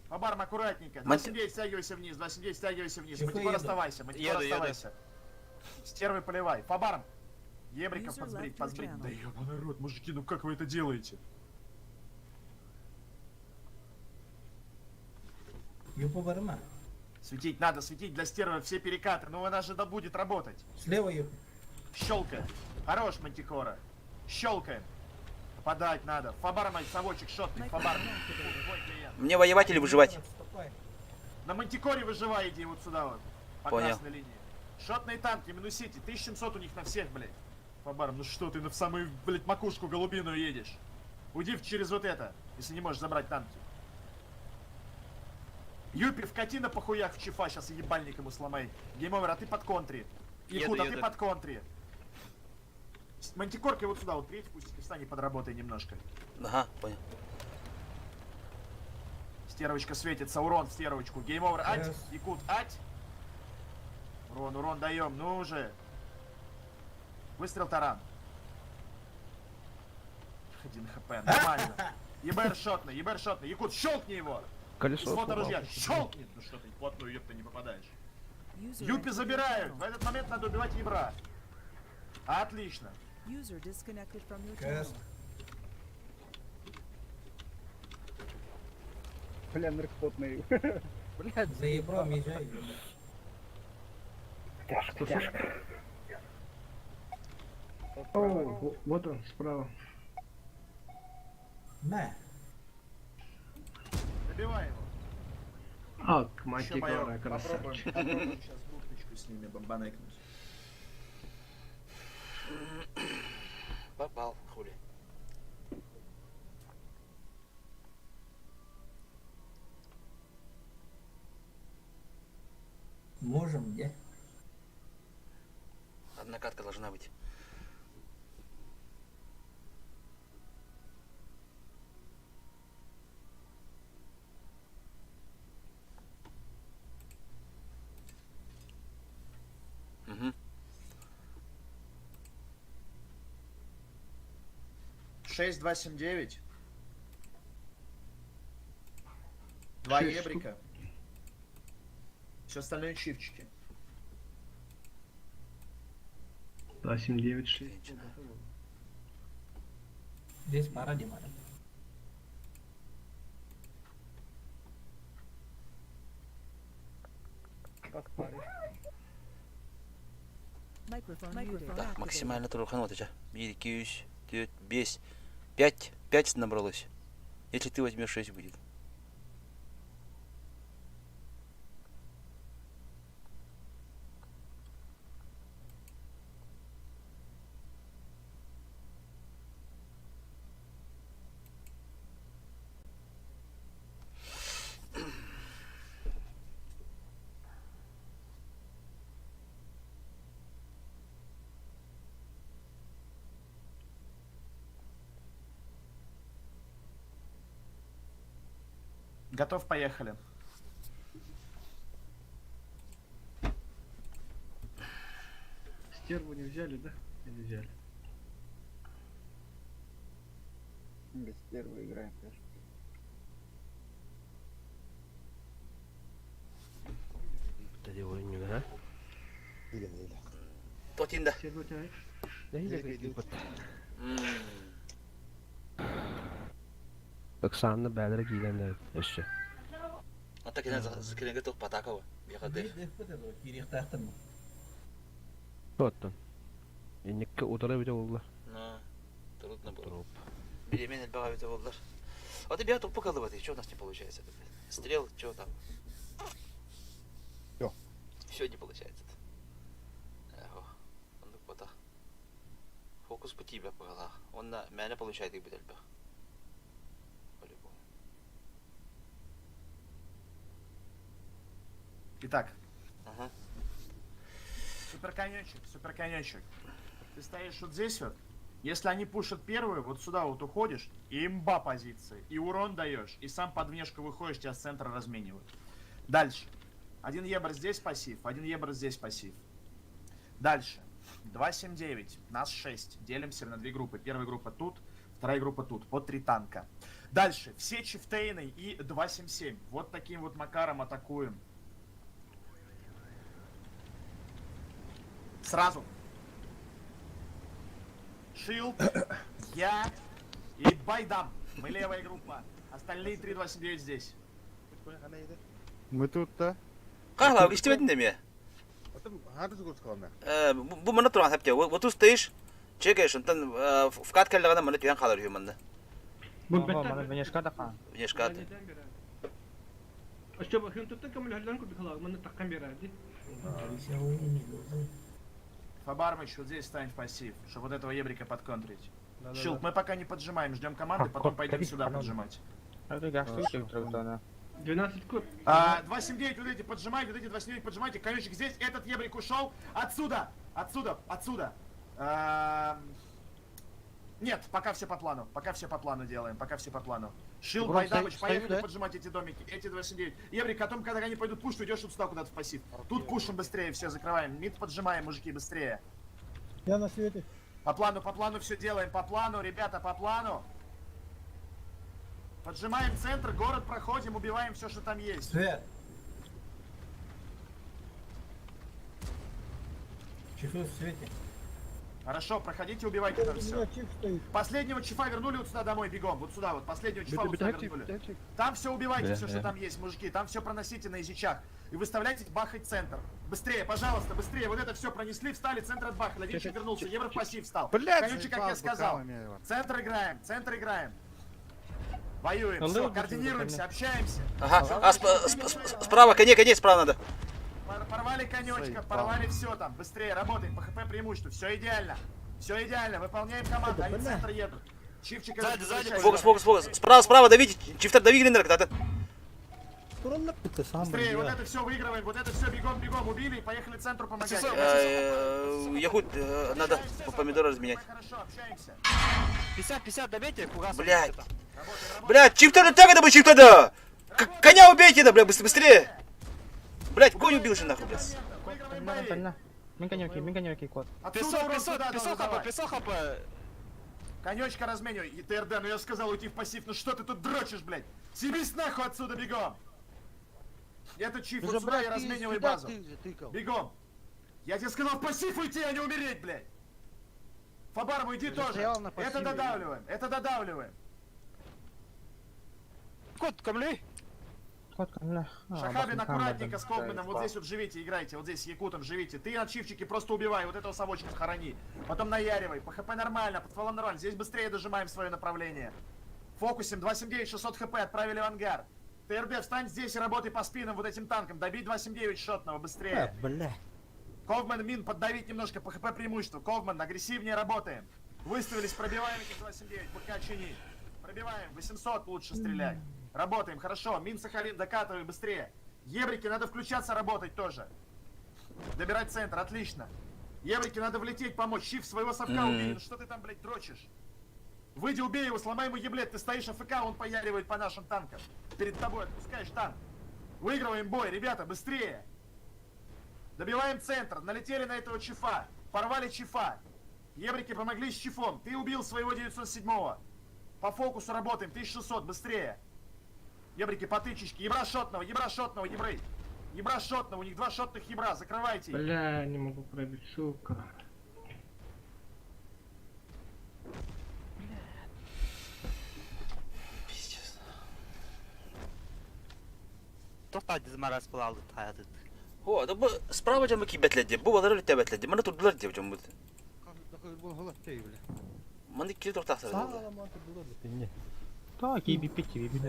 Фабарм, аккуратненько. 279, стягивайся вниз. Мантикор оставайся. Стервы поливай. Фабарм. Ебриков подсбрить. Да ебаный рот, мужики, ну как вы это делаете? Светить надо, светить для стервы все перекаты, но она же да будет работать. Слева ее. Щелкаем. Хорош, Мантикора. Щелкаем. Подать надо. Фабар, мой совочек, шотный, Фабар. Твой клиент. Мне воевать или выживать? На Мантикоре выживай, иди вот сюда вот. По Понял. красной линии. Шотные танки, минусите. 1700 у них на всех, блядь. Фабар, ну что ты в самую, блядь, макушку голубиную едешь? Уйди через вот это, если не можешь забрать танки. Юпи, вкати на похуях в чифа, сейчас ебальник ему сломай. Геймовер, а ты под контри. Ихуд, а ты под контри. Мантикоркой вот сюда, вот треть, пусть встань и подработай немножко. Ага, понял. Стервочка светится, урон в стервочку. Геймовер, ать, Якут, ать. Урон даем, ну уже. Выстрел таран. 1 хп, нормально. ЕБР шотный, Якут, щелкни его. Колесо Свод сломал. оружия, щелкни. Ну что ты, плотную ёпта не попадаешь. Юпи забирают, в этот момент надо убивать ебра. Отлично. User disconnected from your channel. Бля, наркотный. Блядь, За ебром езжай. Тяжко, тяжко. О, вот он, справа. На. Добивай его. Ак, Еще Мантикора, майор, красавчик. попробуем сейчас бухточку с ними бомбаныкнуть. Попал, хули. Можем, где? Одна катка должна быть. Угу. 6279. 2 6 ебрика. Все остальное чипчики. 2796. Здесь пара демонов. Microphone muted. Так, максимально турхан отача. 1, 2, 3, 4, 5. 5. 5 набралось. Если ты возьмешь 6 будет. Готов, поехали. Стерву не взяли, да? Или взяли? Без первого играем, конечно. Tadi oyun ha? Или, или. Тотинда. Стерву тянет. Ne ile gidip 90'lı bədərə giyilənlər eşçi. Ата кенен закиренге ток патакова. Бияхады. Кирихтахтын. Тоттun. Ennekke udara bir de oldular. На. Трудно было. Троп. Беременный отбавит волдар. А ты бия тут поколывать, что у нас не получается? Стрел, что там? Всё. Все не получается. Он вот фокус по тебе погала. Он на меня получает и будет альба. По-любому. Итак, Ага. суперконечек. Ты стоишь вот здесь вот. Если они пушат первую, вот сюда вот уходишь, и имба позиции, и урон даешь, и сам под внешку выходишь, тебя с центра разменивают. Дальше. Один ебр здесь пассив, один ебр здесь пассив. Дальше. 279. Нас 6. Делимся на 2 группы. Первая группа тут, вторая группа тут. По 3 танка. Дальше. Все чифтейны и 277. Вот таким вот макаром атакуем. Сразу. Шилд, я и Байдам. Мы левая группа. Остальные 3, 2, 7, 9 здесь. Мы тут-то. Qahla istemedin de mi? Hadi su kalma. Bu mana turan hep diyor. 30 değiş. Çeke şundan fkat kelleğine mana diyen kalır yumanda. Mana Veneshka da kan. Veneshka. الشباب كنت تتكلم الهلانكو بخلاص من التقم بيرادي. Фабармыч, вот здесь стань в пассив, чтобы вот этого ебрика подконтрить. Шилд, мы пока не поджимаем, ждем команды, потом пойдем сюда поджимать. 12 код. 279, вот эти поджимайте, вот эти 279 поджимайте. Конечек здесь, этот ебрик ушел. Отсюда, отсюда, отсюда. Нет, пока все по плану, делаем, пока все по плану. Шилд, Байдабыч, поехали поджимать эти домики, эти 279. Ебрик, потом, когда они пойдут пуш, ты идешь вот сюда куда-то в пассив. Тут пушим быстрее, все, закрываем. Мид поджимаем, мужики, быстрее. Я на свете. По плану все делаем, по плану, ребята, по плану. Поджимаем центр, город проходим, убиваем все, что там есть. Свет. Чифы в свете. Хорошо, проходите, убивайте там все. Последнего чифа вернули вот сюда домой, бегом. Вот сюда вот, последнего чифа вот сюда вернули. Там все убивайте, все, что там есть, мужики. Там все проносите на язычах. И выставляйте бахать центр. Быстрее, пожалуйста, быстрее. Вот это все пронесли, встали, центр отбахали. Один вернулся, евро в пассив встал. Конючек, как я сказал. Центр играем. Воюем, все, координируемся, общаемся. Ага, справа, коней справа надо. Порвали конечка, порвали все там. Быстрее, работаем, по хп преимуществу. Все идеально, выполняем команду, они в центр едут. Чифчик, Фокус. Справа давите, чифтер дави глинер когда-то. Быстрее, вот это все выигрываем, вот это все бегом, убили и поехали центру помогать. Яхут, надо помидоры разменять. Хорошо, общаемся. 50-50 добейте, фугасом. Блядь, чифтер так это бы чифтер. Коня убейте, да, блядь, быстрее. Блядь, конь убил же нахуй, блядь. Минканёки кот. Песок хп. Конечка разменивай. И ТРД, ну я сказал уйти в пассив, ну что ты тут дрочишь, блядь? Съебись нахуй отсюда, бегом. Это чиф, вот сюда и разменивай базу. Бегом. Я тебе сказал в пассив уйти, а не умереть, блядь. Фабарм, уйди тоже. Это додавливаем. Кот, камлей. Шахабин, аккуратненько с Ковменом, вот здесь вот живите, играйте, вот здесь с Якутом живите. Ты на чифчике просто убивай, вот этого совочка хорони. Потом наяривай, по хп нормально, под стволом нормально. Здесь быстрее дожимаем свое направление. Фокусим, 279, 600 хп, отправили в ангар. ТРД, встань здесь и работай по спинам вот этим танком. Добей 279 шотного, быстрее. Ковмен, мин, поддавить немножко, по хп преимуществу. Ковмен, агрессивнее работаем. Выставились, пробиваем этих 279, БК чини. Пробиваем, 800 лучше стрелять. Работаем, хорошо. Мин, Сахалин, докатывай быстрее. Ебрики, надо включаться, работать тоже. Добирать центр, отлично. Ебрики, надо влететь, помочь. Щиф своего совка убей. Ну что ты там, блядь, дрочишь? Выйди, убей его, сломай ему еблет. Ты стоишь АФК, он пояривает по нашим танкам. Перед тобой отпускаешь танк. Выигрываем бой, ребята, быстрее. Добиваем центр. Налетели на этого чифа. Порвали чифа. Ебрики помогли с чифом. Ты убил своего 907-го. По фокусу работаем, 1600, быстрее. Ебрики, по тычечке. Ебра шотного, ебры. Ебра шотного, у них 2 шотных ебра, закрывайте их. Бля, не могу пробить, сука. Пиздец. Тоқтайды, зымарас бұл алды таяды. О, да bu справа жамы кибетледи. Bu балар өтө бетледи. Мана турдулар деп жамы. Мана кир тортаксар. Та киби пики биби.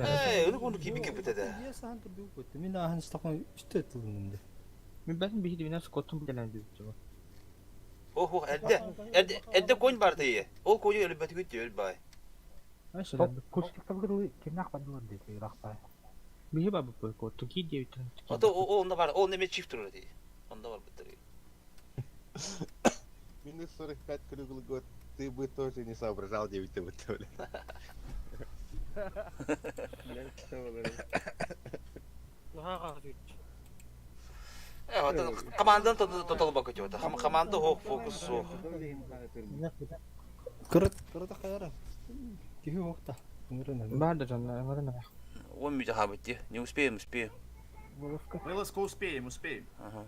Onu kibi kibetede. Я сам тобил кот. Меня хан стакан üstte tılındı. Мен бәсін бейді бинар скоттым білген дейді. Ого, edde koyun var diye. Ol koyu ölüp beti gitti öl bay. Ayşe, kuşluk tabgırlı kimnak badılır dedi rakbay. Bihi babı koy kottu ki diye bitin. Ata o onda var. O neme çift durur diye. Onda var bitti. Минус 45 круглый год. Ты бы тоже не соображал, 9 ты бы то ли. Командан тотал bakıyor orada. Komanda ho fokus ho. Kırıta kayara. Gibi okta. Бада жанна, мадана. Он меня хабати. Не успеем. Вылазку успеем. Ага.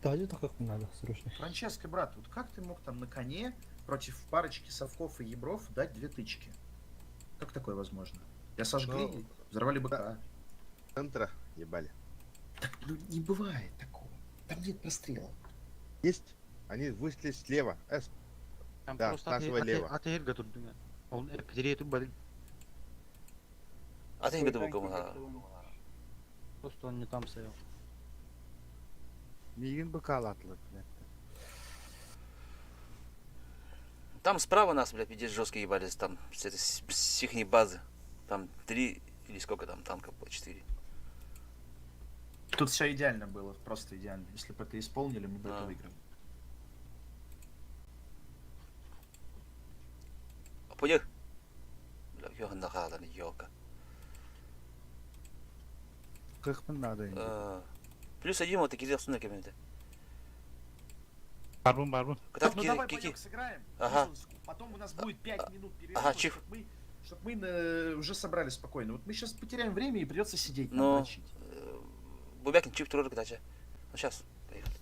Даже так как надо, срочно. Франческо, брат, вот как ты мог там на коне против парочки совков и ебров дать 2 тычки? Как такое возможно? Я сожгли, взорвали БК. Центра ебали. Так, ну, не бывает такого. Там нет прострела. Есть. Они вышли слева. С. Там Да, просто с нашего лева. атеерге турдуң. Ол петере турбадың. Атен где был? Просто он не там стоял. Мигин быкал атлык. Там справа нас, блядь, пиздец жесткие ебались, там с ихней базы. Там 3 или сколько там танков было, 4. Тут все идеально было, просто идеально. Если бы это исполнили, мы бы это выиграли. Понял? Бля, ёханда халаны, ёлка. Как бы надо. Плюс 1 вот такие сюда кабинеты. Барбун. Когда Ну давай, пойдем, сыграем. Ага. Потом у нас будет 5 минут перерыва, Ага, чиф. чтобы мы уже собрались спокойно. Вот мы сейчас потеряем время и придется сидеть, нам Ну, дрочить. Бубякин чип туры кстати. Ну сейчас, поехали.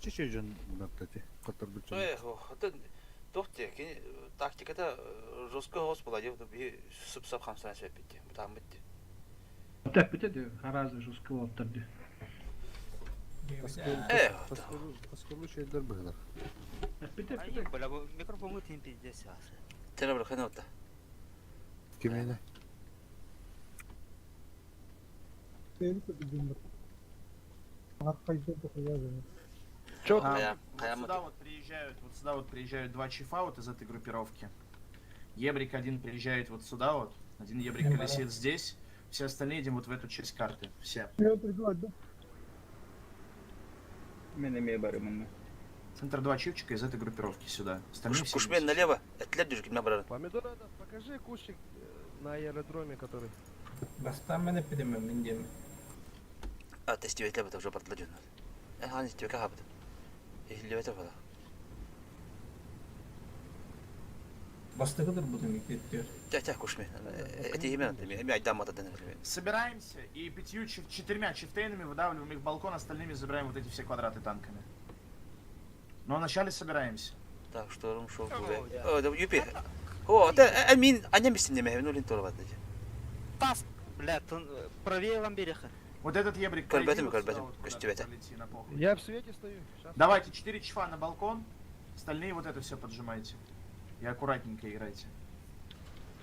Еще жен надады. Который Эх, это тохте, тактикада жестко хос болады, би сып-сап хамсан сөйпетти. Там битти. Так бітеді, гаразы жестко болып тұрды. Поскольку şeyler böyle. Бля, микрофон өтейін пиздец асы. Тера бір қайна отта. Кемені? Сені победим. Отпойдет дохуя за них. Вот сюда вот приезжают 2 чифа вот из этой группировки. Ебрик один приезжает вот сюда вот, один ебрик колесит здесь, все остальные идем вот в эту часть карты, все. Я приглад, да? Центр 2 чипчика из этой группировки сюда. Остальные все Кушмен налево, отлежишь, кем набрали. Помидор, покажи кущик на аэродроме, который. Бастамene pidemem indem. А, тестивать лебедя уже продладен. Они тебе как хабит. И лебедя вода. Bastıgıdır bu demek ediyor. Тя, кушмен. Эти имена, я отдам это дэнэ. Собираемся и 4 чифтейнами выдавливаем их балкон, остальными забираем вот эти все квадраты танками. Но вначале собираемся. Так, шторм шел. О, да юпи. О, это амин, а не мистин не мехи, ну лин торват. Тас, бля, правее ламбереха. Вот этот ебрик Кальбетами, пройди вот кальбетами, сюда, костювете. пролети на похуй. Я в свете стою. Сейчас. Давайте 4 чифа на балкон, остальные вот это все поджимайте. И аккуратненько играйте.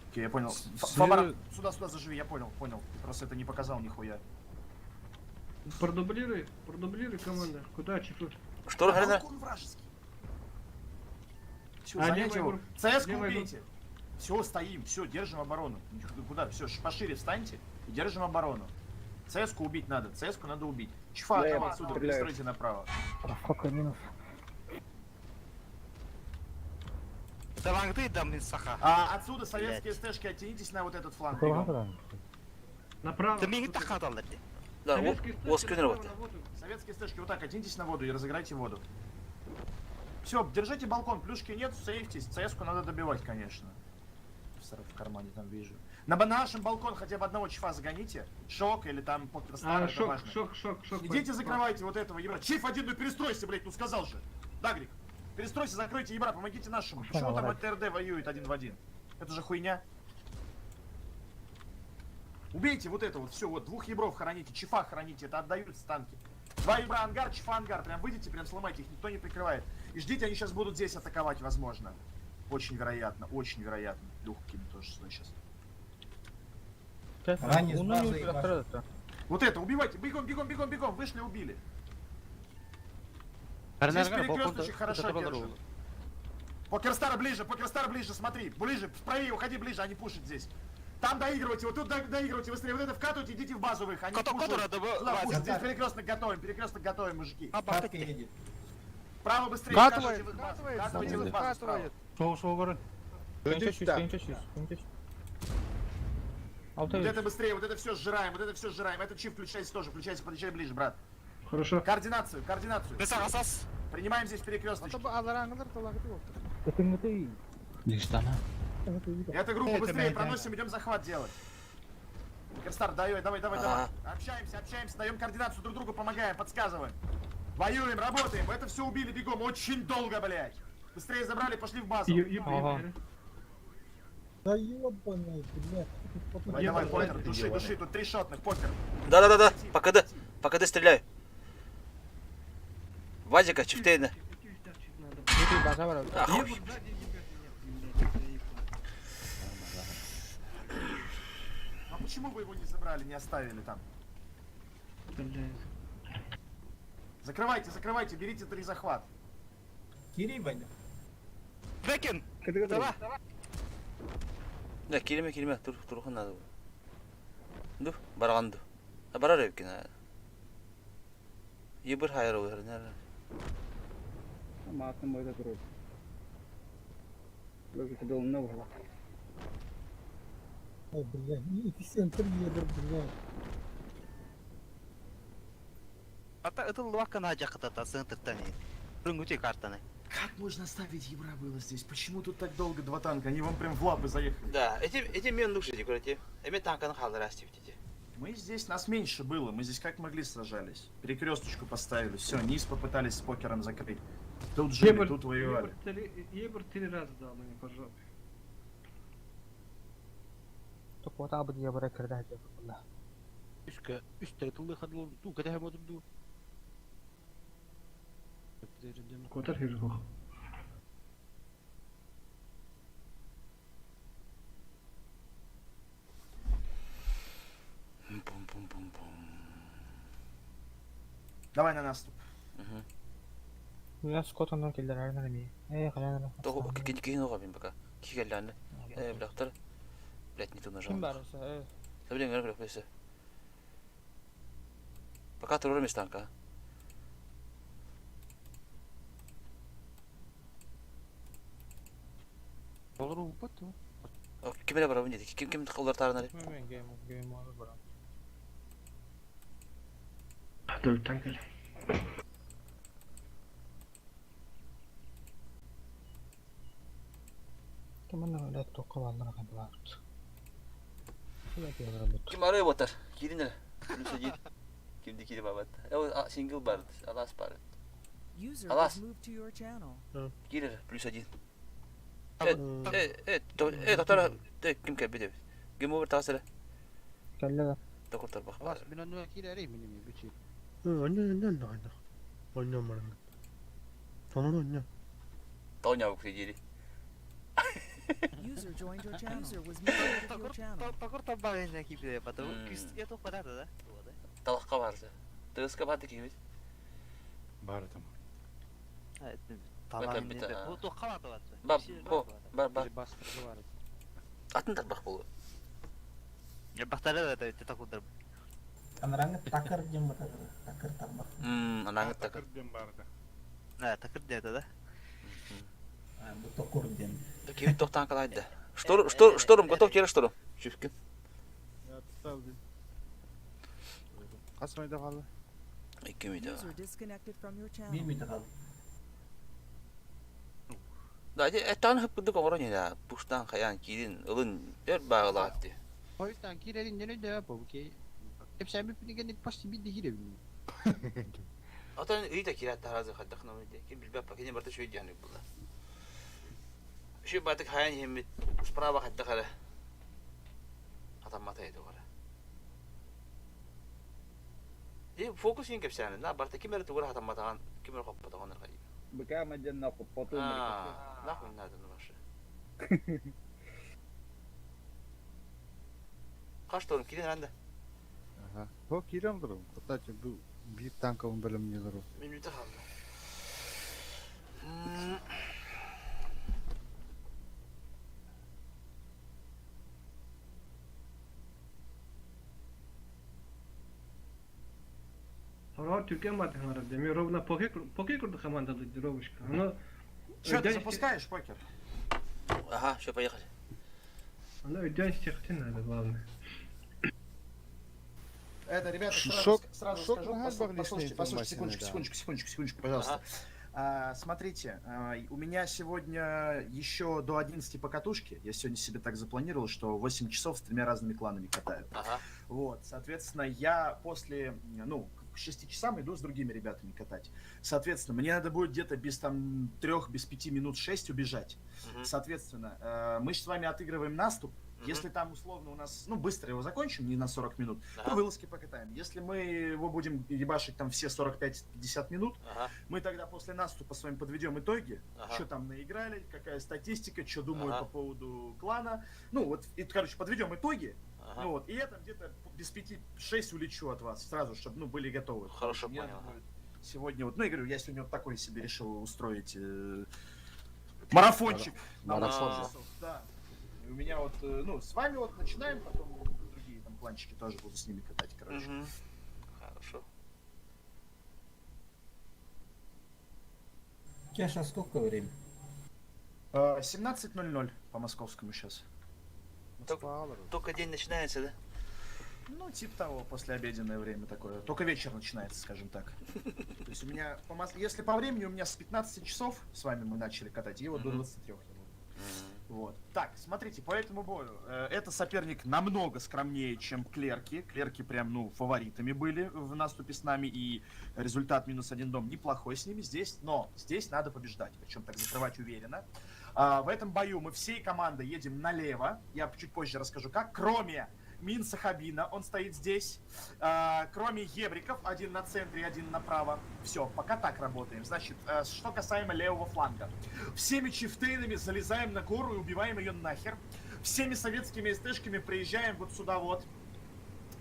Окей, я понял. Фабар, сюда заживи, я понял. Просто это не показал нихуя. Продублируй команда. Куда чифы? Что, Галина? Балкон вражеский. Все, А, занять его. левая ЦС левая убейте. Все, стоим, все, держим оборону. Куда? Все, пошире встаньте и держим оборону. ЦС-ку убить надо, ЦС-ку надо убить. Чифа, там отсюда, пристройте направо. Сколько минус? Давай дам из саха. Отсюда советские стэшки, оттянитесь на вот этот фланг. Направо. Да мне так отдал. Да, вот скинер вот. Советские стэшки, вот так, оттянитесь на воду и разыграйте воду. Все, держите балкон, плюшки нет, сейфтесь, ЦС-ку надо добивать, конечно. В кармане там вижу. На нашем балкон хотя бы одного чифа загоните. Шок или там Покерстар, это важно. Шок. Идите закрывайте вот этого ебра. Чиф один, ну перестройся, блядь, ну сказал же. Дагрик, перестройся, закройте ебра, помогите нашему. Почему там ТРД воюет 1 в 1? Это же хуйня. Убейте вот это вот, все, вот 2 ебров хороните, чифа хороните, это отдаются танки. 2 ебра ангар, чифа ангар, прям выйдите, прям сломайте их, никто не прикрывает. И ждите, они сейчас будут здесь атаковать, возможно. Очень вероятно. Дух кинут тоже сюда сейчас. Вот это, убивайте, бегом, вышли, убили. Здесь перекресточек хорошо держим. Покерстар ближе, смотри, ближе, вправее, уходи ближе, они пушат здесь. Там доигрывайте, вот тут доигрывайте быстрее, вот это вкатывайте, идите в базовых, они пушат. Туда пушат, здесь перекресток готовим, мужики. Право быстрее, Вкатывает. вкатывайте в базу справа. Шоу, горы. Вот это быстрее, вот это все сжираем, Этот чип включайся тоже, подъезжай ближе, брат. Хорошо. Координацию. Принимаем здесь перекресточки. Это Лиштана. Эта группа быстрее проносим, идем захват делать. Керстар, давай. Общаемся, даем координацию друг другу, помогаем, подсказываем. Воюем, работаем, это все убили бегом, очень долго, блядь. Быстрее забрали, пошли в базу. Да ёбаный, блядь. Давай, покер, души, тут 3 шотных, покер. Да. Пока стреляю. Вазика, чифтейна. А почему вы его не забрали, не оставили там? Закрывайте, берите 3 захват. Кири, Ваня. Бекин! Давай. Да, килиме, турхан надо. Ду, барганду. А барар евкина. Ебір хайыр ойыр, нәрі. Маатын бойда тұрып. Лөгіті долына бұла. Ой, блядь, и центр едер, блядь. Ата это луака на джаката центр-тани. Рунгути картаны. Как можно оставить ебра было здесь? Почему тут так долго 2 танка? Они вам прям в лапы заехали. Да, эти мен души декоратив. Эми танканы халды растивтите. Мы здесь, нас меньше было, мы здесь как могли сражались. Перекресточку поставили, все, низ попытались с покером закрыть. Тут жили, тут воевали. Ебр 3 раза дал мне по жопе. Только вот абы я бара кирда хажа кулла. Üstte tullu kadar tu kadar hem oturdu. Котар хижгох. Давай на наступ. Я скотондан келдер арнар ми. Калана. То кин оғабин бака. Кигелланы. Блақтар. Блять, не ту нажал. Ким барысы? Сәбілен ғырып өкпесі. Пока тұрыр емес танка. Olur mu patı? Кемеле барабын деді. Кем қолдар тарынар. Мен гейм алып барам. 4 танкер. Кемнен öyle тоққа балдыра қанды барыпты. Кем арай отыр? Киринер. Плюс 1. Кемді киді бабат. Сингл барды. Алас барды. User Alas. was moved to your channel. Кирер. Плюс 1. Доктор. Кем кәбі деп. Кем овер тағасыры. Кәлі. Доктор бақ. Alas ben onu kire arayayım benim bir şey. Oynamadım. Sonra. Тоня өксе деді. User joined your channel. User was moved to your channel. Такор табағын жаки биде потом күст ето падады да. Талаққа барсы. Тығысқа барды кемес. Бары там. Табағын не деп. Бұл тоққа батады. Бар. Bastırdı var. Атын татбақ болу. Бақтары да такудыр. Анараңы такыр дем батады. Такыр табақ. Анаңы такыр. Такыр деді да. Bu tokur dем. Кем тоқтан қалайды. Шторм, готов кері шторм. Шүфкін. Қас майда қалды? Екі мейді. User disconnected from your Bir channel. miydi kaldı? Да, әттағын хөп күдік оғырын еді. Бұштан қаян кейден ұлын өр бағылы атты. O yüzden kirenin ne de yapalım ki. Hep sen bir pinigeni pasti bir de girelim. Атан үйді керетті аразы қаддақын өмірде. Кем білбәп пакене барты шөйді яны бұлда. Шөй батық хаян емет справа қаддақары. Атам мата еді оғыры. Фокус ең кепсәні. Барты кемері тұғыры атам матаған, кемері қоппатаған ұрға дейм. Быка маден на потом. Нахуй надо на ваши. Қашты орын, келен ранда. О, кирем durum. Kısaca bu büyük tankın bölümleri. Minüte kaldı. Ора Türkiye матых народе. Мы ровно поке курды командалы дровушка. Оно Что, ты запускаешь покер? Ага, все, поехали. Оно идёт стихты надо, главное. Это, ребята, Шок сразу на скажу, Гальбах лишняя послушайте, информация, секундочку, пожалуйста. Смотрите, у меня сегодня еще до 11 по катушке. Я сегодня себе так запланировал, что 8 часов с 3 разными кланами катаю. Ага. Вот, соответственно, я после, к 6 часам иду с другими ребятами катать. Соответственно, мне надо будет где-то без 3, без 5 минут 6 убежать. Соответственно, мы с вами отыгрываем наступ. Если там условно у нас, быстро его закончим, не на 40 минут, то вылазки покатаем. Если мы его будем ебашить там все 45-50 минут, мы тогда после наступа с вами подведем итоги, что там наиграли, какая статистика, что думают по поводу клана. Подведем итоги. И я там где-то без 5-6 улечу от вас сразу, чтобы, были готовы. Хорошо, понял. Сегодня я говорю, я сегодня такой себе решил устроить марафончик. Марафон. Да. У меня с вами начинаем, потом другие там планчики тоже буду с ними катать, короче. Хорошо. Кеша, сколько времени? 17:00 по московскому сейчас. Только день начинается, да? Типа того, послеобеденное время такое. Только вечер начинается, скажем так. То есть у меня, если по времени, у меня с 15 часов с вами мы начали катать, и вот до 23 я буду. Вот. Так, смотрите, по этому бою. Это соперник намного скромнее, чем клерки. Клерки прям, фаворитами были в наступе с нами, и результат -1 дом неплохой с ними здесь, но здесь надо побеждать, причем так закрывать уверенно. В этом бою мы всей командой едем налево, я чуть позже расскажу как, кроме Минса Хабина, он стоит здесь, кроме Ебриков, один на центре, один направо. Все, пока так работаем. Значит, что касаемо левого фланга. Всеми чифтейнами залезаем на гору и убиваем ее нахер. Всеми советскими СТшками приезжаем вот сюда вот,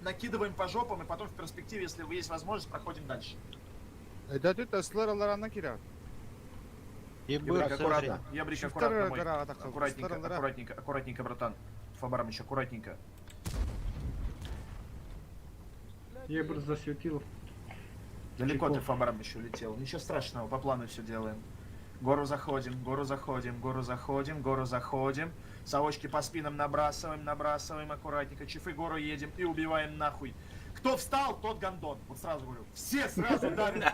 накидываем по жопам, и потом в перспективе, если есть возможность, проходим дальше. Это слараларана кирят. Ебрик, аккуратно. Ебрик, аккуратно, мой. Аккуратненько, братан. Фабармыч, аккуратненько. Ебр засветил. Далеко ты, Фабарм, еще улетел. Ничего страшного, по плану все делаем. Гору заходим, гору заходим, гору заходим, гору заходим. Совочки по спинам набрасываем аккуратненько. Чифы гору едем и убиваем нахуй. Кто встал, тот гандон. Вот сразу говорю. Все сразу давят.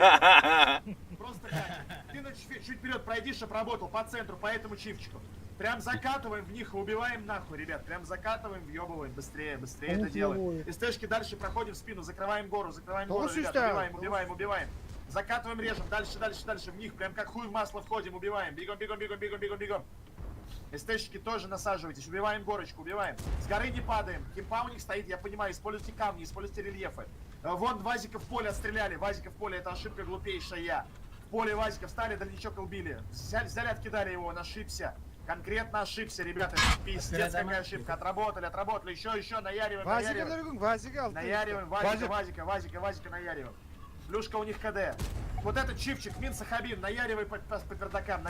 Просто как. Ты на чифе чуть вперед пройди, чтоб работал по центру, по этому чифчику. Прям закатываем в них и убиваем нахуй, ребят. Прям закатываем, въебываем. Быстрее это делаем. СТшки дальше проходим в спину, закрываем гору, ребят. Убиваем. Закатываем, режем. Дальше. В них прям как хуй в масло входим, убиваем. Бегом. СТшки тоже насаживайтесь. Убиваем горочку, убиваем. С горы не падаем. Кемпа у них стоит, я понимаю. Используйте камни, используйте рельефы. Вон Вазика в поле отстреляли. Вазика в поле, это ошибка глупейшая. В поле Вазика встали, дальничок убили. Взяли, откидали его, он ошибся. Конкретно ошибся, ребята. Пиздец, какая ошибка. Отработали. Еще, наяриваем. Наяриваем, Вазика наяриваем. Плюшка у них КД. Вот этот чипчик, Минса Хабин, наяривай по пердакам,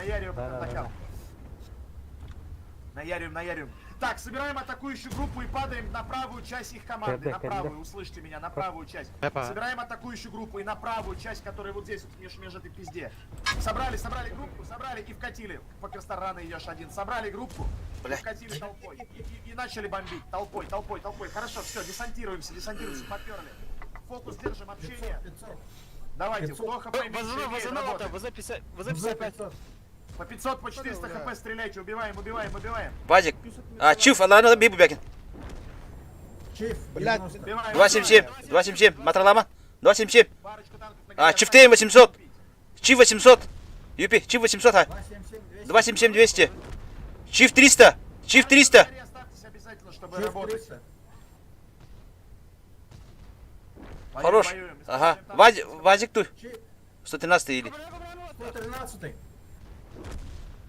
Наяриваем. Так, собираем атакующую группу и падаем на правую часть их команды. На правую, услышьте меня, на правую часть. Собираем атакующую группу и на правую часть, которая вот здесь, вот между этой пизде. Собрали группу, и вкатили. Покерстар рано идешь один. Собрали группу, и вкатили толпой. И начали бомбить. Толпой. Хорошо, все, десантируемся, поперли. Фокус держим, общение. Давайте, кто хп меньше имеет, работает. По 500, по 400 хп стреляйте, убиваем. Вазик. Чиф, Аллах, бей Бубякин. Чиф, 277, Матралама. 277. Чифтейн 800. Чиф 800. Юпи, Чиф 800, 277, 200. Чиф 300. Хорош. Ага. Вазик тут. 113 или? 113.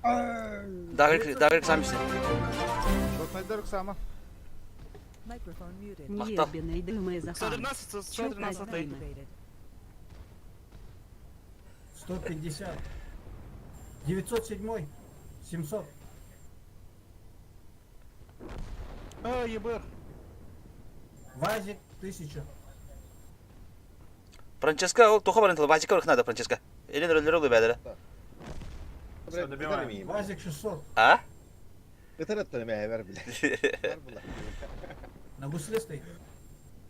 Дагрик сам си. Microphone muted. Неебаный дымы за 113. 150. 907. 700. Ебер. Вазик 1000. Франческа, ол тоха барынтыл. Вазика надо, Франческа. Или роллеролы бәдірі. Все, добиваем. Вазик 600. А? На гусле стоит.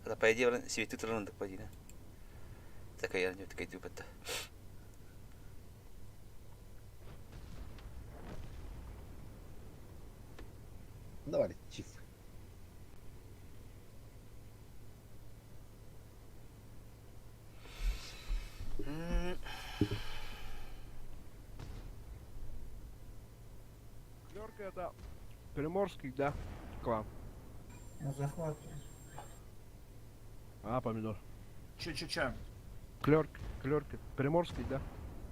Это по идее, светит рынок, по идее. Такая я не такая тюбета. Давай, чиф. Клёрка это Приморский, да? Клан. Захват. А, помидор. Че? Клёрка. Приморский, да?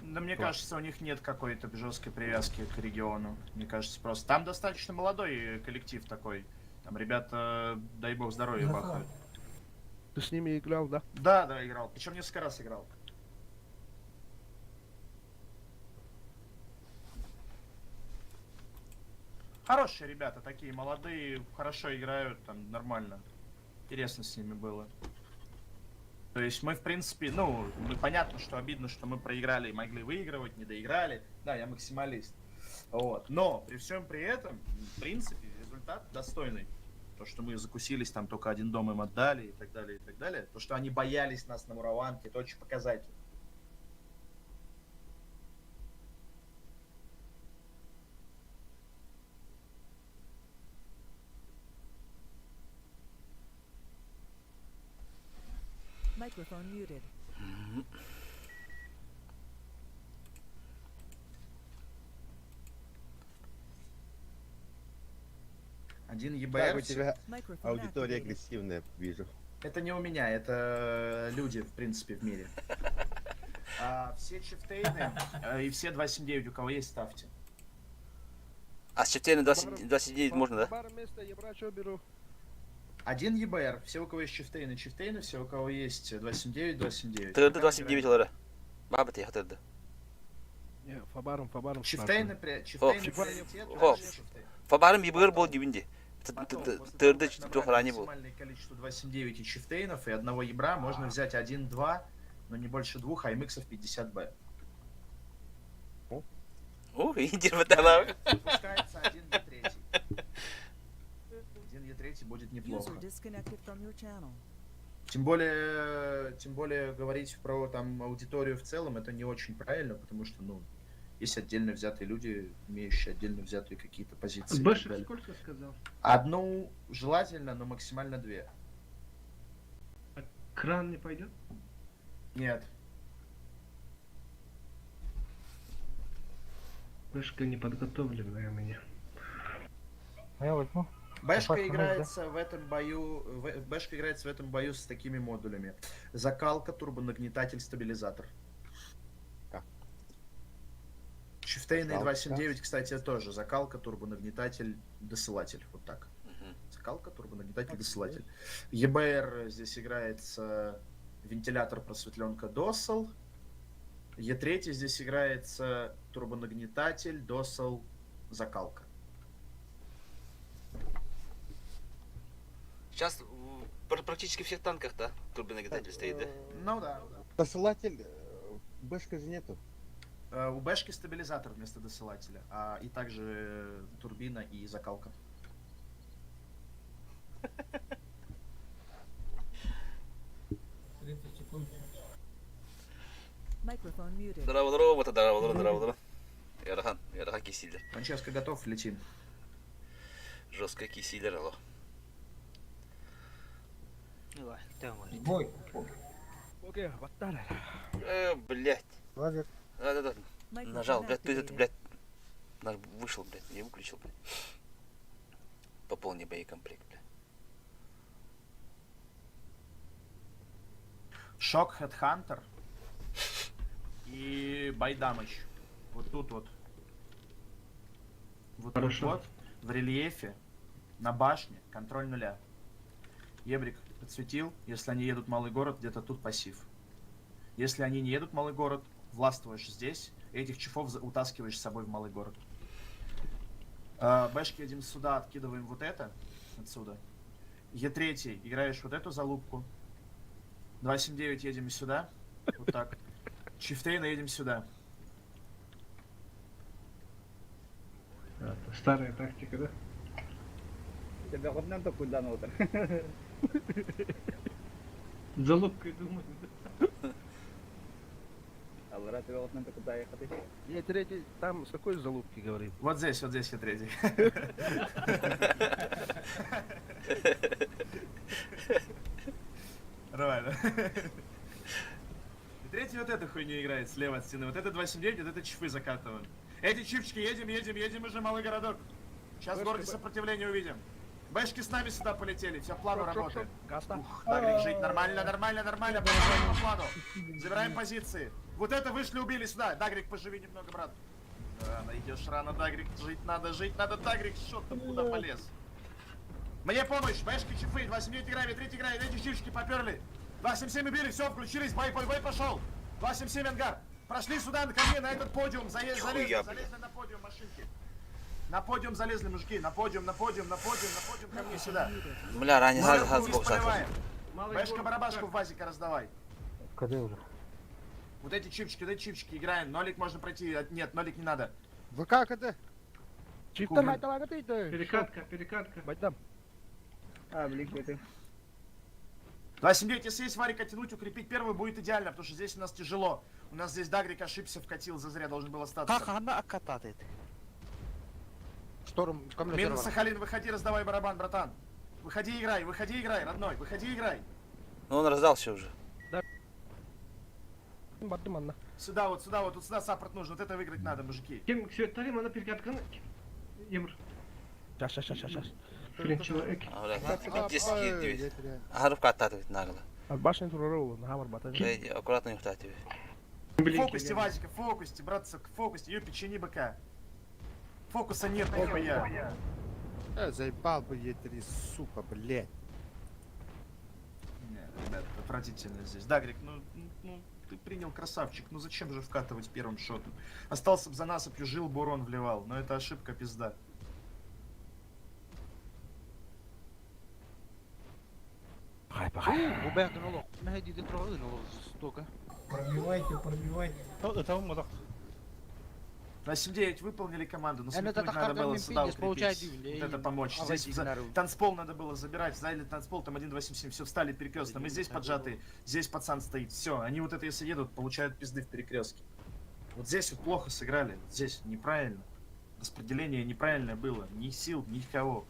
Да мне Класс. кажется, у них нет какой-то жесткой привязки к региону. Мне кажется, просто там достаточно молодой коллектив такой. Там ребята, дай бог здоровья, бахают. Ты с ними играл, да? Да, играл. Причем несколько раз играл. Хорошие ребята, такие молодые, хорошо играют, там нормально. Интересно с ними было. То есть мы, в принципе, понятно, что обидно, что мы проиграли и могли выигрывать, не доиграли. Да, я максималист. Вот. Но при всем при этом, в принципе, результат достойный. То, что мы закусились, там только один дом им отдали и так далее, и так далее. То, что они боялись нас на мураванке, это очень показательно. Microphone muted. Один Так, ЕБР. у тебя Microphone аудитория activated. агрессивная, вижу. Это не у меня, это люди, в принципе, в мире. Все чифтейны и все 279, у кого есть, ставьте. А с чифтейна 29 можно, да? Бар место, я брачу беру. Один ЕБР, все, у кого есть чифтейны, все, у кого есть 279, 279. Тырды 29 олары. Бабы ты тырды. Не, фабаром. Чифтейны О, приоритет. о, Фабарым ебыр был дивинди. Тырды тухрани был. Максимальное количество 279 и чифтейнов и одного ебра можно взять 1-2, но не больше двух, аймиксов 50Б. Индир баталав. Выпускается 1Е3. 1Е3 будет неплохо. User disconnected from your channel. Тем более говорить про там аудиторию в целом это не очень правильно, потому что, есть отдельно взятые люди, имеющие отдельно взятые какие-то позиции. и так Бэшер далее. сколько сказал? Одну желательно, но максимально две. Кран не пойдет? Нет. Бэшка неподготовленная у меня. А я возьму. Бэшка Запас играется в этом бою с такими модулями. Закалка, турбонагнетатель, стабилизатор. Чифтейны 279, кстати, тоже. Закалка, турбонагнетатель, досылатель. Вот так. Закалка, турбонагнетатель, досылатель. ЕБР здесь играется вентилятор, просветленка, досыл. Е3 здесь играется турбонагнетатель, досыл, закалка. Сейчас практически в всех танках, да, турбонагнетатель стоит, да? Ну да. Посылатель, бэшка же нету. У бэшки стабилизатор вместо досылателя, и также турбина и закалка. Microphone muted. Здорово. Ярахан кисилер. Франческо готов, летим. Жестко кисилер, алло. Давай, давай. Бой. Окей, батаре. Блять. Ладно. Да. Нажал, блядь, ты это, блядь. Вышел, блядь, не выключил, блядь. Пополни боекомплект, блядь. Шок Headhunter и Байдамыч. Вот тут вот. Вот тут вот, в рельефе, на башне, контроль нуля. Ебрик подсветил, если они едут в малый город, где-то тут пассив. Если они не едут в малый город, властвуешь здесь, и этих чифов утаскиваешь с собой в малый город. Бэшки едем сюда, откидываем вот это, отсюда. Е3 играешь вот эту залупку. 279 едем сюда, вот так. Чифтейна едем сюда. Старая тактика, да? Тебя хоть надо куда надо. Залупкой думаю. Я третий, там с какой залупки говорит? Вот здесь я третий. Нормально. И третий вот эту хуйню играет слева от стены. Вот это 279, вот это чифы закатываем. Эти чипчики, едем уже, малый городок. Сейчас в городе сопротивление увидим. Бэшки с нами сюда полетели, все, плану работает. Ух, Дагрик, жить нормально, по плану. Забираем позиции. Вот это вышли, убили сюда. Дагрик, поживи немного, брат. Рано идешь, рано, Дагрик, жить надо, Дагрик, что там, куда полез? Мне помощь, бэшки, чифы, 279 играет, 3 играет, эти чипчики поперли. 277 убили, все, включились, бой пошел. 277 ангар. Прошли сюда ко мне, на этот подиум, залезли на подиум машинки. На подиум залезли, мужики, на подиум, ко мне сюда. Бля, ранее газ бог закрыл. Бэшка-барабашку в базика раздавай. Когда уже? Вот эти чипчики играем, нолик можно пройти, нет, нолик не надо. Вы как это? Перекатка. Байдам. 279, если есть варика тянуть, укрепить первую будет идеально, потому что здесь у нас тяжело. У нас здесь Дагрик ошибся, вкатил, зазря должен был остаться. Как она окатает? Шторм, Минус Сахалин, выходи, раздавай барабан, братан. Выходи, играй, родной, выходи, играй. Ну он раздался уже. Сюда, тут сюда саппорт нужен, вот это выиграть надо, мужики. Кем Тарим, она перекатка. Емр. Сейчас. Блин, человек. Гаров катает нагло. Башня туророл, на хамар батан. Аккуратно не хватает тебе. Фокусте, Вазика, братцы, фокусте, ее печени быка. Фокуса нет, нихуя. Заебал бы Е3, сука, блядь. Не, ребят, отвратительно здесь. Дагрик, ну, ты принял, красавчик, ну зачем же вкатывать первым шотом? Остался бы за насыпью, жил бы урон вливал, но это ошибка, пизда. Пробивайте. 8-9 выполнили команду, но сметнуть надо было сюда укрепить. Вот это помочь. Здесь танцпол надо было забирать, сзади танцпол, там 1-2-7-7, все встали перекрестно. Мы здесь поджатые, здесь пацан стоит. Все, они вот это если едут, получают пизды в перекрестке. Вот здесь вот плохо сыграли, здесь неправильно. Распределение неправильное было, ни сил, никого.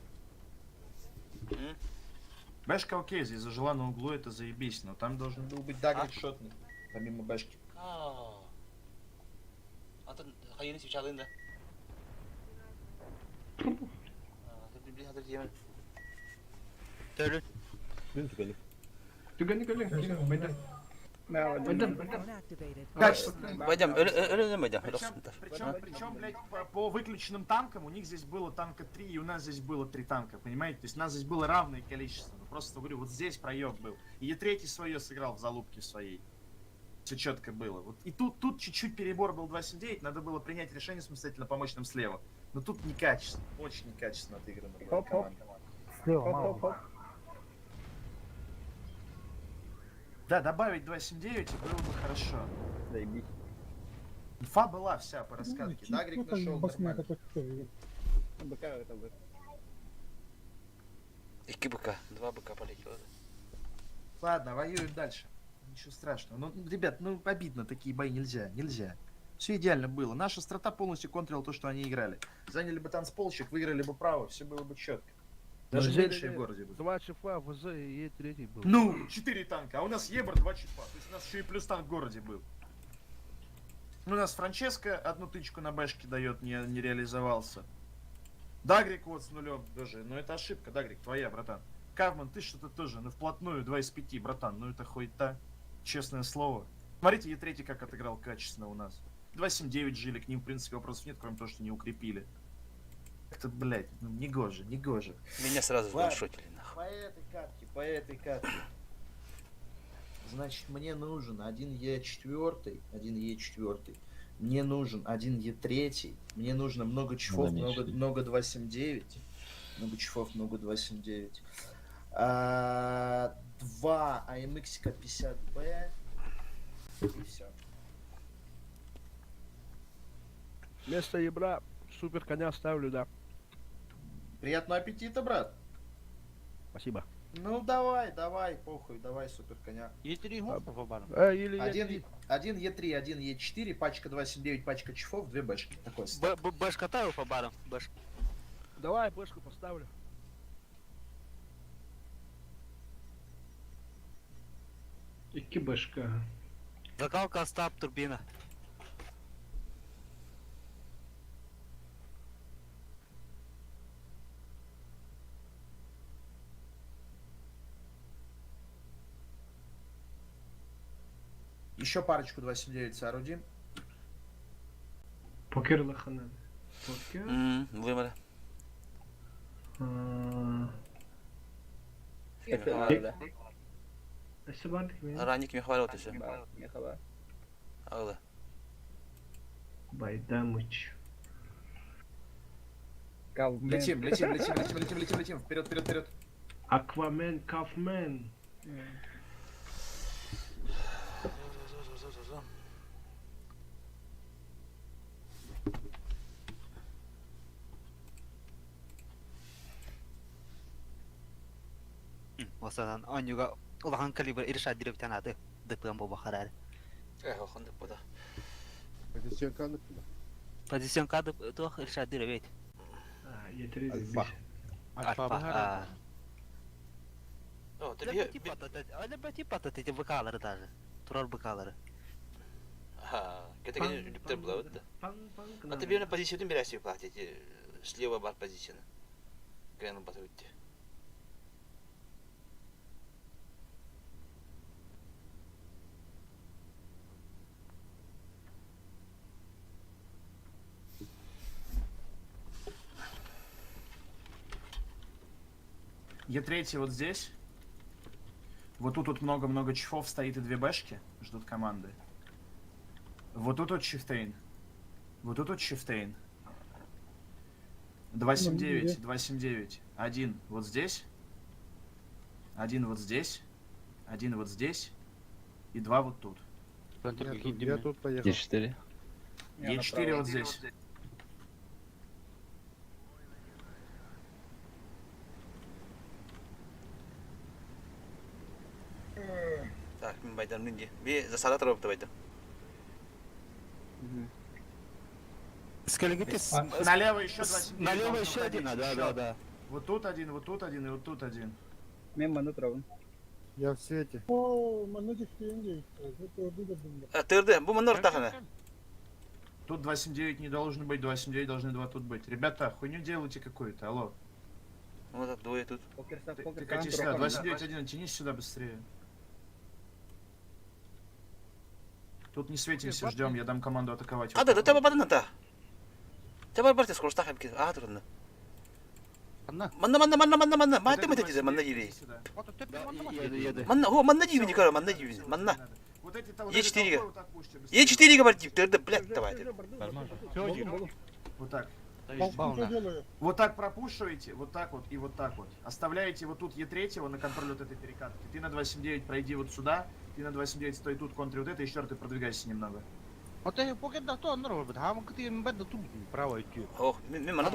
Бэшка окей, здесь зажила на углу, это заебись, но там должен был быть Дагрик шотный, помимо бэшки. Hayırlı için çaldığında. Törün. Пойдем, Причем, блядь, по выключенным танкам, у них здесь было танка 3, и у нас здесь было 3 танка, понимаете? То есть у нас здесь было равное количество. Но просто говорю, вот здесь проеб был. И Е3 свое сыграл в залупке своей. Все четко было. Вот и тут чуть-чуть перебор был 279, надо было принять решение самостоятельно помочь нам слева. Но тут некачественно, очень некачественно отыграна была команда. Слева мало. Да, добавить 279 и было бы хорошо. Заебись. Инфа была вся по раскатке. Дагрик нашел нормально. Iki быка, 2 быка полетело. Ладно, воюем дальше. Ничего страшного. Ну, ребят, ну обидно, такие бои нельзя. Все идеально было. Наша страта полностью контрила то, что они играли. Заняли бы танцполщик, выиграли бы право, все было бы четко. Даже меньше в городе было. 2 чифа, ВЗ и Е3 был. Ну, 4 танка, а у нас Ебр 2 чипа. То есть у нас еще и плюс танк в городе был. У нас Франческо одну тычку на бэшке дает, не реализовался. Дагрик вот с нулем даже. Ну это ошибка, Дагрик, твоя, братан. Кавман, ты что-то тоже, ну вплотную 2 из 5, братан. Ну это хуета. Честное слово. Смотрите, Е3 как отыграл качественно у нас. 279 жили, к ним, в принципе, вопросов нет, кроме того, что не укрепили. Это, блядь, ну негоже. Меня сразу ваншотили, нахуй. По этой катке. Значит, мне нужен один Е4, мне нужен один Е3, мне нужно много чифов, много 279. Много чифов, много 279. 2 АМХ 50Б и все. Вместо ебра супер коня ставлю, да. Приятного аппетита, брат. Спасибо. Ну давай, похуй, давай, супер коня. Е3 можно по барам? Или Один Е3, один Е4, пачка 279, пачка чифов, 2 бэшки. Такой став. Бэш катаю по барам, бэш. Давай, бэшку поставлю. Iki башка. Закалка, стаб, турбина. Еще парочку 279 соорудим. Покер лахана. Покер. Вымерли. Ранник Михаил вот еще. Алло. Байдамыч. Летим, вперед. Аквамен, Кафмен. Masalan Anyuga ulahan kaliber irshad dirib tanadi. Dıklan bu bakar. Хонды пода. Позицион кады тух иршад dirib et. Е3. Alfa. О, Lebeti patladı ti bıkaları даже. Turar bıkaları. Ага, это конечно было, да. А ты на позицию ты берешь платить. Слева бар позиция. Грен батарейки. Е3 вот здесь. Вот тут много-много чифов стоит и 2 бэшки. Ждут команды. Вот тут чифтейн. Вот тут чифтейн. 279. Один вот здесь. Один вот здесь. Один вот здесь. И 2 вот тут. Я тут поехал. Е4. Е4 вот здесь. Так, мы байдан нинди. Би засада тропты байдан. Налево еще 279. Налево еще один, да. Вот тут один, вот тут один и вот тут один. Я в свете. О, манатик деньги. Это оттуда было. Тырды, бу манор тахана. Тут 279 не должен быть, 279 должны 2 тут быть. Ребята, хуйню делайте какую-то, алло. Вот так двое тут. Ты катись сюда, 279 тянись сюда быстрее. Тут не светимся, ждем, я дам команду атаковать. А, да, ты бабадан та. Ты бабарти скоро стахем ки. А, трудно. Манна. Мать мы эти манна диви. Манна диви не кара, манна диви. Манна. Е4 говорит, тырды, блядь, давай. Вот так. Вот так пропушиваете, вот так вот и вот так вот. Оставляете вот тут Е3 на контроль вот этой перекатки. Ты на 279 пройди вот сюда, ты на 279 стой тут, контри вот это, и еще ты продвигайся немного. Вот я покет да то норм, а мы кты беда тут право идти. Ох, мен манна.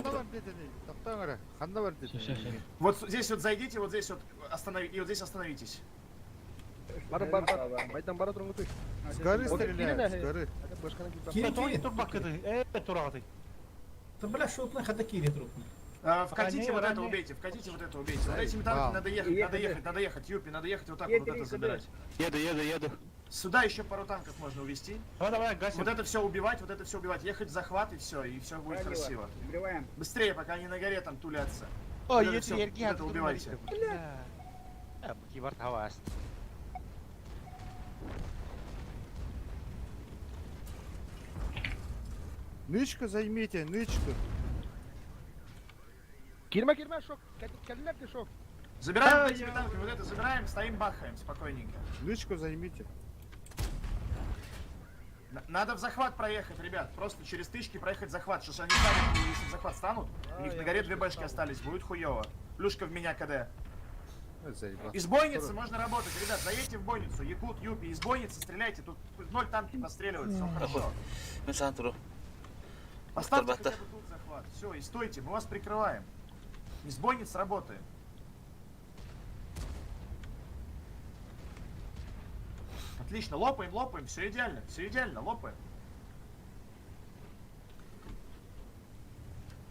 Вот здесь вот зайдите, вот здесь вот остановитесь, и вот здесь остановитесь. Байдан бара тұрыңғы той. С горы стреляют, с горы. Кири турбакты, тураты. Да бля, что тут надо Кири трупный. Вкатите вот это, убейте, вкатите вот это, убейте. Вот этими танками надо ехать, Юпи, надо ехать вот так вот это забирать. Еду. Сюда еще пару танков можно увести. Давай, гасим. Вот это все убивать, ехать в захват и все будет красиво. Быстрее, пока они на горе там тулятся. О, вот это убивайте. Кибарт хаваст. Нычка займите, нычку. Кирма, шок. Калинак шок. Забираем этими танками, вот это забираем, стоим, бахаем спокойненько. Нычку займите. Надо в захват проехать, ребят. Просто через тычки проехать захват. Что ж они сами, если в захват станут, у них на горе 2 бэшки остались, будет хуёво. Плюшка в меня КД. Из бойницы можно работать, ребят. Заедьте в бойницу, Якут, Юпи, из бойницы стреляйте. Тут 0 танки постреливают, все хорошо. Поставьте хотя бы тут захват. Все, и стойте, мы вас прикрываем. Из бойниц работаем. Отлично, лопаем, лопаем, все идеально, лопаем.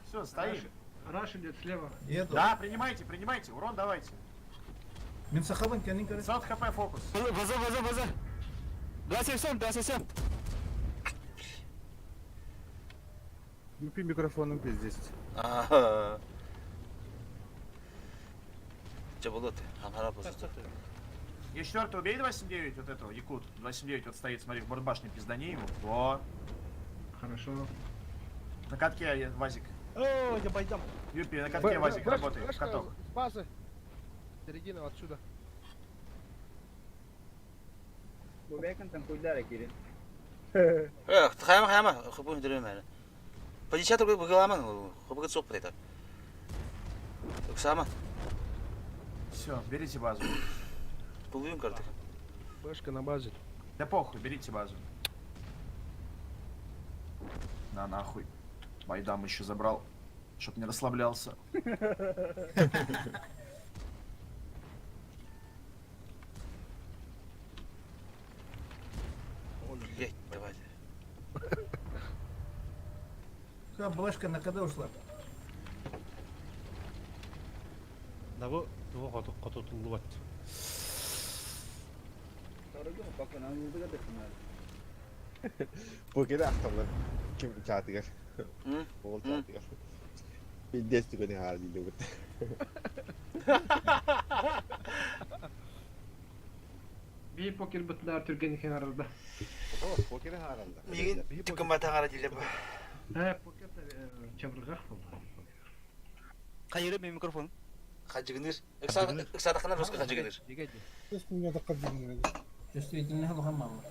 Все, стоим. Раш идет слева. Да, принимайте, урон давайте. Минсахабан, кеннинг. 500 хп фокус. Ваза. 277. Юпи микрофоном пиздец. Ага. Что было ты? Ангара позицию. Я 4-го убей 279 вот этого, Якут. 279 вот стоит, смотри, в бортбашне пиздани ему. Во. Хорошо. На катке Вазик. О, я пойдем. Юпи, на катке Вазик работает. Каток. С базы. Середина отсюда. Эх, хайма, хубун деревянный. По 10 рублей выголаман, хубун соп это. Сама. Все, берите базу. Половин карты. Бэшка на базе. Да похуй, берите базу. На нахуй. Майдам еще забрал, чтоб не расслаблялся. Блять, давайте. Все, Блэшка на когда ушла? Давай, коту тулубат. Покеда ахтамlar. Kim çatıgar. Oğul çatıgar. Bir destek ne haliyle bu. Bir покер бытlar Türkiye'nin kenarında. Oh, покеда haranda. Миги тукумба тагара дилеп. Покер çabırgak oldu. Кайры мен микрофон. Хажигнир. Иксада кана роска хажигнир. Есть у меня такая дверь. Чувствительный хлам.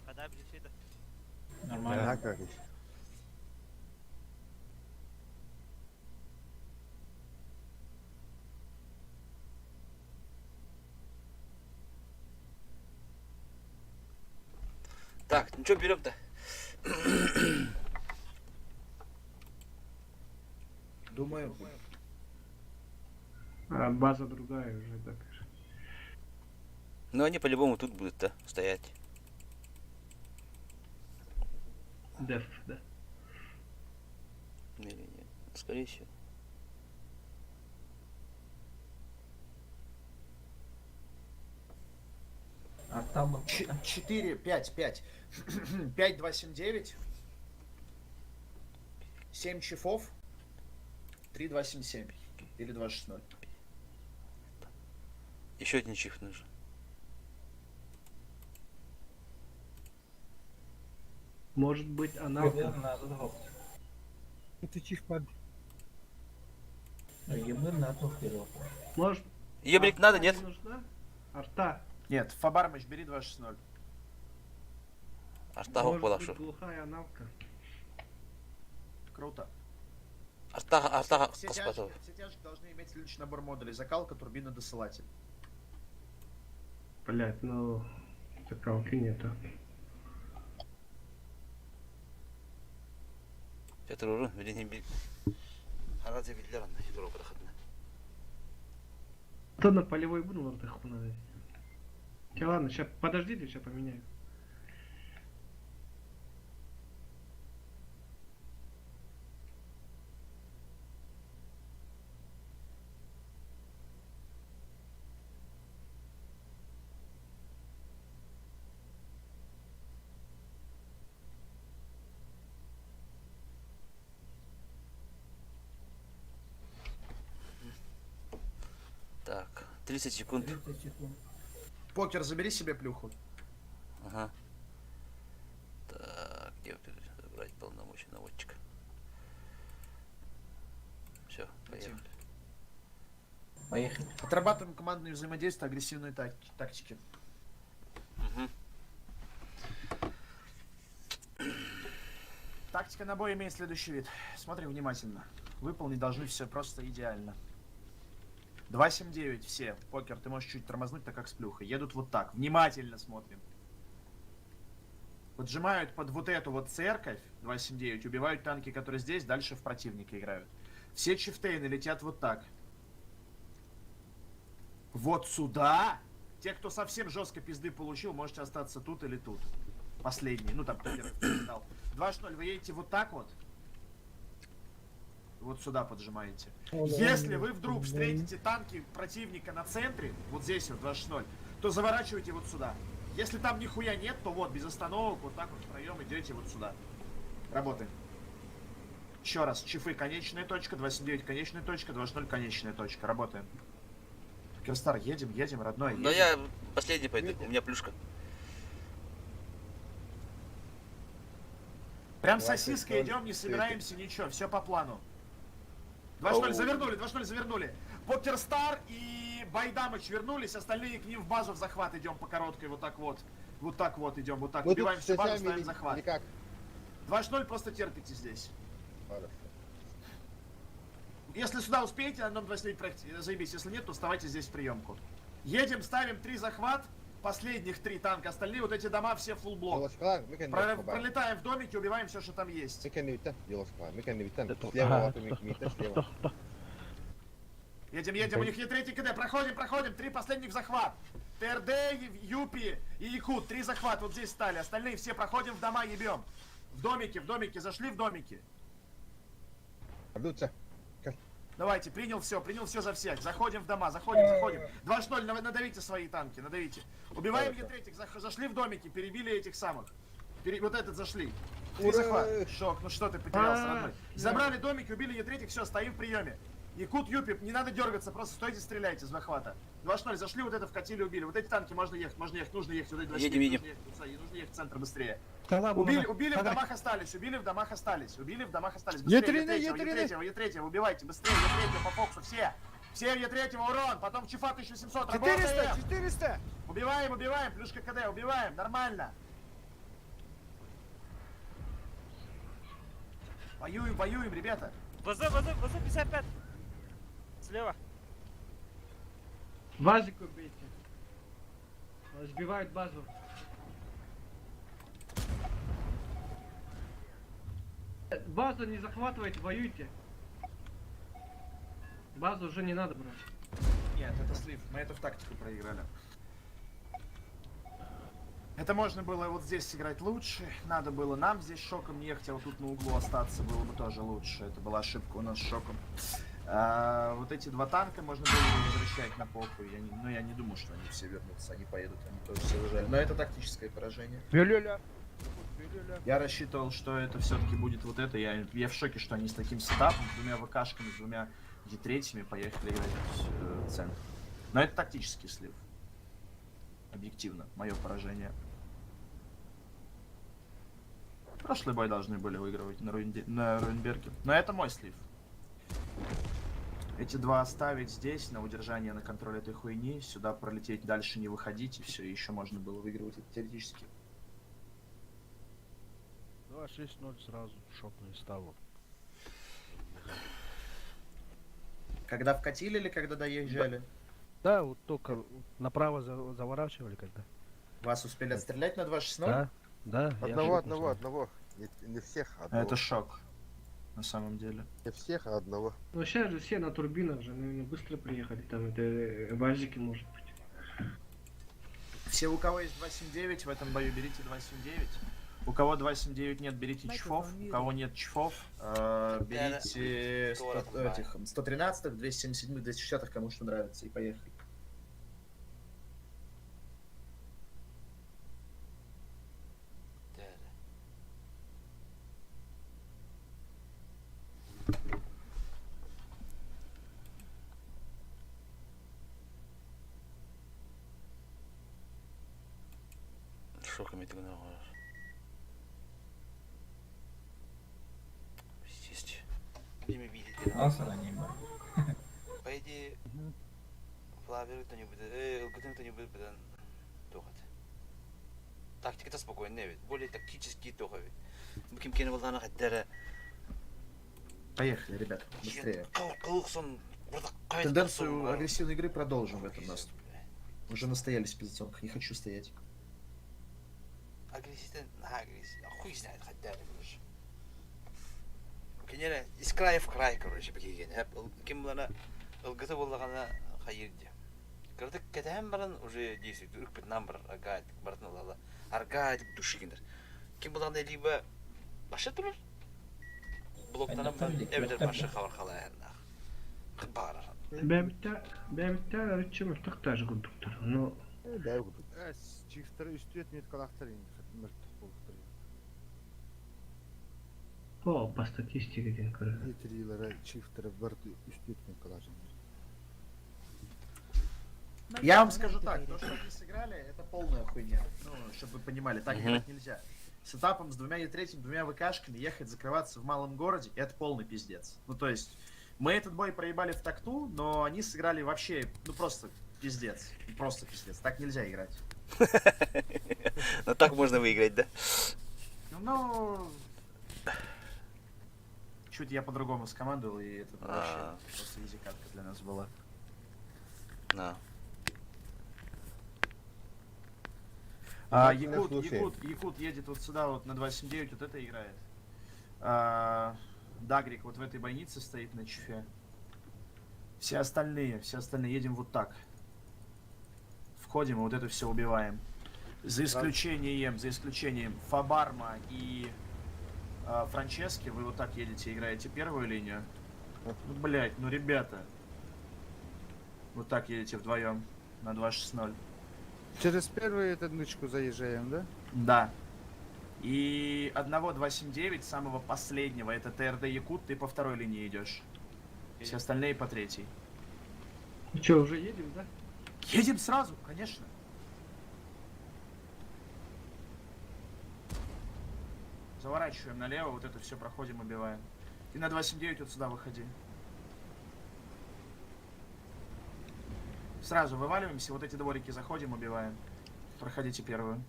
Когда будет это? Нормально. Как Так, ну что берем-то? Думаю. База другая уже, так. Ну они по-любому тут будут, да, стоять. Деф, да. Или нет? Скорее всего. А там 4, 5, 5. 5, 2, 7, 9. 7 чифов. 3, 2, 7, 7. Или 2, 6, 0. Еще один чиф нужен. Может быть, она... Это чихпад. Может... Ебрик надо, нет? Нужна? Арта. Нет, Фабармыч, бери 260. Арта Может хоп быть, шо. глухая аналка. Круто. Арта Все спасов. тяжки должны иметь следующий набор модулей. Закалка, турбина, досылатель. Блять, ну... Закалки нету. Петруру, вернее, бил. Харазе видлер, она хитро подходит. То на полевой буду, вот их надо. Ладно, сейчас подождите, сейчас поменяю. Так, 30 секунд. Покер, забери себе плюху. Ага. Так, где забрать полномочия наводчика? Все, поехали. Поехали. Отрабатываем командные взаимодействия, агрессивные тактики. Угу. Тактика на бой имеет следующий вид. Смотрим внимательно. Выполнить должны все просто идеально. 279 все. Покер, ты можешь чуть тормознуть, так как с плюхой. Едут вот так. Внимательно смотрим. поджимают под вот эту вот церковь 279, убивают танки, которые здесь, дальше в противника играют. Все чифтейны летят вот так. Вот сюда. Те, кто совсем жестко пизды получил, можете остаться тут или тут. Последний, ну там кто первый стал. 2-0, вы едете вот так вот. Вот сюда поджимаете. Если вы вдруг встретите танки противника на центре, вот здесь вот 2-0, то заворачивайте вот сюда. Если там нихуя нет, то вот без остановок вот так вот втроем идете вот сюда. Работаем. Еще раз, чифы конечная точка, 279 конечная точка, 2-0 конечная точка. Работаем. Керстар, едем, родной. Но я последний пойду, у меня плюшка. Прям сосиской идем, не собираемся, ничего, все по плану. 2-0 завернули. Покерстар и Байдамыч вернулись, остальные к ним в базу в захват идем по короткой, вот так вот. Вот так вот идем, вот так. Убиваем всю базу, ставим захват. 2-0 просто терпите здесь. Если сюда успеете, на одном 29 проекте, заебись. Если нет, то вставайте здесь в приемку. Едем, ставим 3 захват. Последних 3 танка, остальные вот эти дома все фулл блок. Пролетаем в домике, убиваем все, что там есть. Едем, у них нет третий КД. Проходим, 3 последних захват. ТРД, Юпи и Якут, 3 захват, вот здесь стали. Остальные все проходим в дома, ебем. В домике, зашли в домике. Давайте, принял все за всех. Заходим в дома, заходим. 2-0, надавите свои танки, надавите. Убиваем Е3, зашли в домики, перебили этих самых. Вот этот зашли. 3 захват. Шок, ну что ты потерялся, родной. Забрали домики, убили Е3, все, стоим в приеме. Якут, Юпи, не надо дергаться, просто стойте, стреляйте с захвата. 2-0, зашли, вот это вкатили, убили. Вот эти танки нужно ехать. Вот эти нужно ехать нужно ехать в центр быстрее. Убили, в домах остались. Быстрее, Е3, убивайте, быстрее, Е3 по фокусу, все. Все Е3 урон, потом чифа 1700, работаем. 400! Убиваем, плюшка КД, убиваем, нормально. Воюем, ребята. ВЗ 55. Слева. Базик убейте. Сбивают базу. Базу не захватывайте, воюйте. Базу уже не надо брать. Нет, это слив. Мы это в тактику проиграли. Это можно было вот здесь сыграть лучше. Надо было нам здесь шоком не ехать, а вот тут на углу остаться было бы тоже лучше. Это была ошибка у нас с шоком. Вот эти 2 танка можно было возвращать на похуй. Я не думаю, что они все вернутся. Они поедут, они тоже все уезжали. Но это тактическое поражение. Я рассчитывал, что это все-таки будет вот это. Я в шоке, что они с таким сетапом, с 2 ВКшками, с 2 Е3 поехали играть в центр. Но это тактический слив. Объективно, мое поражение. Прошлый бой должны были выигрывать на Руинберге. Но это мой слив. Эти 2 оставить здесь, на удержание, на контроль этой хуйни. Сюда пролететь, дальше не выходить, и все, еще можно было выигрывать это теоретически. 2-6-0 сразу, шопную ставу. Когда вкатили или когда доезжали? Да, вот только направо заворачивали когда. Вас успели отстрелять на 2.6.0? Да. Одного. Не всех, одного. Это шок. На самом деле. Не всех, а одного. Ну сейчас же все на турбинах же, наверное, быстро приехали. Там это базики, может быть. Все, у кого есть 2.7.9, в этом бою берите 2.7.9. У кого 2.7.9 нет, берите чифов. У кого нет чифов, берите 113-х, 277-х, 260-х, кому что нравится, и поехали. Шоками ты гнал. Есть. Время видеть. По идее, Флавер кто не будет, кто не будет тохать. Тактика-то спокойная, ведь более тактические тоховы. Мы кем-кем волна хаддера. Поехали, ребят, быстрее. Тенденцию агрессивной игры продолжим в этом наступе. Уже настоялись в позиционках, не хочу стоять. агрессивный, хуй знает, хотя короче. Кенере из края в край, короче, бегиген. Кем была ылгыты боллагана хайырды. Кырдык кетем баран уже действует, үрпет намбар агад бартын алала. Аргад душигендер. Кем была либо башы турur. Блоктан evet başı хабар халаянда. Кытбар. Бәбиттер арычы мыртыктар курдуктар. Ну, Чифтері үстет мет қалақтар енді мыртық болықтар. О, по статистике ден көрі. Етерилері чифтері бір үстет мет қалажын. Я вам скажу так, то, что они сыграли, это полная хуйня. Ну, чтобы вы понимали, так играть нельзя. С этапом, с 2/3, 2 ВКшками ехать, закрываться в малом городе, это полный пиздец. Ну, то есть, мы этот бой проебали в такту, но они сыграли вообще, ну, просто пиздец. Просто пиздец. Так нельзя играть. Ну, так можно выиграть, да? Ну, чуть я по-другому скомандовал, и это вообще просто изи-катка для нас была. Да. Якут едет вот сюда, вот на 279, вот это играет. Дагрик вот в этой бойнице стоит на чифе. Все остальные едем вот так. Входим и вот это все убиваем. За исключением Фабарма и Франчески, вы вот так едете, играете первую линию. Ну, блять, ну ребята. Вот так едете вдвоем на 260. Через первую эту нычку заезжаем, да? Да. И одного 279, самого последнего, это ТРД Якут, ты по второй линии идешь. Все остальные по третьей. Ну что, уже едем, да? Едем сразу, конечно. Заворачиваем налево, вот это все проходим, убиваем. И на 279 вот сюда выходи. Сразу вываливаемся, вот эти дворики заходим, убиваем. Проходите первую.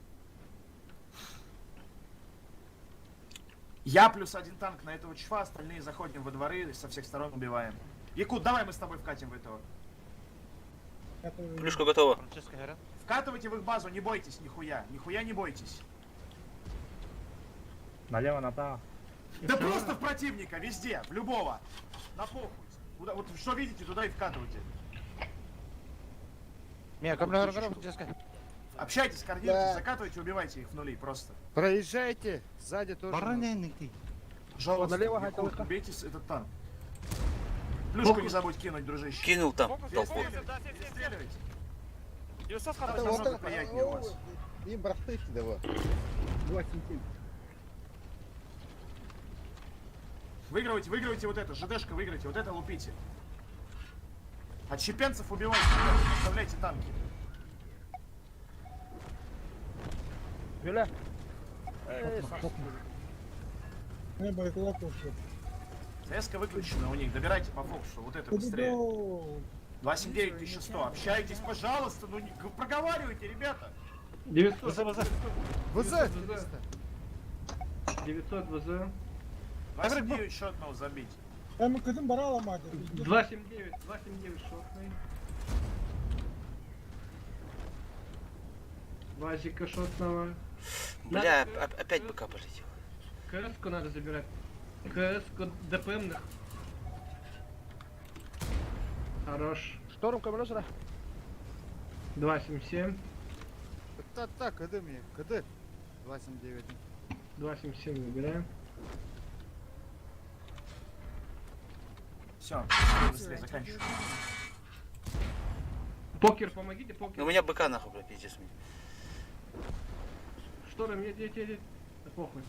Я плюс один танк на этого чфа, остальные заходим во дворы, со всех сторон убиваем. Якут, давай мы с тобой вкатим в этого. Плюшка готова. Вкатывайте в их базу, не бойтесь нихуя. Нихуя не бойтесь. Налево, направо. Да просто в противника, везде, в любого. На похуй. Куда, вот что видите, туда и вкатывайте. Общайтесь, координируйтесь, закатывайте, убивайте их в нули, просто. Проезжайте, сзади тоже. Пожалуйста, налево, Якут, убейте этот танк. Плюшку не забудь кинуть, дружище. Кинул там. Перестреливайте. Приятнее у вас. И брахтыки давай. Выигрывайте вот это, ЖДшка выиграйте, вот это лупите. Отщепенцев убивайте, оставляйте танки. Юля. Не, байклок вообще. ЦСК выключена у них, добирайте по фокусу, вот это быстрее. 279 1100, общайтесь, пожалуйста, ну не проговаривайте, ребята. 900. ВЗ! 900 ВЗ. 279 еще одного забить. Там кадым барала мать. 279 шотный. Вазика шотного. Бля, опять БК полетел. КС-ку надо забирать. КС-ку ДПМных. Хорош. Шторм камерозера. 277. Так, КД мне, КД. 279. 277 выбираем. Все, быстрее заканчиваем. Покер, помогите, покер. У меня БК нахуй, бля, пиздец мне. Шторм, едь. Да похуй.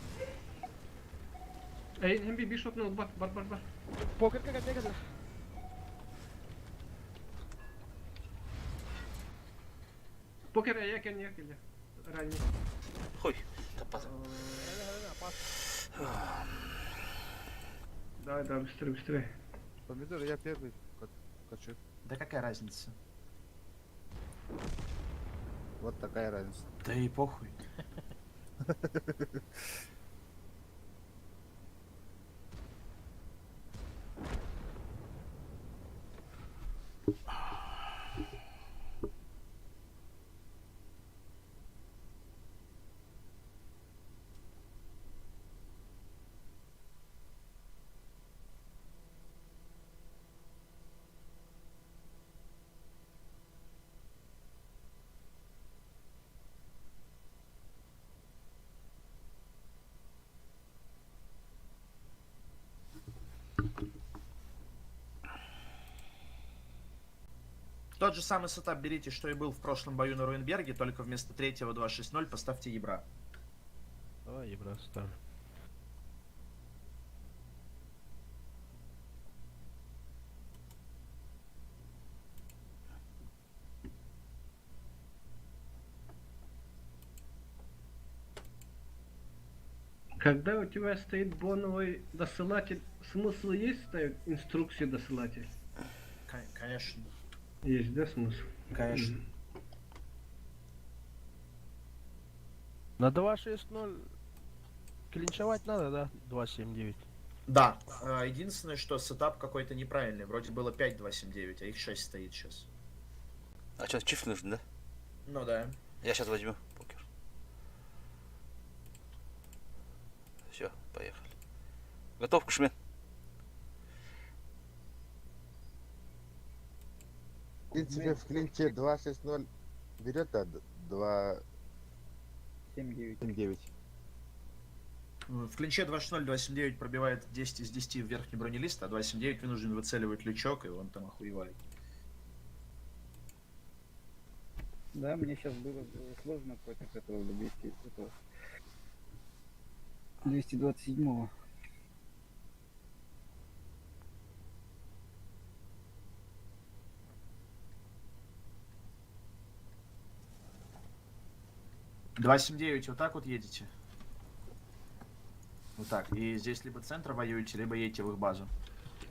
Эй, МБ шотнул, бар. Покер как отбегать. Покер, я ехали. Ранний. Хуй, топаза. Давай, быстрее. Помидор, я первый хочу. Да какая разница? Вот такая разница. Да и похуй. тот же самый сетап берите, что и был в прошлом бою на Руинберге, только вместо третьего 2.6.0 поставьте ебра. Давай, ебра, ставлю. Когда у тебя стоит боновый досылатель, смысл есть ставить инструкции досылатель? Конечно. Есть, да, смысл? Конечно. На 2.6.0 клинчевать надо, да? 2.7.9. Да. Единственное, что сетап какой-то неправильный. Вроде было 5.2.7.9, а их 6 стоит сейчас. А что, чиф нужен, да? Ну да. Я сейчас возьму покер. Все, поехали. Готов, Кушмен? И тебе в клинче 2.6.0 берет, а 2.7.9. В клинче 2.6.0 2.7.9 пробивает 10 из 10 в верхний бронелист, а 2.7.9 вынужден выцеливать лючок, и он там охуевает. Да, мне сейчас было сложно против этого 227-го. Вот так вот едете. Вот так. И здесь либо центр воюете, либо едете в их базу.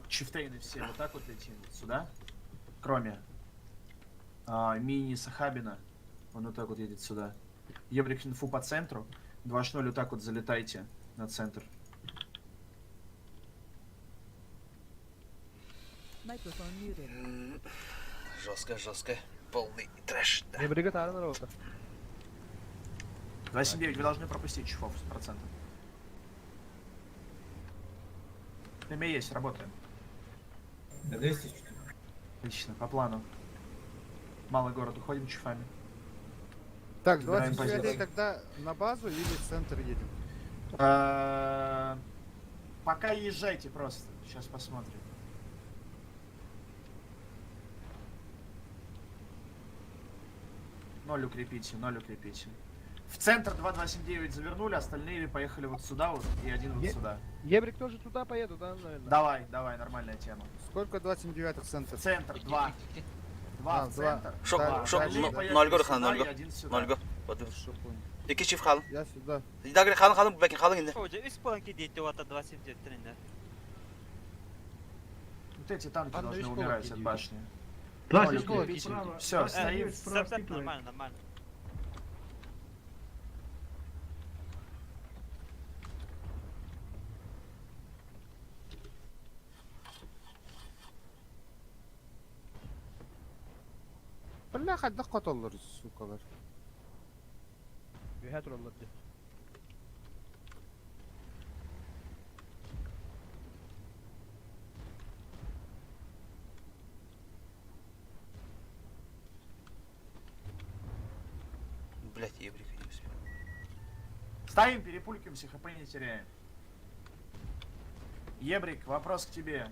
Чифтейны все вот так вот летим сюда. Кроме мини Сахабина. Он вот так вот едет сюда. Ебрик инфу по центру. 2.0 вот так вот залетайте на центр. Microphone muted. Жестко, жестко. Полный трэш. Да. Не бригада народа. 2.7.9 вы должны пропустить чифов 100%. Время есть, работаем. Да 200. Отлично, по плану. Малый город, уходим чифами. Так, Выбираем 29 позицию. тогда на базу или в центр едем? Пока езжайте просто. Сейчас посмотрим. Ноль укрепите, ноль укрепите. В центр 2.2.7.9 завернули, остальные поехали вот сюда вот и один вот сюда. Ебрик тоже туда поеду, да, наверное? Давай, давай, нормальная тема. Сколько 29 в центр? Центр, 2. 2 в центр. Шок, Да, шок, остальные поехали ноль гор сюда хан, и ноль один гор. сюда. Ноль гор. Iki çift kalın. Я сюда. Daha geri kalın kalın bakın kalın indi. Hoca üst planki deyip o ata 2.7 тренер. Вот эти танки Одну должны из умирать полок от иди. башни. Два Ноль справа, укрепите. справа. Все, Да, стоим. справа скипывает. Нормально, нормально. Бля, хадда каталар, сукалар. Ühet rolladı. Блять, ебрик не успел. Ставим, перепулькиваемся, хп не теряем. Ебрик, вопрос к тебе.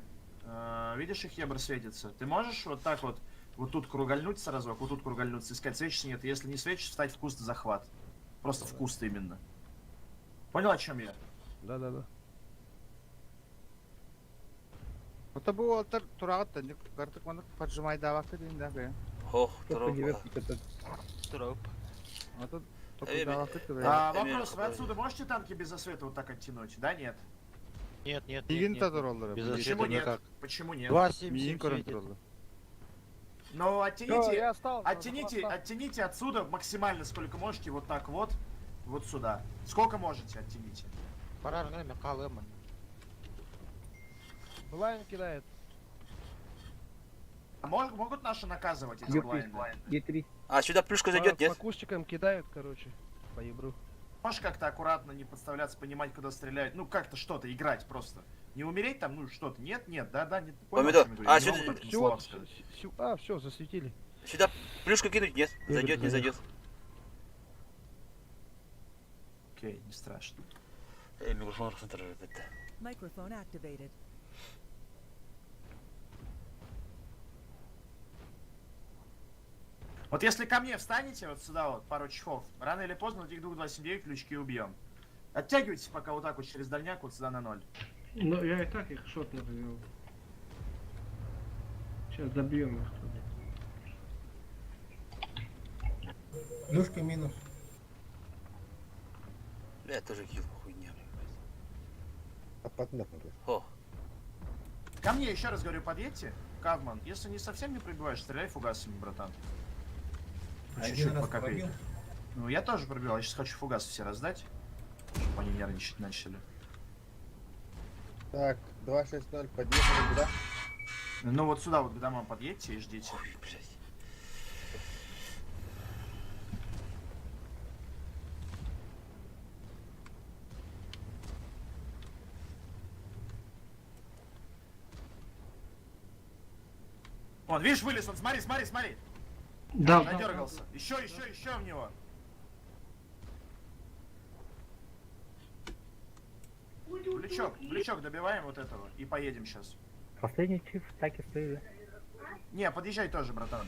Видишь, их ебр светится. Ты можешь вот так вот тут кругальнуть сразу, вот тут кругальнуться, искать свечи нет. Если не свечишь, встать в куст захват. Просто в куст именно. Понял, о чем я? Да. Это был турагат, не картик мана поджимай давака дейін дағы. Ох, троп. Троп. А тут Э, давака тебе. Вопрос, вы отсюда можете танки без засвета вот так оттянуть? Да, нет? Нет, нет, Деген нет. татыр олар. Без Почему засвета нет? никак. Почему нет? 2.7 Миин светит. көрінтір олар. Ну, Всё, оттяните, я остался, оттяните отсюда максимально сколько можете, вот так вот сюда. Сколько можете, оттяните. Параллельно калыма. Блайн кидает. А могут наши наказывать эти блайнды? Е3. А сюда плюшка зайдет, По нет? кустикам кидают, короче. По ебру. Можешь как-то аккуратно не подставляться, понимать, куда стреляют? Ну, как-то что-то играть просто. Не умереть там, ну, что-то. Нет, нет, да, нет. Понял, Помидор. о чем я говорю? А, Не сюда- могут этими Всё, словами сказать. все, засветили. Сюда плюшку кинуть, нет? Ебрик Зайдет, не заехал. зайдет. Окей, не страшно. Микрофон центр bitti. Microphone activated. Вот если ко мне встанете, вот сюда вот, пару чехов, рано или поздно вот этих 229 ключки убьем. Оттягивайтесь пока вот так вот через дальняк вот сюда на 0. Ну, я и так их шотно завел. Сейчас добьем их туда. Люшка минус. Бля, тоже килл хуйня, блядь. А поднапнули. О, Ко мне еще раз говорю, подъедьте, Кавман. Если не совсем не пробиваешь, стреляй фугасами, братан. По Один чуть-чуть, раз по копейке. пробил. Ну, я тоже пробил, я сейчас хочу фугасы все раздать, чтобы они нервничать начали. Так, 260, подъехали куда? Ну, вот сюда вот к домам подъедьте и ждите. блядь. Вон, видишь, вылез он, смотри, смотри, смотри. Да, Задергался. Еще в него. Бличок добиваем вот этого и поедем сейчас. Последний чиф так и стоит. Не, подъезжай тоже, братан.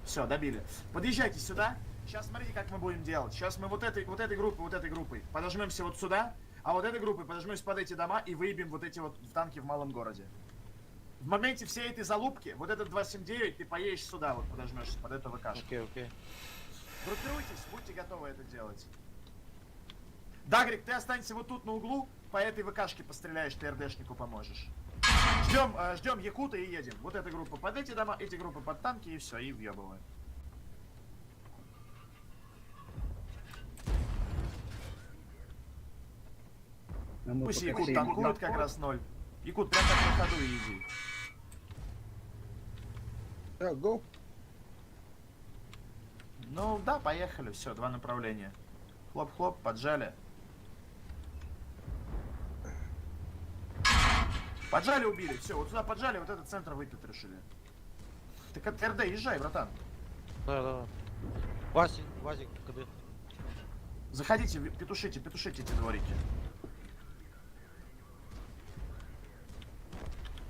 Все, добили. Подъезжайте сюда. Сейчас смотрите, как мы будем делать. Сейчас мы вот этой группой подожмемся вот сюда, а вот этой группой подожмемся под эти дома и выебем вот эти вот танки в малом городе. В моменте всей этой залупки, вот этот 279, ты поедешь сюда, вот подожмешься под эту ВКшку. Окей. Группируйтесь, будьте готовы это делать. Дагрик, ты останься вот тут на углу, по этой ВКшке постреляешь, ты РДшнику поможешь. Ждем Якута и едем. Вот эта группа под эти дома, эти группы под танки и все, и въебываем. Пусть Якут танкует как раз 0. Якут, прям как на ходу и иди. Go. Ну да, поехали, все, два направления. Хлоп-хлоп, поджали. Поджали, убили, все, вот сюда поджали, вот этот центр выпить решили. Так от РД, езжай, братан. Да. Вазик, КД. Заходите, петушите эти дворики.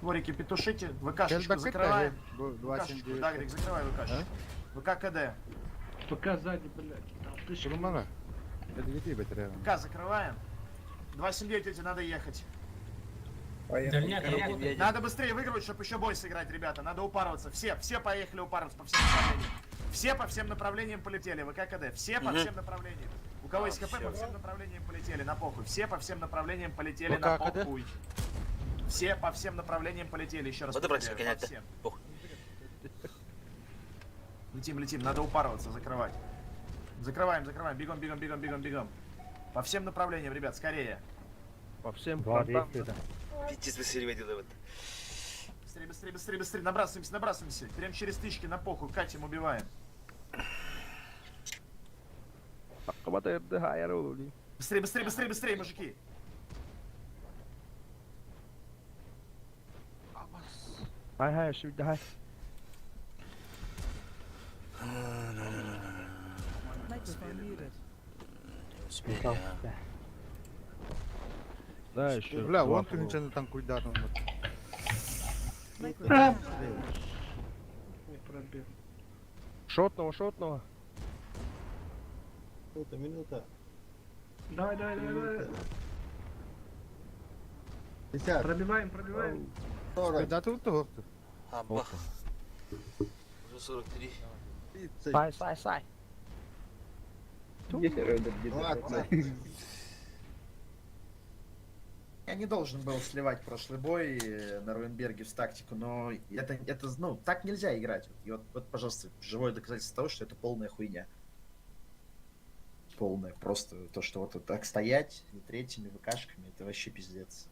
Дворики петушите, ВКшечку закрываем. ВКшечку, Дагрик, закрывай ВКшечку. ВК КД. Пока сзади, блядь. Нормально? Это где тебе рядом? ВК закрываем. 279 эти надо ехать. Надо быстрее выигрывать, чтобы еще бой сыграть, ребята. Надо упарываться. Все поехали упарываться по всем направлениям. Все по всем направлениям полетели. ВК КД. Все по всем направлениям. У кого есть КП, по всем направлениям полетели. На похуй. Все по всем направлениям полетели. На похуй. Все по всем направлениям полетели. Еще раз повторяю. По всем. Летим. Надо упарываться, закрывать. Закрываем. Бегом. По всем направлениям, ребят, скорее. По всем фронтам. Пиздец, быстрее делай. Быстрее. Набрасываемся. Прям через тычки на похуй. Катим, убиваем. Быстрее, мужики. Хай, давай. Microphone muted. Да, еще. Бля, вон ты ничего там куда там. Microphone Не пробил. Шотного. Минута. Давай. 50. Пробиваем. 40. Да тут то. Бах. Уже 43. 30. Сай. Где Редер, где 20. Я не должен был сливать прошлый бой на Руенберге в тактику, но это так нельзя играть. И вот, пожалуйста, живое доказательство того, что это полная хуйня. Полная. Просто то, что вот так стоять третьими ВКшками, это вообще пиздец.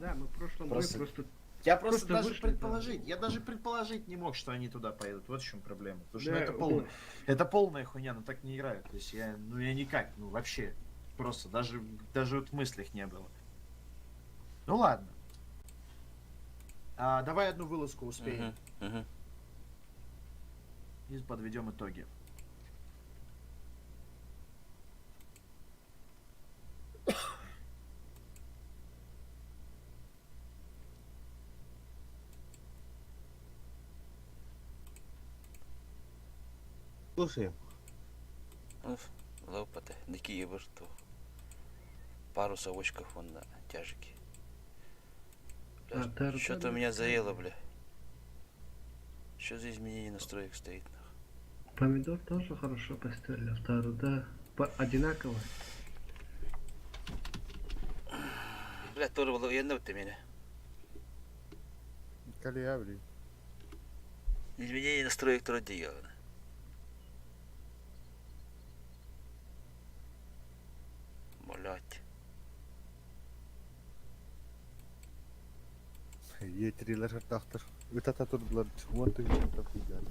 Да, мы в прошлом бою просто... Я просто даже вышли, предположить, я даже предположить не мог, что они туда поедут. Вот в чем проблема. Потому что Да, это полная хуйня, но так не играют. То есть я никак, вообще. Просто даже вот в мыслях не было. Ну ладно. Давай одну вылазку успеем. И подведем итоги. Слушай. Лопаты. Дикие борту. Пару совочков вон на тяжики. Что-то у меня заело, бля. Что за изменение настроек стоит? Помидор тоже хорошо поставили, а второй, да, одинаково. Бля, тоже было военного ты меня. Калиабри. Изменение настроек тоже делано. Блять. Yetkililer tahtır. Ütata turdular. Umarım tahtır.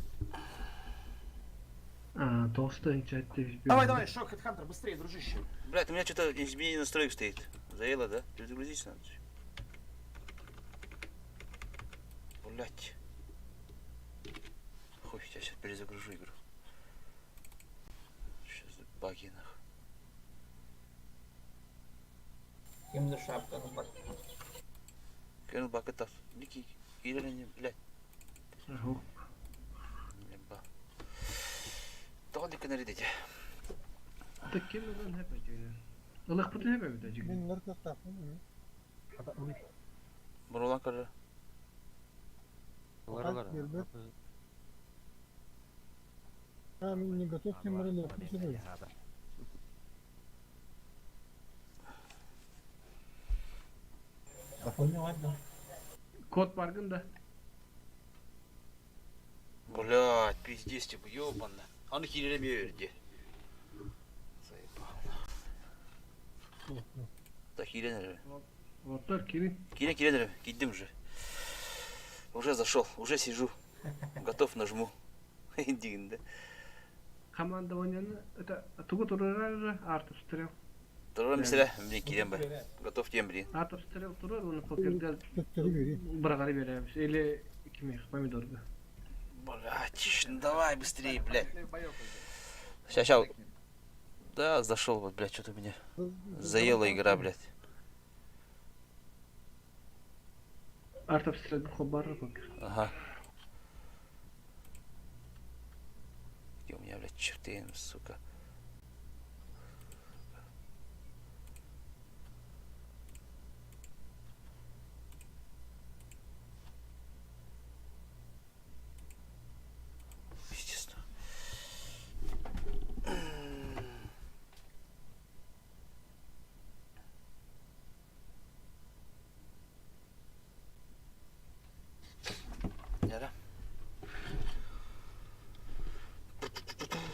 А, толстенький, ты Давай, шок, Хедхантер, быстрее, дружище. Блять, у меня что-то изменение настроек стоит. Заело, да? Перезагрузись надо. Блять. Хуй, я сейчас перезагружу игру. Сейчас баги нахуй. Kimdir şapkanı bak. Кенул бак это. Ники, или блять. Ага. Тоғын декен әрі деде. Так кемеден hep öyle. Allah bu da hep öyle diyor. Bunlar da takım mı? Bunu olan karı. А, не готов к нему реле. Код farkında. Блять, пиздец, типа, ёбанно. Он хилили мерди. Заебал. Да хилили. Вот так, Кирин. Кирин, идем же. Уже зашел, уже сижу. Готов, нажму. Индин, да? Командование, это туго турар же, артов стрел. Турар mesela, мне Кирин бы. Готов тем, блин. Артов стрел турар, он попердел. Брагали берем. Или кимих, помидор бы. Блять, ну давай быстрее, блядь. Сейчас. Да, зашел, вот, блядь, что-то меня заела игра, блядь. Артов стрел хобара пока. Ага. Где у меня, блядь, черты, сука. Естественно. Да.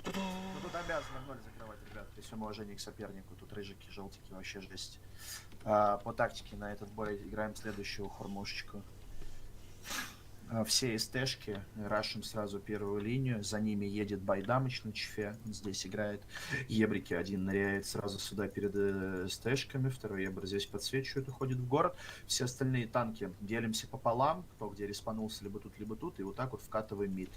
Ну тут обязаны в ноль закрывать, ребят, при всем уважении к сопернику. Тут рыжики, желтики, вообще жесть. По тактике на этот бой играем следующую хормушечку. Все СТшки, рашим сразу первую линию, за ними едет Байдамыч на чифе, здесь играет, ебрики один ныряет сразу сюда перед СТшками, второй ебр здесь подсвечивает, уходит в город, все остальные танки делимся пополам, кто где респанулся либо тут, и вот так вот вкатываем мид.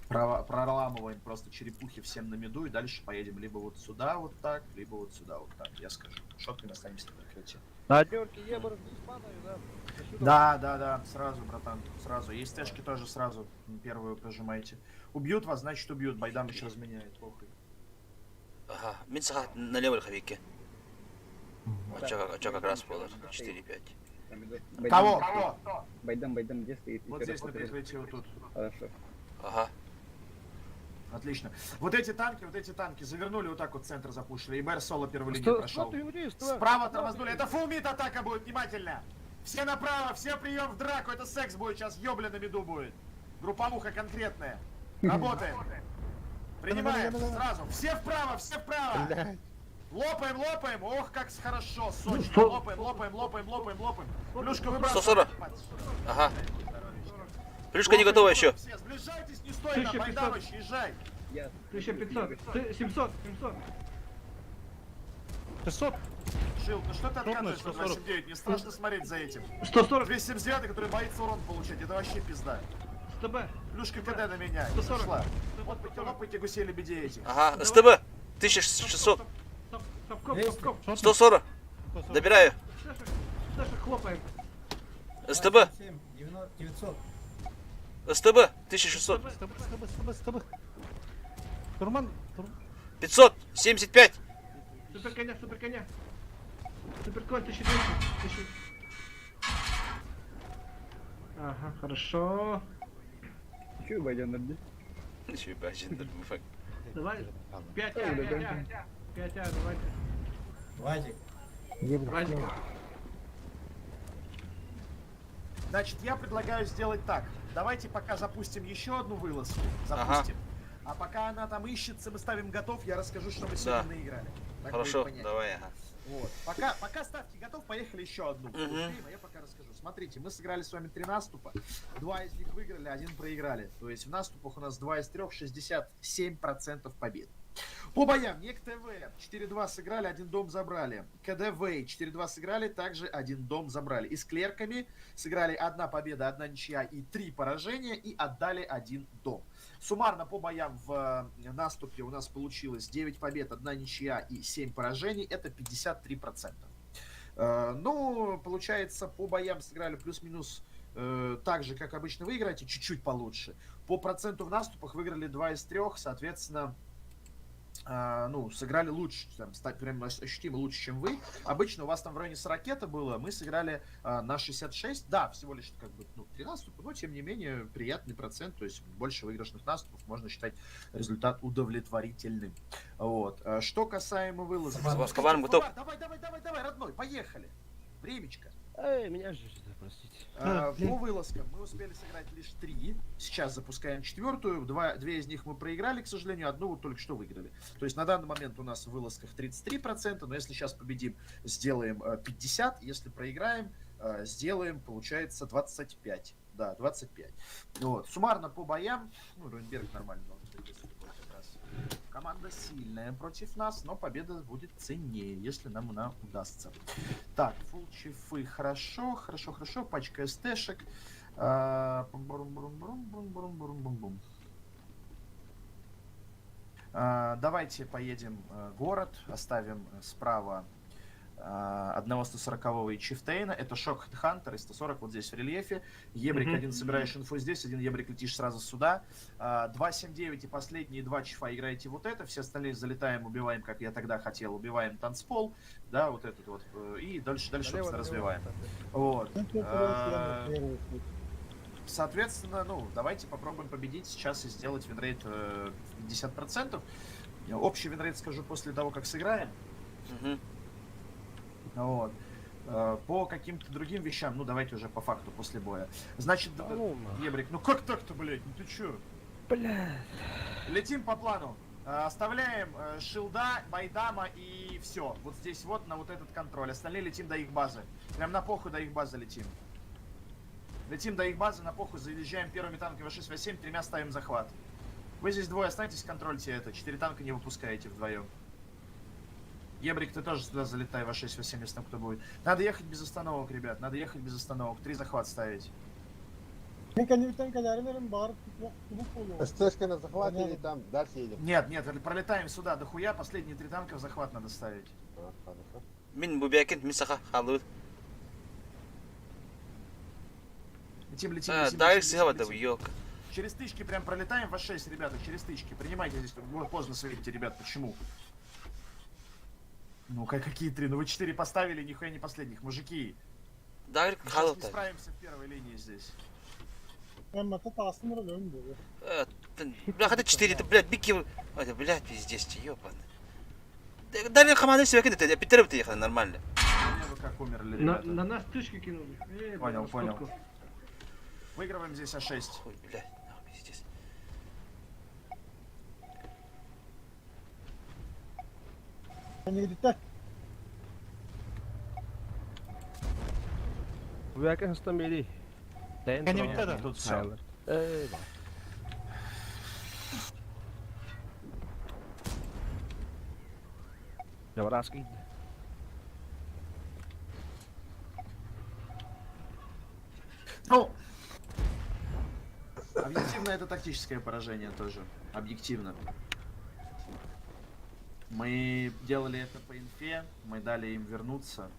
Проламываем просто черепухи всем на миду, и дальше поедем либо вот сюда вот так, либо вот сюда вот так, я скажу. Шотками останемся на прикрытии. На дёрке ебр с диспаною, да? Да, сразу, братан, сразу. Есть тэшки тоже сразу, первую прожимайте. Убьют вас, значит убьют, Байдам еще разменяет, похуй. Ага, Минсахат на левой лоховике. А чё как раз было? 4-5. Кого? Байдам, где стоит? Вот здесь на прикрытии, вот тут. Хорошо. Ага. Отлично. Вот эти танки завернули вот так вот, центр запушили. И БР соло первую линию прошел. Справа тормознули. Это фулмит атака будет, внимательно. Все направо, все прием в драку. Это секс будет сейчас, ёбля на виду будет. Групповуха конкретная. Работаем. Принимаем сразу. Все вправо. Лопаем. Ох, как хорошо, сочно. Лопаем. Плюшка выбрасываем. 140. Ага. Плюшка не готова еще. Все, сближайтесь, не стой нам, Байдамыч, езжай. 1500, 700. 600. Шил, ну что ты откатываешь на 279? Не страшно смотреть за этим. 140. 279, который боится урон получать, это вообще пизда. СТБ. Плюшка КД на меня, 140. пошла. Лопайте гусей лебедей этих. Ага, СТБ. 1600. 140. Добираю. Хлопаем. СТБ. 900. СТБ. 1600. Турман, 575. Супер коня, супер коня. Супер конь, 1200. Ага, хорошо. Чё, Байден, Еще и бачен, муфак. Давай. 5 давайте. Вадик. Вадик. Значит, я предлагаю сделать так. Давайте пока запустим еще одну вылазку. Запустим. А пока она там ищется, мы ставим готов, я расскажу, что мы сегодня наиграли. Так Хорошо, будет понятнее. давай, ага. Вот. Пока ставки готов, поехали еще одну. Успеем, а я пока расскажу. Смотрите, мы сыграли с вами 3 наступа. 2 из них выиграли, 1 проиграли. То есть в наступах у нас 2 из 3, 67% побед. По боям, НЕК ТВ 4-2 сыграли, 1 дом забрали. КДВ 4-2 сыграли, также 1 дом забрали. И с клерками сыграли 1 победа, 1 ничья и 3 поражения, и отдали 1 дом. Суммарно по боям в наступе у нас получилось 9 побед, 1 ничья и 7 поражений. Это 53%. Ну, получается, по боям сыграли плюс-минус так же, как обычно вы играете, чуть-чуть получше. По проценту в наступах выиграли 2 из 3, соответственно, ну, сыграли лучше, там, прям ощутимо лучше, чем вы. Обычно у вас там в районе 40 было, мы сыграли на 66. Да, всего лишь как бы 3 наступа, но тем не менее приятный процент, то есть больше выигрышных наступов, можно считать результат удовлетворительным. Вот. Что касаемо вылазок. Коварный готов. Давай, родной, поехали. Времечко. Эй, меня же, простите. По вылазкам мы успели сыграть лишь 3. Сейчас запускаем 4-ю. 2 из них мы проиграли, к сожалению. 1 вот только что выиграли. То есть на данный момент у нас в вылазках 33%. Но если сейчас победим, сделаем 50%. Если проиграем, сделаем, получается, 25%. Да, 25%. Вот. Суммарно по боям. Ну, Ройнберг нормально. Команда сильная против нас, но победа будет ценнее, если нам она удастся. Так, фулл чифы, хорошо. Пачка СТшек. Давайте поедем город, оставим справа одного 140-го и Чифтейна. Это Шок Хантер и 140 вот здесь в рельефе. Ебрик один собираешь инфу здесь, один ебрик летишь сразу сюда. 279 и последние 2 чифа играете вот это. Все остальные залетаем, убиваем, как я тогда хотел. Убиваем танцпол. Да, вот этот вот. И дальше собственно, развиваем. Вот. Соответственно, ну, давайте попробуем победить сейчас и сделать винрейт 50%. Общий винрейт скажу после того, как сыграем. Вот. По каким-то другим вещам, ну давайте уже по факту после боя. Значит, Ебрик, ну как так-то, блядь, ну ты чё? Блядь. Летим по плану. Оставляем Шилда, Байдама и все. Вот здесь вот на вот этот контроль. Остальные летим до их базы. Прям на похуй до их базы летим. Летим до их базы, на похуй заезжаем первыми танками В6, В7, 3 ставим захват. Вы здесь двое останетесь, контрольте это. 4 танка не выпускаете вдвоем. Ебрик, ты тоже сюда залетай, В6, В7, если там кто будет. Надо ехать без остановок, ребят, надо ехать без остановок. 3 захват ставить. СТшка на захвате и там дальше едем. Нет, пролетаем сюда дохуя, последние 3 танка в захват надо ставить. Мин бубякин, мин саха, халуд. Летим. Через тычки прям пролетаем, В6, ребята, через тычки. Принимайте здесь, поздно светите, ребят, почему? Ну, какие 3? Ну вы 4 поставили, нихуя не последних, мужики. Да, мы не справимся в первой линии здесь. Бля, это 4, это, блядь, бики... Ой, блядь, пиздец, ёбаный. Дали команду себе кинуть, я Питер бы ехал нормально. Вы как умерли, ребята. На нас тычки кинули. Понял. Выигрываем здесь А6. Ой, блядь, пиздец. Väkä sitä midi. Тут все. Ei. Ja raskin. Ну, объективно это тактическое поражение тоже. Объективно. Мы делали это по инфе, мы дали им вернуться.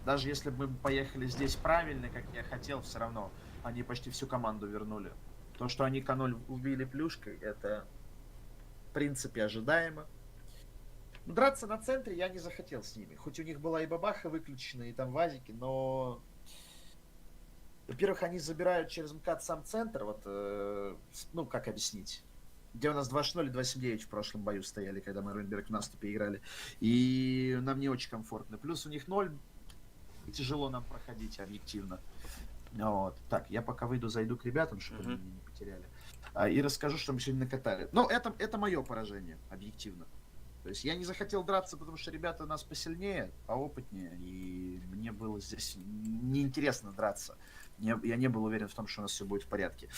Даже если бы мы поехали здесь правильно, как я хотел, все равно они почти всю команду вернули. То, что они К0 убили плюшкой, это принципе, ожидаемо. Ну, драться на центре я не захотел с ними. Хоть у них была и бабаха выключена, и там вазики, но... Во-первых, они забирают через МКАД сам центр, вот, ну, как объяснить? Где у нас 2-0 и 2-7-9 в прошлом бою стояли, когда мы Руинберг в наступе играли. И нам не очень комфортно. Плюс у них 0, тяжело нам проходить объективно. Вот. Так, я пока выйду, зайду к ребятам, чтобы они меня не потеряли. И расскажу, что мы сегодня накатали. Но это мое поражение, объективно. То есть я не захотел драться, потому что ребята нас посильнее, поопытнее, и мне было здесь неинтересно драться. Я не был уверен в том, что у нас все будет в порядке.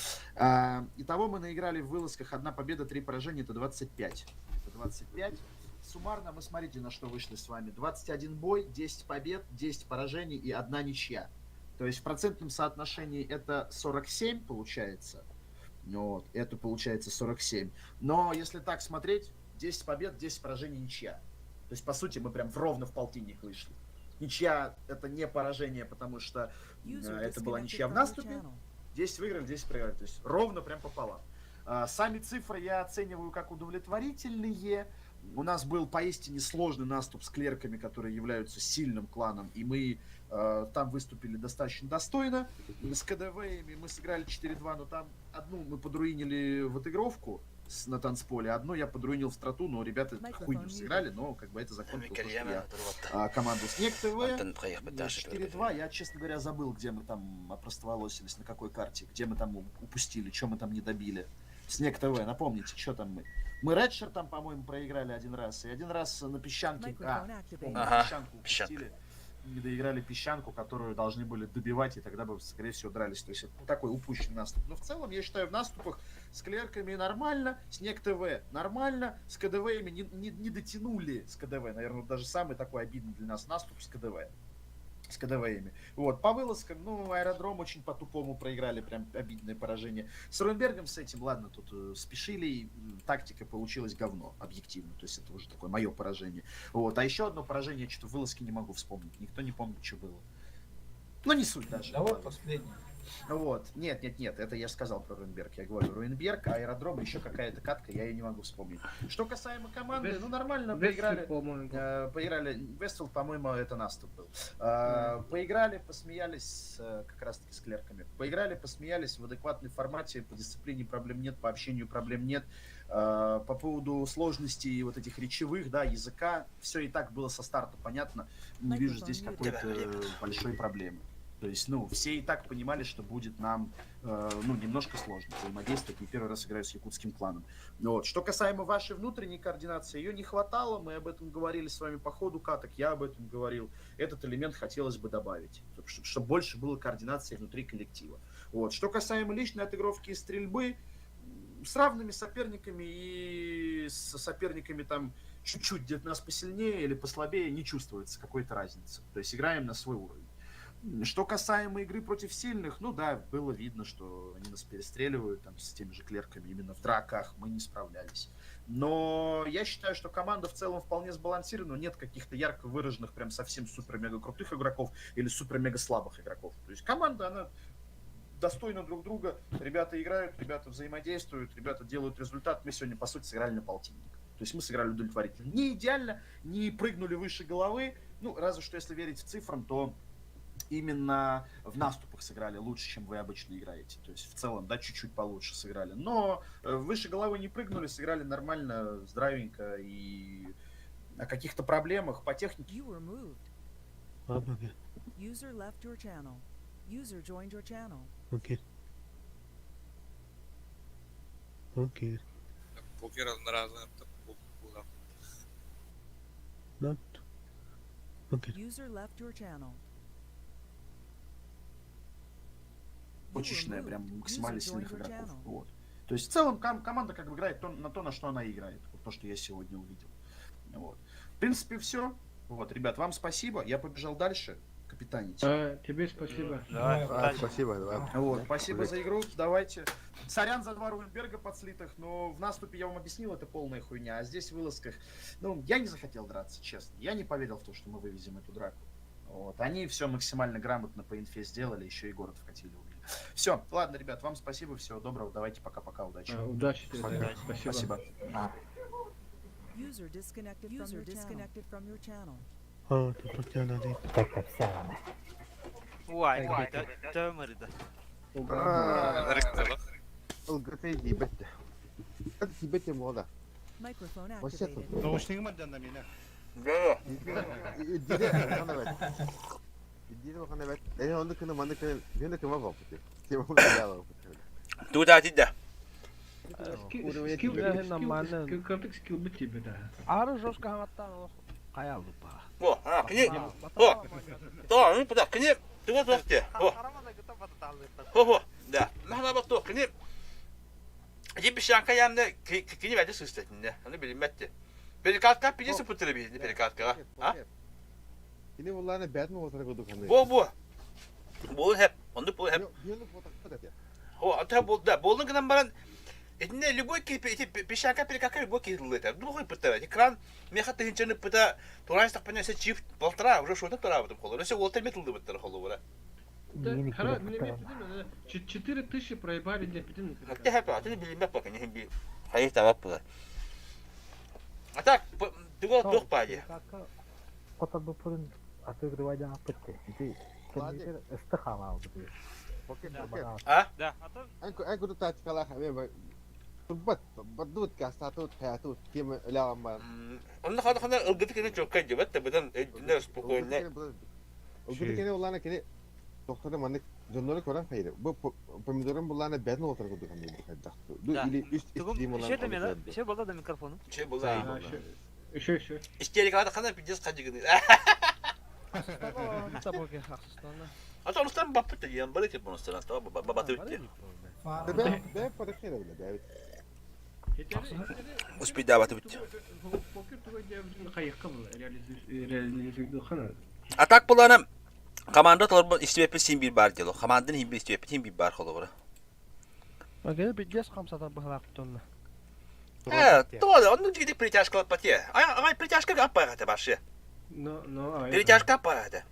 Итого мы наиграли в вылазках 1 победа, 3 поражения, это 25. Это 25. Суммарно мы, смотрите, на что вышли с вами. 21 бой, 10 побед, 10 поражений и 1 ничья. То есть в процентном соотношении это 47 получается. Вот, это получается 47. Но если так смотреть, 10 побед, 10 поражений, ничья. То есть, по сути, мы прям ровно в полтинник вышли. Ничья — это не поражение, потому что это была ничья в наступе. 10 выиграли, 10 проиграли. То есть ровно прям пополам. Сами цифры я оцениваю как удовлетворительные. У нас был поистине сложный наступ с клерками, которые являются сильным кланом, и мы там выступили достаточно достойно. С КДВами мы сыграли 4-2, но там одну мы подруинили в отыгровку на танцполе, одну я подруинил в страту, но ребята хуйню сыграли, но как бы это закончилось, что я команду Снег ТВ 4-2, я, честно говоря, забыл, где мы там опростоволосились, на какой карте, где мы там упустили, что мы там не добили. Снег ТВ, напомните, что там мы. Мы Редшер там, по-моему, проиграли один раз, и один раз на песчанке, песчанку упустили. Не доиграли песчанку, которую должны были добивать, и тогда бы, скорее всего, дрались. То есть это такой упущенный наступ. Но в целом, я считаю, в наступах с клерками нормально, Снег ТВ нормально, с КДВами не дотянули с КДВ. Наверное, даже самый такой обидный для нас наступ с КДВ. С КДВами. Вот, по вылазкам, ну, Аэродром очень по-тупому проиграли, прям обидное поражение. С Руинбергом с этим, ладно, тут спешили, и тактика получилась говно, объективно. То есть это уже такое мое поражение. Вот, а еще одно поражение, я что-то в вылазке не могу вспомнить. Никто не помнит, что было. Ну, не суть даже. Да вот последний. Вот. Нет, это я сказал про Руинберг. Я говорю, Руинберг, Аэродром, еще какая-то катка, я ее не могу вспомнить. Что касаемо команды, ну нормально, поиграли. Поиграли. Вестфилд, по-моему, это наступ был. Поиграли, посмеялись как раз-таки с клерками. Поиграли, посмеялись в адекватной формате, по дисциплине проблем нет, по общению проблем нет. По поводу сложностей вот этих речевых, да, языка, все и так было со старта понятно. Не вижу здесь какой-то большой проблемы. То есть, ну, все и так понимали, что будет нам, ну, немножко сложно взаимодействовать. Не первый раз играю с якутским кланом. Вот. Что касаемо вашей внутренней координации, ее не хватало. Мы об этом говорили с вами по ходу каток. Я об этом говорил. Этот элемент хотелось бы добавить, чтобы больше было координации внутри коллектива. Вот. Что касаемо личной отыгровки и стрельбы, с равными соперниками и с соперниками там чуть-чуть где-то нас посильнее или послабее не чувствуется какой-то разницы. То есть играем на свой уровень. Что касаемо игры против сильных, ну да, было видно, что они нас перестреливают там, с теми же клерками, именно в драках мы не справлялись. Но я считаю, что команда в целом вполне сбалансирована, нет каких-то ярко выраженных, прям совсем супер-мега крутых игроков или супер-мега слабых игроков. То есть команда, она достойна друг друга, ребята играют, ребята взаимодействуют, ребята делают результат. Мы сегодня, по сути, сыграли на полтинник. То есть мы сыграли удовлетворительно. Не идеально, не прыгнули выше головы, ну, разве что если верить в цифрам, то именно в наступах сыграли лучше, чем вы обычно играете. То есть в целом, да, чуть-чуть получше сыграли. Но выше головы не прыгнули, сыграли нормально, здравенько. И о каких-то проблемах по технике. User left your channel. User joined your channel. Окей. Окей. Покер разное было. Да. Окей. User left your channel. Точечная, прям максимально сильных игроков. Вот. То есть в целом команда как бы играет на то, на что она играет. Вот то, что я сегодня увидел. Вот. В принципе, все. Вот, ребят, вам спасибо. Я побежал дальше капитанить. Тебе спасибо. Спасибо, давай. Вот, спасибо за игру. Давайте. Сорян за 2 Руинберга подслитых, но в наступе я вам объяснил, это полная хуйня. А здесь в вылазках, ну, я не захотел драться, честно. Я не поверил в то, что мы вывезем эту драку. Вот. Они все максимально грамотно по инфе сделали, еще и город вкатили. Все, ладно, ребят, вам спасибо, всего доброго, давайте пока-пока, удачи. Удачи. Спасибо. User disconnected from your channel. اه تفرجت على دي Так, все. واي تمرد القطي جيبته جيبته موضع Microphone وشت activated. دوشتين ما دنا مينا لا يدير انا بس يدير انا بس انا عندك انا ما عندك هنا كمان بقى كيف بقول لا تودا تدا كرتك سكيل بتي بدها عارف جوش كان قطعنا قيال بقى هو كني هو طبعا بدا كني تبغى تحكي هو ده نحن بطوق كني جيب الشانكا يامنا كني بعد سوستنا انا بالمت بالكات كاب بيجي سبوتر بي بالكات كا ها كني والله انا بعد ما وصلت قدو كان بو هب onu bu hep هو انت بول ده بولن كده بران إنه اللي بوي كي بيشانكا بيركاكا بوي كي ليتر دو بوي بتر كران ميخات هنچن بتا تورانس تقبنا سه чифт болтра уже что-то тора потом холо. Если Уолтер Миттл битер холо вора. 4000 проебали для пятины. Ты хэппи, а ты не билимэ пока не химби. Хаи таваппа. А так, ты гол дух пади. Кота бы пурин отыгрывать на пытке. Ты кенди استخامة بدي. А? Да. أنا كنت أتكلم حبيبي بدوت كاستاتوت حياتوت كيما لا ما أنا خلاص قلت كده شو كذا بس بدن الناس بقولنا قلت كده والله أنا كده دكتور منك جنوني كوران خير بمدرم والله أنا بعدنا وتر كده كان يبغى دو إلي شيء ده مين شيء بالله ده ميكروفون شيء بالله شو اشتري كده خلنا بيجلس خارج كده أنت أصلاً بابت يوم بدك تبون أصلاً تو بابت ويتي ده فرق خير ولا ده وش بيدا بابت ويتي أتاك بلانم команда толбо истебепи сим бир бар дело командын хим бир истебепи хим бир бар холо бара Магел бидес хамсата бахлактонна. То он диги притяжка патье ай притяжка аппарата баши но притяжка аппарата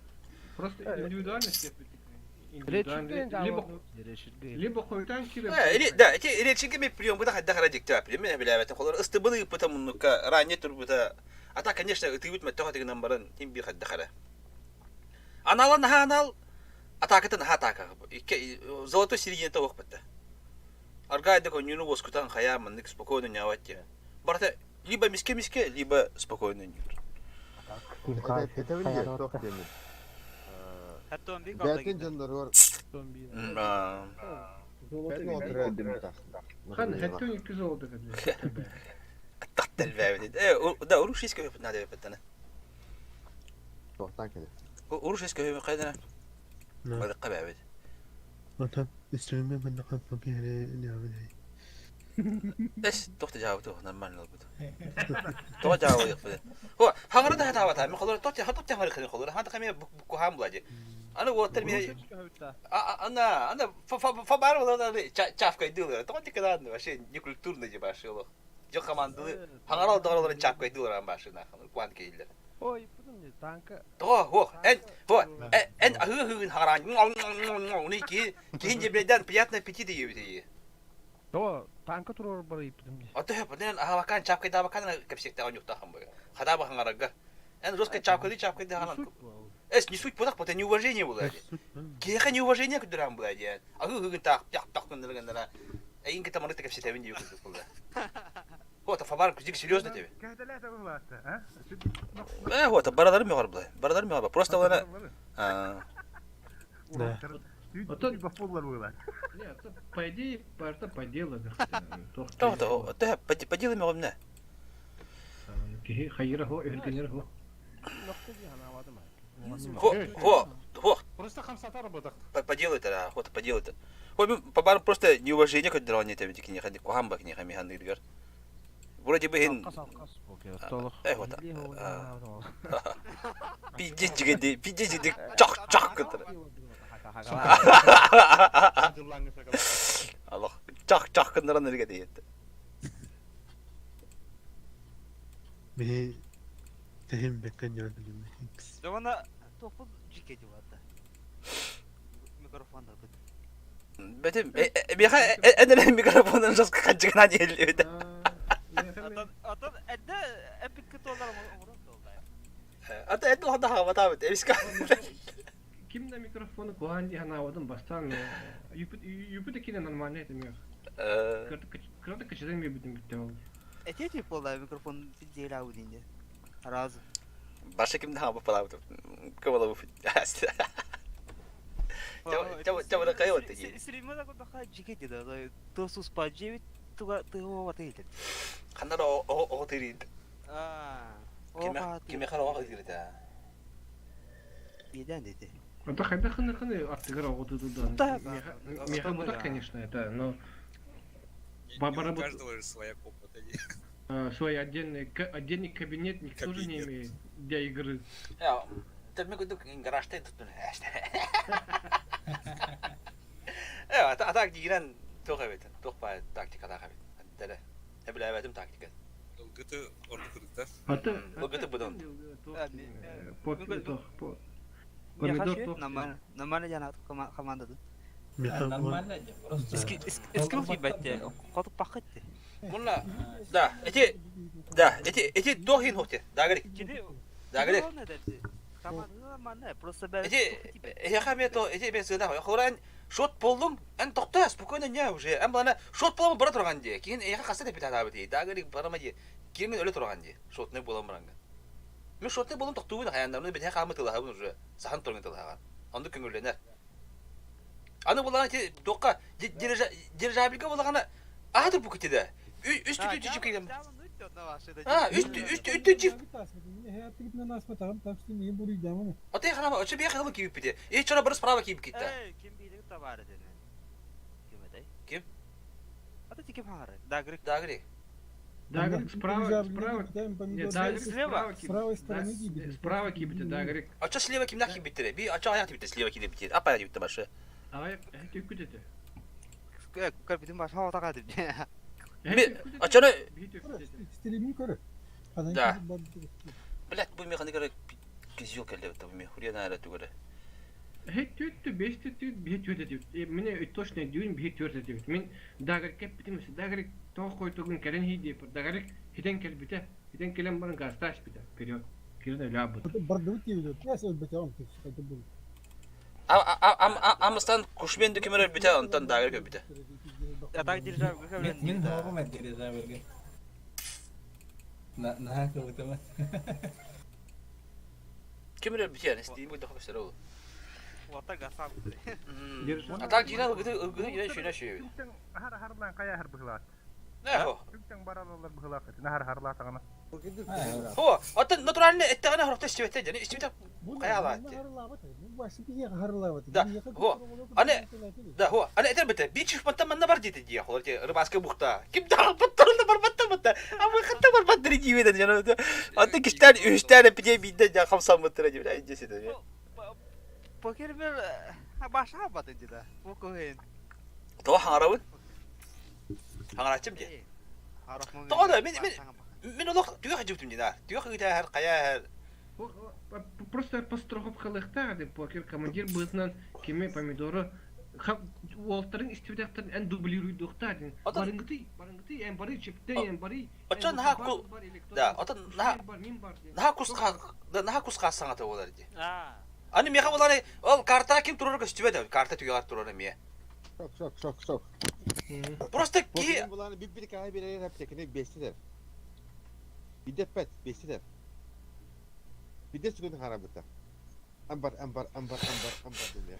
просто индивидуальность либо хуйтан кире или да эти речики ми прием буда хадда дикта прием мен билавет холо истыбыны потому ка ранее турбута а так конечно ты вит мет тохатык номерын хим бир хадда хара Анал на анал атаката на атака. Золотой середине того хпата. Аргай да конюну воскутан хая манник спокойно нявати. Барта либо миске, либо спокойно нюр. Это видишь, что хотели. Бятин жандарвар. Хан хатту iki золото каде. Таттел бавид. Да урушиске хөп надо бетана. Тохтан кеде. урушиске хөп кайдана. Бада кабавид. وطن استلمي من نقل فقيه نعمل هي ايش تخت جاوبته نمان لبد تو جاوب يقبل هو هغرد هذا هذا من خلور توتي حطت هغرد خلي خلور هذا كمية بكو هم بلاجي انا وترمي انا فبار ولا شاف كيدور توتي كده انه ماشي ياكل تور نجي ماشي الله جو كمان دول هغرد دور ولا شاف كيدور ماشي ناخذ كوان كيله Ой, подумай, танка. هو ان هو هغران ني كي جبلدان приятно аппетит يبتي То, танка турор бары подумай. А ты потом авакан чапкой да авакан капсик да нюхта хам бы. Хада ба хангарага. Эн жесткой чапкой да ханан. Эс не суть подах, потому неуважение было. Кеха неуважение к дурам было. А вы так на. А инка там рыта капсик тавин дию было. Вот, а фабар кузик серьезно тебе. Вот, барадар мёр было. Барадар мёр. Просто она Да. Вот тут бафулар было. Нет, по идее, это по делу. То, по делу мёр мне. Хайрахо, эльканерхо. Во. Просто хамсата работа. По делу это, вот по делу это. Ой, по просто неуважение к дроне тебе дикий не ходи, кухамбак не хами ханды гар. Вроде бы ин. Вот. Пиздец, чак это. Allah, çak kındıran nereye diye. به تهم بكن يعمل المهيكس ده انا توفض جيكي جواتا ميكروفون ده Betim, انا الميكروفون نجس كحجنا دي اللي ده. atan edde Ата это хада хава табыт. Эбиска. Kimde mikrofonu koyan diye hanavodum bastan yüpü kine normalde etmiyor. Kırdı kaçırdım bir bütün bitti oldu. Эти полай микрофон сидели аудинде. Разу. Баша кимде хава палабыт. Кавала буфит. Чава да кайо таги. Силимада куда жиге деди. То сус по 9 туга тыгова тыйт. Хандар о тирид. Киме хара вакыт кирде. Бедан деди. Это хотя хны артыгара вот это да. Меха мудак, конечно, это, но У каждого же своя комната. свой отдельный кабинет никто же не имеет для игры. Ты мне говоришь, гаражда тут. Так дигрен тоха бит. Тохпа тактикада хабит. Дәле. Әбилә бәдем тактика. Гыты орды кырыкта. Гыты будан. Нормально жанат командада. Нормально aja. Эскил фибатте. Катып пахытты. Мулла. Да, эти дохин хоте. Дагри. Дагри. Нормально, просто бәрі. Я хамето, эти без да. Хоран шот болдың, ан тоқта, спокойно не уже. Ам бана шот болмы бара турган ди. Кейін эха касы деп айтады бит. Дагри барама ди. Кейін өле турган ди. Шот не болам баранга. Мен шот не болам тоқту да хаяндарны бит хамы тыла уже. Сахан турган тыла. Анда көңілленер. Аны булган эти тоққа дирижабельге булганы атып бу кетеді. Üst kelem. Üst cip. Hayatı gitme nasıl bakalım taksinin iyi burayı demem. Atay xana açı bir xana kiyip bidi. Hiç ona bir sprava kiyip gitti. Kim bilir tabar edene. Kim edey? Kim? Ata kim hangar? Dagrik. Справа Справа кибите, Дагрик. А что слева ким нахи битре? Би а что аят битре слева киде битре? А пая битре башы. А тик күтете. Как битин баш хава тагады. А что стилimi көрө. Да. Блять, bu mekanikere kizil keldi tabii mi? Huriyana ara tugara. Hep tüttü, beşte tüt, bir tüt ediyor. Mine точно diyorum bir tüt ediyor. Min Dagrik kep bitimisi. Dagrik toh koytuğun kelen hidi. Dagrik hiden kel bite. Hiden kelen barın gastaş bite. Period. Kirde öyle abi. Bardağı diyor. Nasıl bite on tek şey bu. Amastan kuşmen dökümler bite ondan Dagrik bite. Atak dirjab Min hormat dirjabelge. Nah kebetulan. Kimler bite yani? Steam bu da hoşlar o. Wata gasap. Atak jiran gıdı yine şuna şey. Har kaya har bıhlat. Ne o? Türkçen baralarlar bıhlat. Nahar harla tağına. Ho, atan naturalne ettağına horta istivete yani istivete kaya var. Da, ho. Ho, ana eter bite. Bir çift batta manna var dedi diye. Ho, rıbaska buhta. Kim daha battarında var batta. Ama hatta var battırı gibi dedi yani. Hatta kişiler 3 tane pide binde ya 50 metre gibi incesi dedi. Poker bir başa apa dedi da. Bu koyun. Toh hangarawın. Hangaracım diye. Toh da men ola diyor hacıbtım diye. Diyor ki her kaya Просто построхов халыхта деп покер командир бытынан кеме помидоры Уолтерин истивдактарын эн дублируй доктарын. Барыңгыты, эн бары чепте, эн бары. Очон наха да, отон наха куска саңата болар ди. Аны меха болары, ол карта ким турар көстүбөдө, карта түгөр турар эме. Şok. Просто ки Bunlar bir kahve bir yere hep tekine bestiler. Bir de pet bestiler. Bir de sükun harabıta. Ambar diye.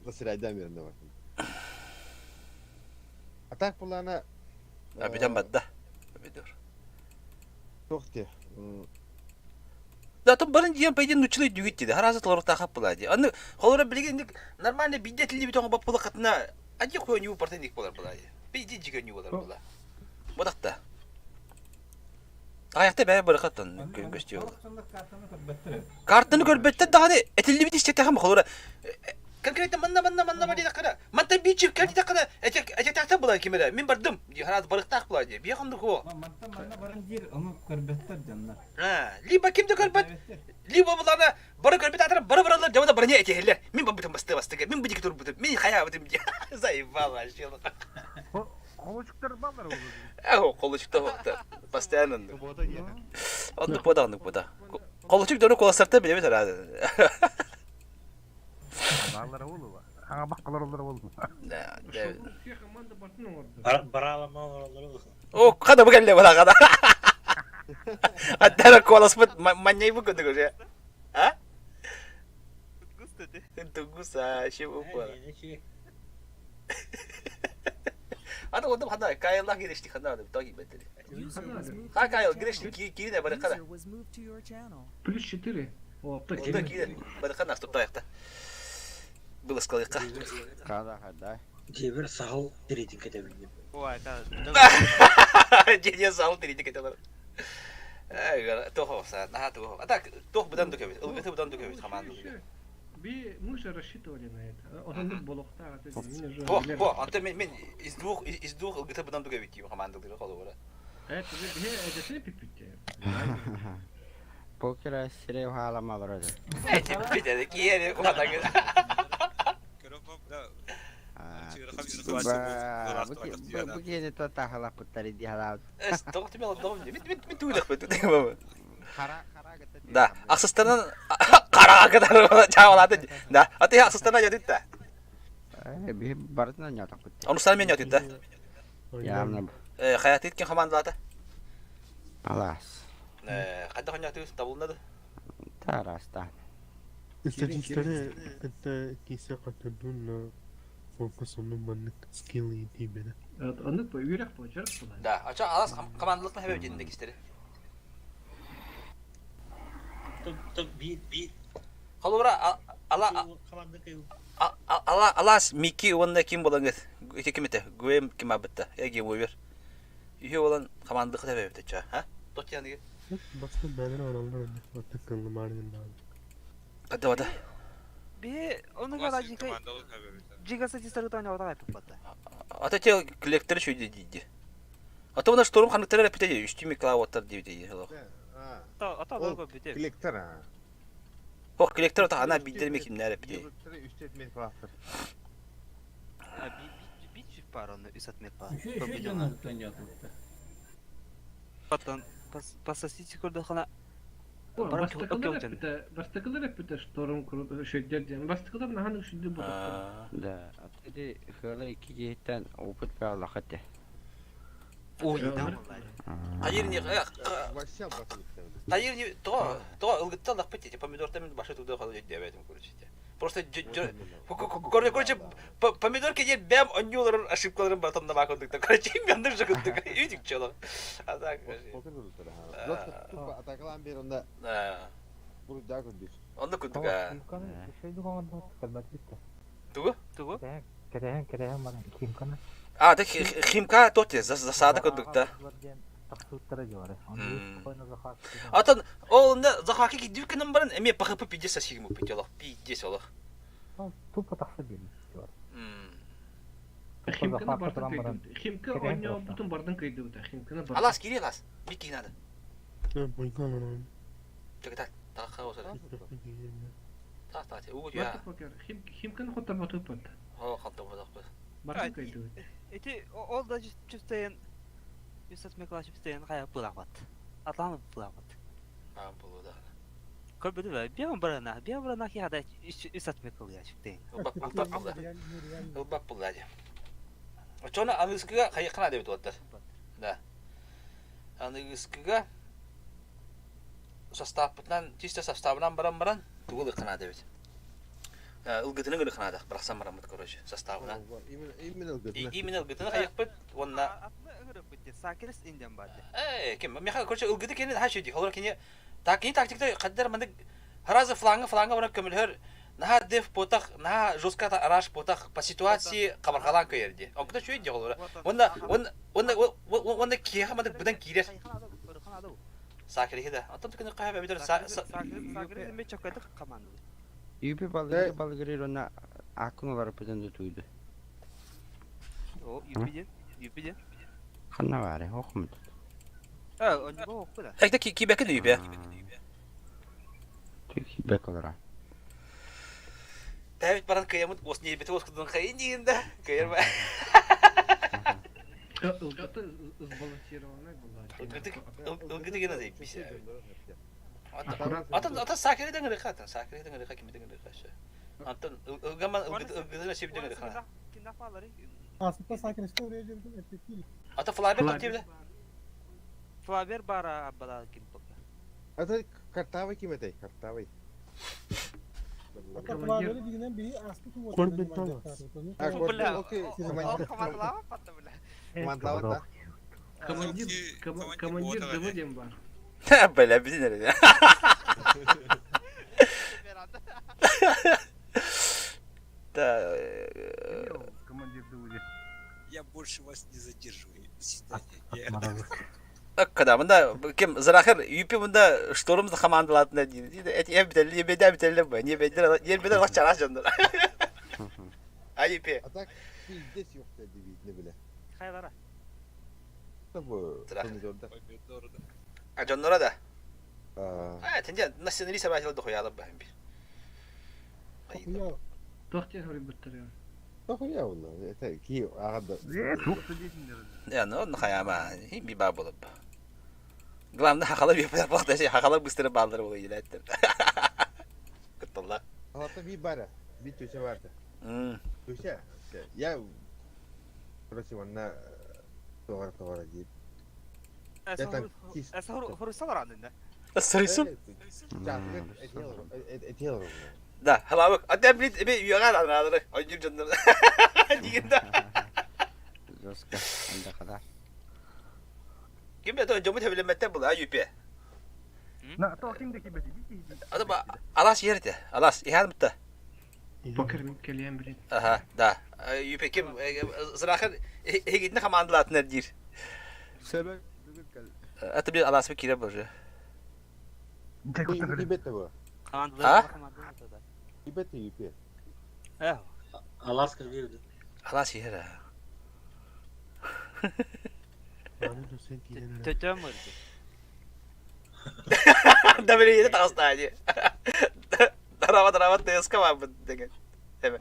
Nasıl edemiyorum da bakın. Atak bulana Abiden badda. Bidur. Çok diye. Да там барын диен пайден нучылы дүгит диде. Харазатлар тахап була ди. Аны холора билген нормально бидде тилди битон бап була катына. Ади кой ню партендик болар була ди. Бидде жиге ню болар була. Бодакта. Аякта бәй бары каттан көстү. Картаны көрбөттө дагы этилди бит истете хам холора. Конкретно манна бади дакара. Манта бичип келди дакара. Этек такта була кимере. Мен бардым. Ди хараз барыктак була ди. Бияханды ко. Манна барын жер аны көрбөттөр жанна. Либо кимде көрбөт. Либо буларна бары көрбөт атыр бары-баралар жабада бары не этелер. Мен бабытым басты. Мен бидик туруп бутуп. Мен хая бутуп ди. Заебала шел. Колочуктар балдар болду. Колочуктар болду. Постоянно. Бота не. Он пода. Колчук дөрү коластарта билебет арады. Баллары болду. Ага баккалар болду. Да. Все команда бартын орду. Баралама олар. О, када бөгелле бала када. Аттара коласпыт маньяй бу көндөгө же. А? Тугуса, ше упа. Ана ондом хана кайла гирешти хана тоги бетели. Ха кайла гирешти кирине бара када. Плюс 4. О, так. Онда кирине бара кана стоптайкта. Было скалыка. Када. Жебер сагыл трейдинг кете билген. Ой, да. Жене сагыл трейдинг кете бар. Ай, тохоса, на тохо. А так, тох будан докебит. Улбете будан докебит команду. Мы же рассчитывали на это. Он болокта, О, анта мен из двух улбете будан докебит тим команду диле калу бара. Это же пипите. Покера сире халамалар. Пипите, киере кадагы. Бugene то тахала путари дихала. Toch te melden, met toedig met dingen mama. Да, аксыстардан карага кадар чабалады. Да, аты аксыстардан жадыт да. Би бардына нятак бут. Онустар мен жадыт да. Ямна. Хаят еткен командаларды. Алас. Кайда хонятыз табылнады? Тараста. Статистика это кисе катадуна фокус on the skill и беда. Оны үйрек болчак булар. Да, ача алас командалыкны хәбәп җиндек истере. Топ бит. Халура алас Мики онда ким булаңыз? Кимете? Гуем ким абытта? Яги вовер. Үйе болан командалык хәбәп итә, ха? Тот яныгы. Басты бәдән оралдар инде. Атакканны марган да. Кадда вада. Би оны гаражика. Жига статистика таны вада таппатта. Ата те коллектор шуйди диди. Ата у нас шторм ханктары репетиде 3 мегаwattар диди. Ата долго бите. Коллектор. О, коллектор та ана бидермек имнәр репетиде. 3 мегаwattар. Би параны исатмек бар. Потом по статистикада хана Бастыкалар эпте шторм круто шөйдерден. Бастыкалар наханы шүдү булды. Да, аты хәле кигетен опыт бала хәтте. Ой, да. Кайырни Вообще батып. Кайырни то ылгытта лак петти помидортан башы туда калды дип әйтем күрүчтү. Просто короче помидорки деп бәм онюлар ошибкаларын батамда бакындыкта. Короче, менде жыгындык. Үдик чоло. А так. Атакалан бер онда. Да. Бу да күндүз. Онда күндүк. Тугу? Кереһен бар. Кимканы. А, так химка тоте засада күндүктө. Таксуттары жора. Атын ол захаки кидүк кенем барын эме пахып пиде сасигим пителох. Пиде солох. Тупо таксы били. Химканы бартын. Химка оньо бутун бардын кайды бута. Химканы бар. Алас кири алас. Бики надо. Байкалар. Чекта. Таха осада. Та. Угу я. Химканы хотта батып бат. О, хатта бодак. Бартын кайды. Эти ол да чистен исатмек лаш чистен кая булабат. Атланып булабат. А, булуда. Көбүдү бем барана ки хада исатмек кылыя чистен. Бак булады. Очона англискага кайыкна деп атты. Да. Англискага составынан, чисто составынан баран тугул ыкна деп. Ылгытының гына кынада, бирок самарамыт короче, составынан. Именно ылгытын кайыкпыт, онна Сакерс инден барды. Ким, меха короче ылгыты кене хашыди. Холор кене тактикта каддар мындай харазы фланга барып көмөлөр. Наха деф потах, наха жестко араш потах по ситуации кабаргалан көйерди. Онкта шөйди холор. Онда кие хамады будан кирер. Сакер хида. Атам кене кайба бидер Сакерс ме чакайда команда. Юпи балгырына акынулар пөтөндө туйду. О, юпи. Ханна бар, окумут. Оньго окуда. Айда кибеке дүйбе. Беколара. Давид баран кыямыт осне бете оскудун кайын дегенде. Кыйырба. Ilgıtı ızbalansirованный была. Ilgıtı gene de bir şey. Ata sakire den gırık atan. Sakire den gırık kimi den gırık aşağı. Antan ılgama ılgıtına şey den gırık. Aslında sakin işte oraya girdim. Epek değil. Ata flyber kaptı. Флабер бара бала кимпок. Это картавый кем-то, картавый. Hatta klavyeleri bilinen biri aslı tu Kod betul. Окей, Командовать, да? Командир доводим бар. Böyle bir nerede? Да. Командир Давыдин. Я больше вас не задерживаю. До свидания. Когда бunda kim zırahır yüpi bunda ştorumuz komandalatına değil. Et bitelli yebeden bu. Niye beder yer beder bak çara candır. Ay yüpi. А так пиздец yok dedi ne bile. Haylara. Bu pomidorda. Acanlara da. Aa. Tence nasıl neyse başladı koyalım ben bir. Tohtiyan hori bittiriyor. Tahuya vallahi. Это ki ağda. Yani onu hayama bir bab olup. Glamda hakalı bir yapar bak şey hakalı bıstırıp bağları oluyor ilettir. Kutullah. Hatta bir bara. Bir köşe vardı. Köşe. Ya burası bana doğru deyip. Esa hori salar andında. Sarısın. Etiyor. Da hala bak adam bir yuvar anladı. Acır canım. Diginde. Жестко. Anda kadar. Kim ya da önce mütevellimette bul ayıp. Na to kimdeki beti? Adam alas yerde. Alas ihan mıtta. Bakır mı keliyen biri. Aha da. Ayıp kim zırahır hegidine komandalatına dir. Sebep Atı bir alas bir kire bozu. İbette bu. Ha? İbette yüpe. Evet. Alaska verdi. Alas yerde. Tötüm var. Da böyle yedi tastaydı. Daravat da yaska bu degen. Evet.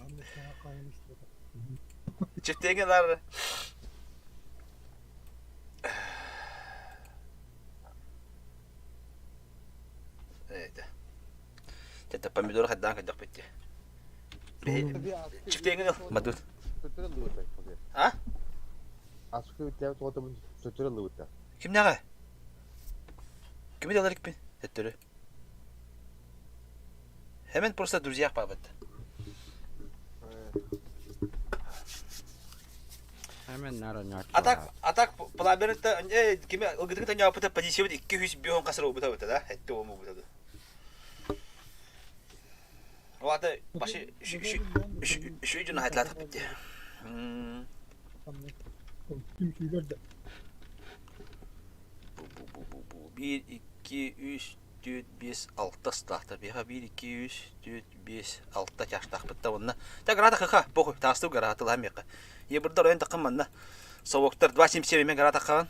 Çiftegeler. Evet. Tete pomidor haddan kadak bitti. Çiftegeler madut. Ha? Askı ütler totamın sötürü ütler. Kim ne? Kimi de alarak ben? Ettiri. Hemen просто друзья пабыт. Hemen naranyak. Atak pelaberta kimi gıdık tanya apa pozisyon 200 biyon kasar obuta buta da. Etti o mu buta da. O ata başı şu yüzün hayatlar bitti. Tüm şeyler de. 1, 2, 3, 4, 5, 6 stahta. 1, 2, 3, 4, 5, 6 yaştak bitti onunla. Ta grada kaka, boku, tastı grada lam yaka. Ye burada oyun takım manna. Soğuklar 277 men grada kan.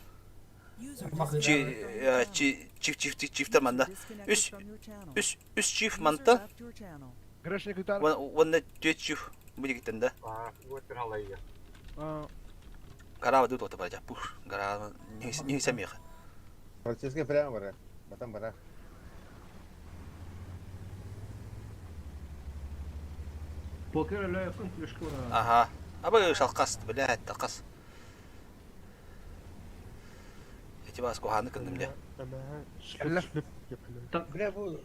Çift manda. Üst çift manta. Грешник удар. Onunla 4 çift bu gittiğinde. Garava dut otu barca. Puh, garava ne semih. Полицейская прямо бара. Потом бара. Покер öyle yakın kuşku var. Aha. Ama şalqas bile hatta qas. Etibas kohanı kındım ya. Браво.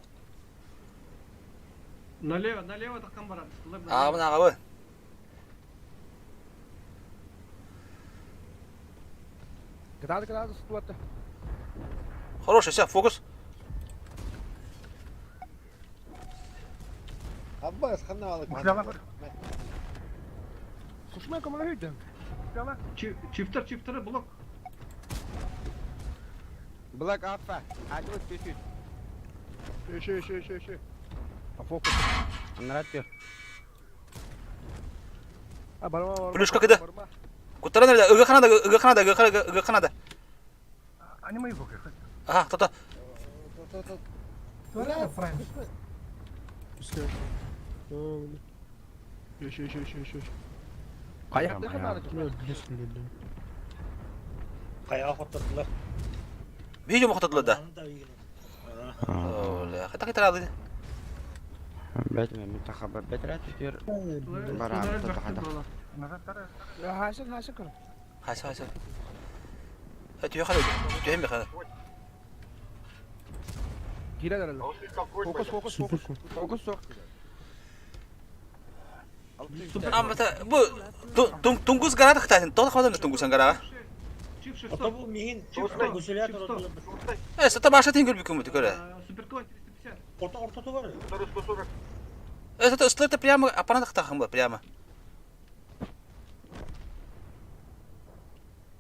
Налево takkan bara. Aa buna abi. Град стуата. Хороший, все, фокус. Abbas xanna aldık. Kuşmaya kamera hüydüm. Çifter blok. Black Alpha. Hadi Şu. Fokus. Anlattı. Ha barma. Plюшка кыды. Кутара nerede? Iga kanada. Анимай фокус. Aha, tota. Bra, Frank. Şu. Kayakta kadar. Kayağa patladılar. Bir yum xatırladı da. Anı da iyi. Ola, xata xitaralı. Бәтмен мутахаба бәтрә түтер. Бара тахада. Haşır kır. Хаса. Ötüyor xalı. Tühem xalı. Girer herhalde. Fokus sok. Ama bu tunguz garada xitayın. Toda xadan tungusan garaga. Ata bu mihin çift gusüler orada. Sata başa tingül bükümü tüküre. Суперкот 350. Orta var. Sata ıslırta prямо аппарат xitahım bu prямо.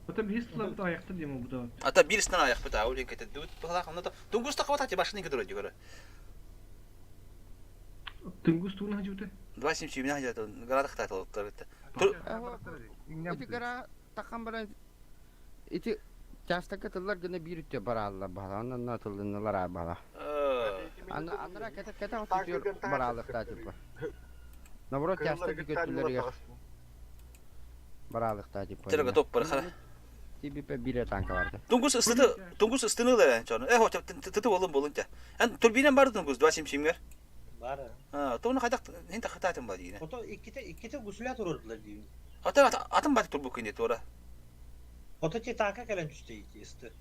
Ata bir hisler de ayakta diyeyim bu da. Ata birisinden ayak bita öyle kete dut. Bala xamda tungus ta xavata başını gidiyor diyor. Tungus tuğun hacı öte. 27 min hajat garada xitayt oldular. Ити гара тахан баран ити частака тыллар гына бир үтте бара алла бала. Анан натылдынлар а бала. Аннара кета отур бара алыкта типа. Наоборот частака көттүлөр я. Бара алыкта типа. Терге топ бар xara. Тибипе бире танка барды. Tungus ıstınılar yani canım. Hoca tıtı oğlum bolunca. En turbinen vardı tungus 27 minler. Var. Ha, tonu haydak hinta xitaytım var yine. Ota ikite gusüler ordular diyeyim. Ata atım bat turbu kindi tora. Ota ki taka gelen düştü isti.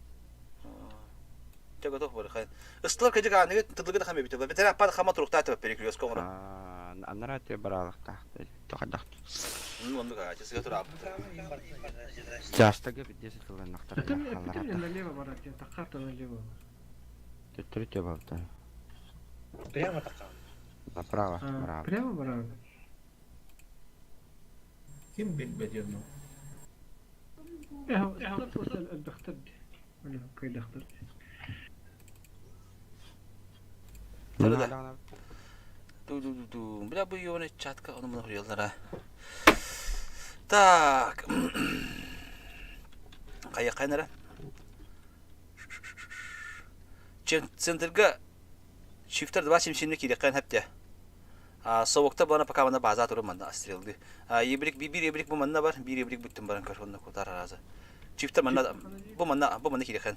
Jaga toh var xay. Istılar kıcı kanı tıtlıgı da xamı bitiyor. Bir taraf pat xama turukta atı perikliyoruz koğra. Аннара те бара алыкта. Тохадак. Onu kaçı sıkı turab. Частака бидесе тылын нактар. Битем налево барат я тахарта налево. Теттрите балта. Прямо така. Направо, право. Прямо бара. Kim bilmediyor mu? اصلا توصل الدكتور دي. ولا كي دكتور دي. Бля бы его чатка, он много yollara. Так. Kaya kaynara. Центрга Shifter 27 килеккен hepte. Soğukta bana pakamanda bazı atırım bana astrildi. Bir ibrik bu manna var, bir ibrik bütün barın karşında kurtar razı. Shifter manna bu manna kilekken.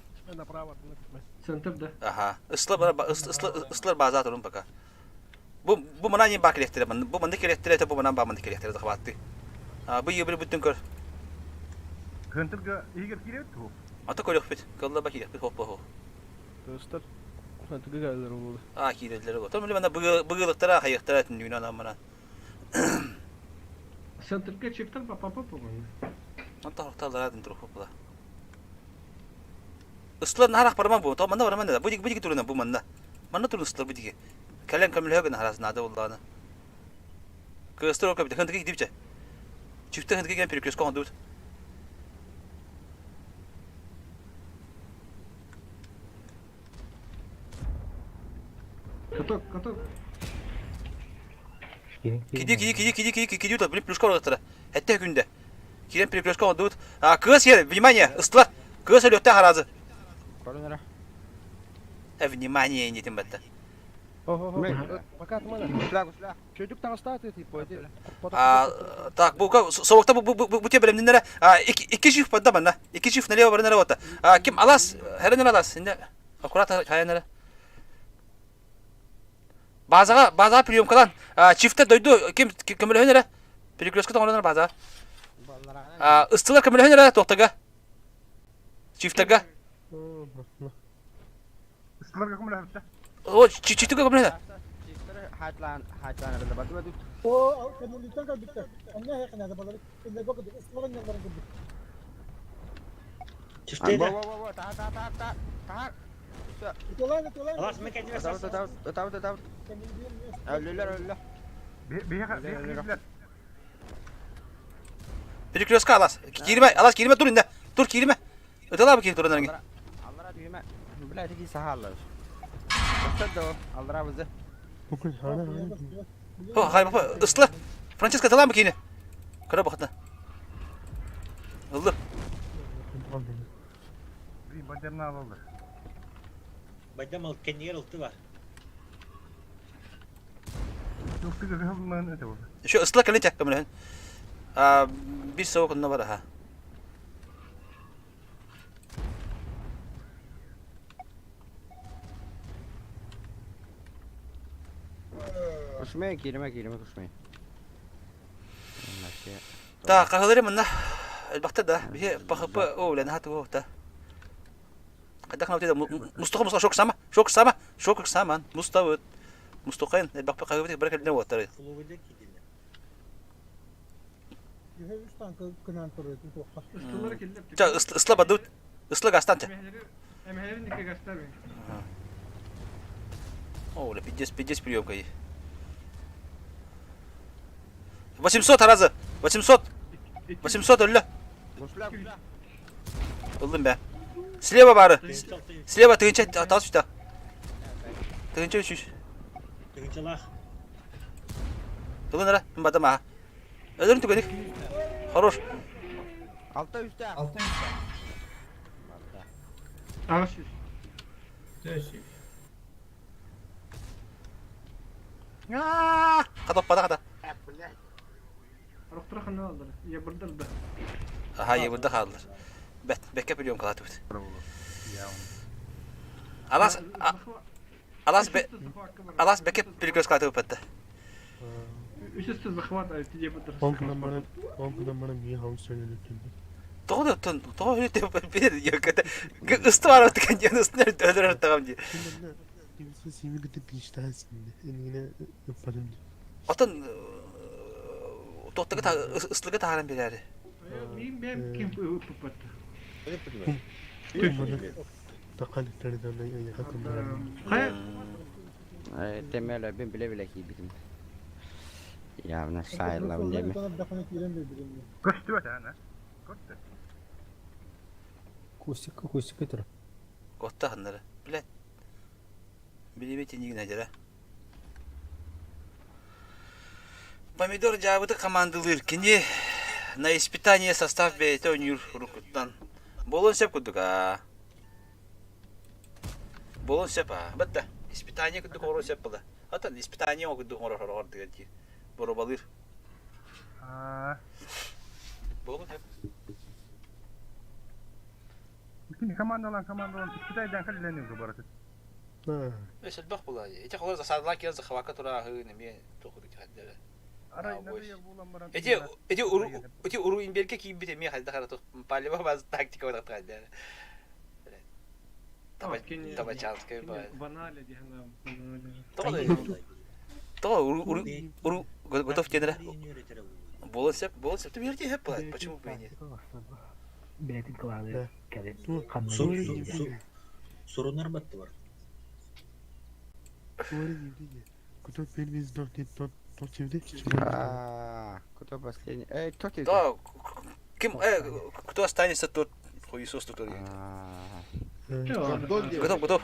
Center'da. Aha. Islar bazı atırım paka. Bu mana niye bak elektriğe bana. Bu manna elektriğe de bu mana ba manna elektriğe de kapattı. Bu ibrik bütün kar. Centerga iyi geliyor tu. Ata koyuyor bit. Kalla bak ilek bit hoppa hop. Dostlar. Centerga geldiler oldu. Kirediler o. Tamam bana bıgılıklara hayıklara ettiğini anlamına. Center'ga çifter papa mı? Anta ortalara adın durup hopla. Islar narak parman bu. Tamam manda var manda. Bu dik turuna bu manda. Manda turun ıslar bu dik. Kalen kamil högün haras nada ollana. Kıstır o kapita. Hındık gidipçe. Çifte hındık gen periklos kohan dut. Каток. Gidiyor da bir pluşka orada. Hatta günde. Kiren pluşka oldu. Kız yer, внимание, ıslar. Kız ölüyor da harazı. Koronara. Внимание, не тем бата. Пока тмана. Гусла. Çocuktan ıstati tipo. Так, bu soğukta bu tebelem dinlere. İki çift padda bana. İki çift nereye var nereye vata. Kim alas? Her nereye alas? Şimdi akurat hayal nereye? Bazağa priyom kalan. Çifte doydu. Kim öyle nereye? Perikloska da onlar bazağa. Istılar kim öyle nereye? Tohtaga. Çiftega. Istılar kim öyle hepte? O çiftega kim öyle? Hatlan arada batu batu. O kanalitan ka bitti. Anne hek ne kadar. İlle bakın ısmarın yanları gibi. Çifteydi. Ta. Itolan. Alas mı kendine Tahu. Öldüler. Bir Perikloska alas. Girme dur inde. Dur girme. Ötala abi ki durun. Allara düğme. Bila tiki sahallar. Başladı. Allara bize. Hayır baba ısla. Francesca talan mı ki Kara bakatna. Allah. Bir bacarını alalım. Bacam al kendi yer altı var. Yoksa kızımın öte oldu. Şu ıslak kalın çak kamera. Bir soğuk onda var ha. Кушмай, килеме кушмай. Так, kahları mı? Elbette da. Bir bakıp o lan hatu o da. Kadar kanal dedi Mustafa çok sama. Mustaqin elbette kahve bırakır ne otur. Yuhe 3 tankı kınan turuyor. Islıları kilitli. Ya ısla badı. Isla gastante. Emhelerin dike gastar beni. О, пиздец приёмкой. 800 таразы. 800 ölü. Öldüm be. Слева бары. Слева тыгынча аталып düştü. Тыгынча üçüş. Тыгынчалах. Öldün ara. Ben badam ha. Öldürün tükenik. Хорош. Altta üstte. Ağaç. Kadap bada. Arıqtıra qanday aldılar? Ya burada da. Aha ya burada kaldılar. Bekle biliyorum kalatı. Alas bekle bir göz kalatı öpette. Üstsüz bakvat ayıtı diye burada. Ondan bana niye havuz söyledin? Doğru öyle bir yok. Üstü var artık kendi üstüne öldürür tamam diye. Kimse sivil de piştansın. Yine yaparım. Atın ıslığı taharan bir yeri. Ben kim pıpattı? Takaletlerden de yakınlar. Hayır. Temel ben bile ki bizim. Ya nasıl sayıla bu deme. Koştu ana. Кустик это. Gotta hanları. Bilet. Bilibet inigin acele. Помидор жабыты командылыр кини на испытание состав бейте өнүр рукуттан. Болон сеп кудук а. Болон сеп а. Бетте. Испытание кудук оро сеп буда. Ата испытание кудук оро деген ки. Боро балыр. Болон сеп. Bütün komandalan İspitay'dan kalileniyor bu arada. Mesela bak bula. Ece kolay da sarılar ki yazı havaka tura hı ne mi tokuduk hadlere. Эти уру имберке кийин бите ми халда харато палева баз тактика вара традер. Таба чанска ба. Банале дихангам. То уру готов тенера. Болсеп ты верти хеп почему бы и нет? Билетин кылады. Sorunlar battı var. Кто фильм кто последний? Кто ты? Кто останется, тот хуесос тут. Готов.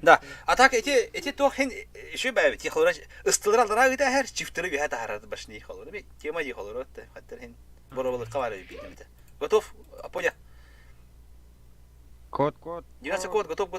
Да. А так эти тохин şu be tihlara ıstılarlara gide her çiftleri bir hata harad başni xolur. Bir tema ji xolur ot. Hatta hin borobalı qavar bitimde. Готов? Понял. Код. Динаса код, готов.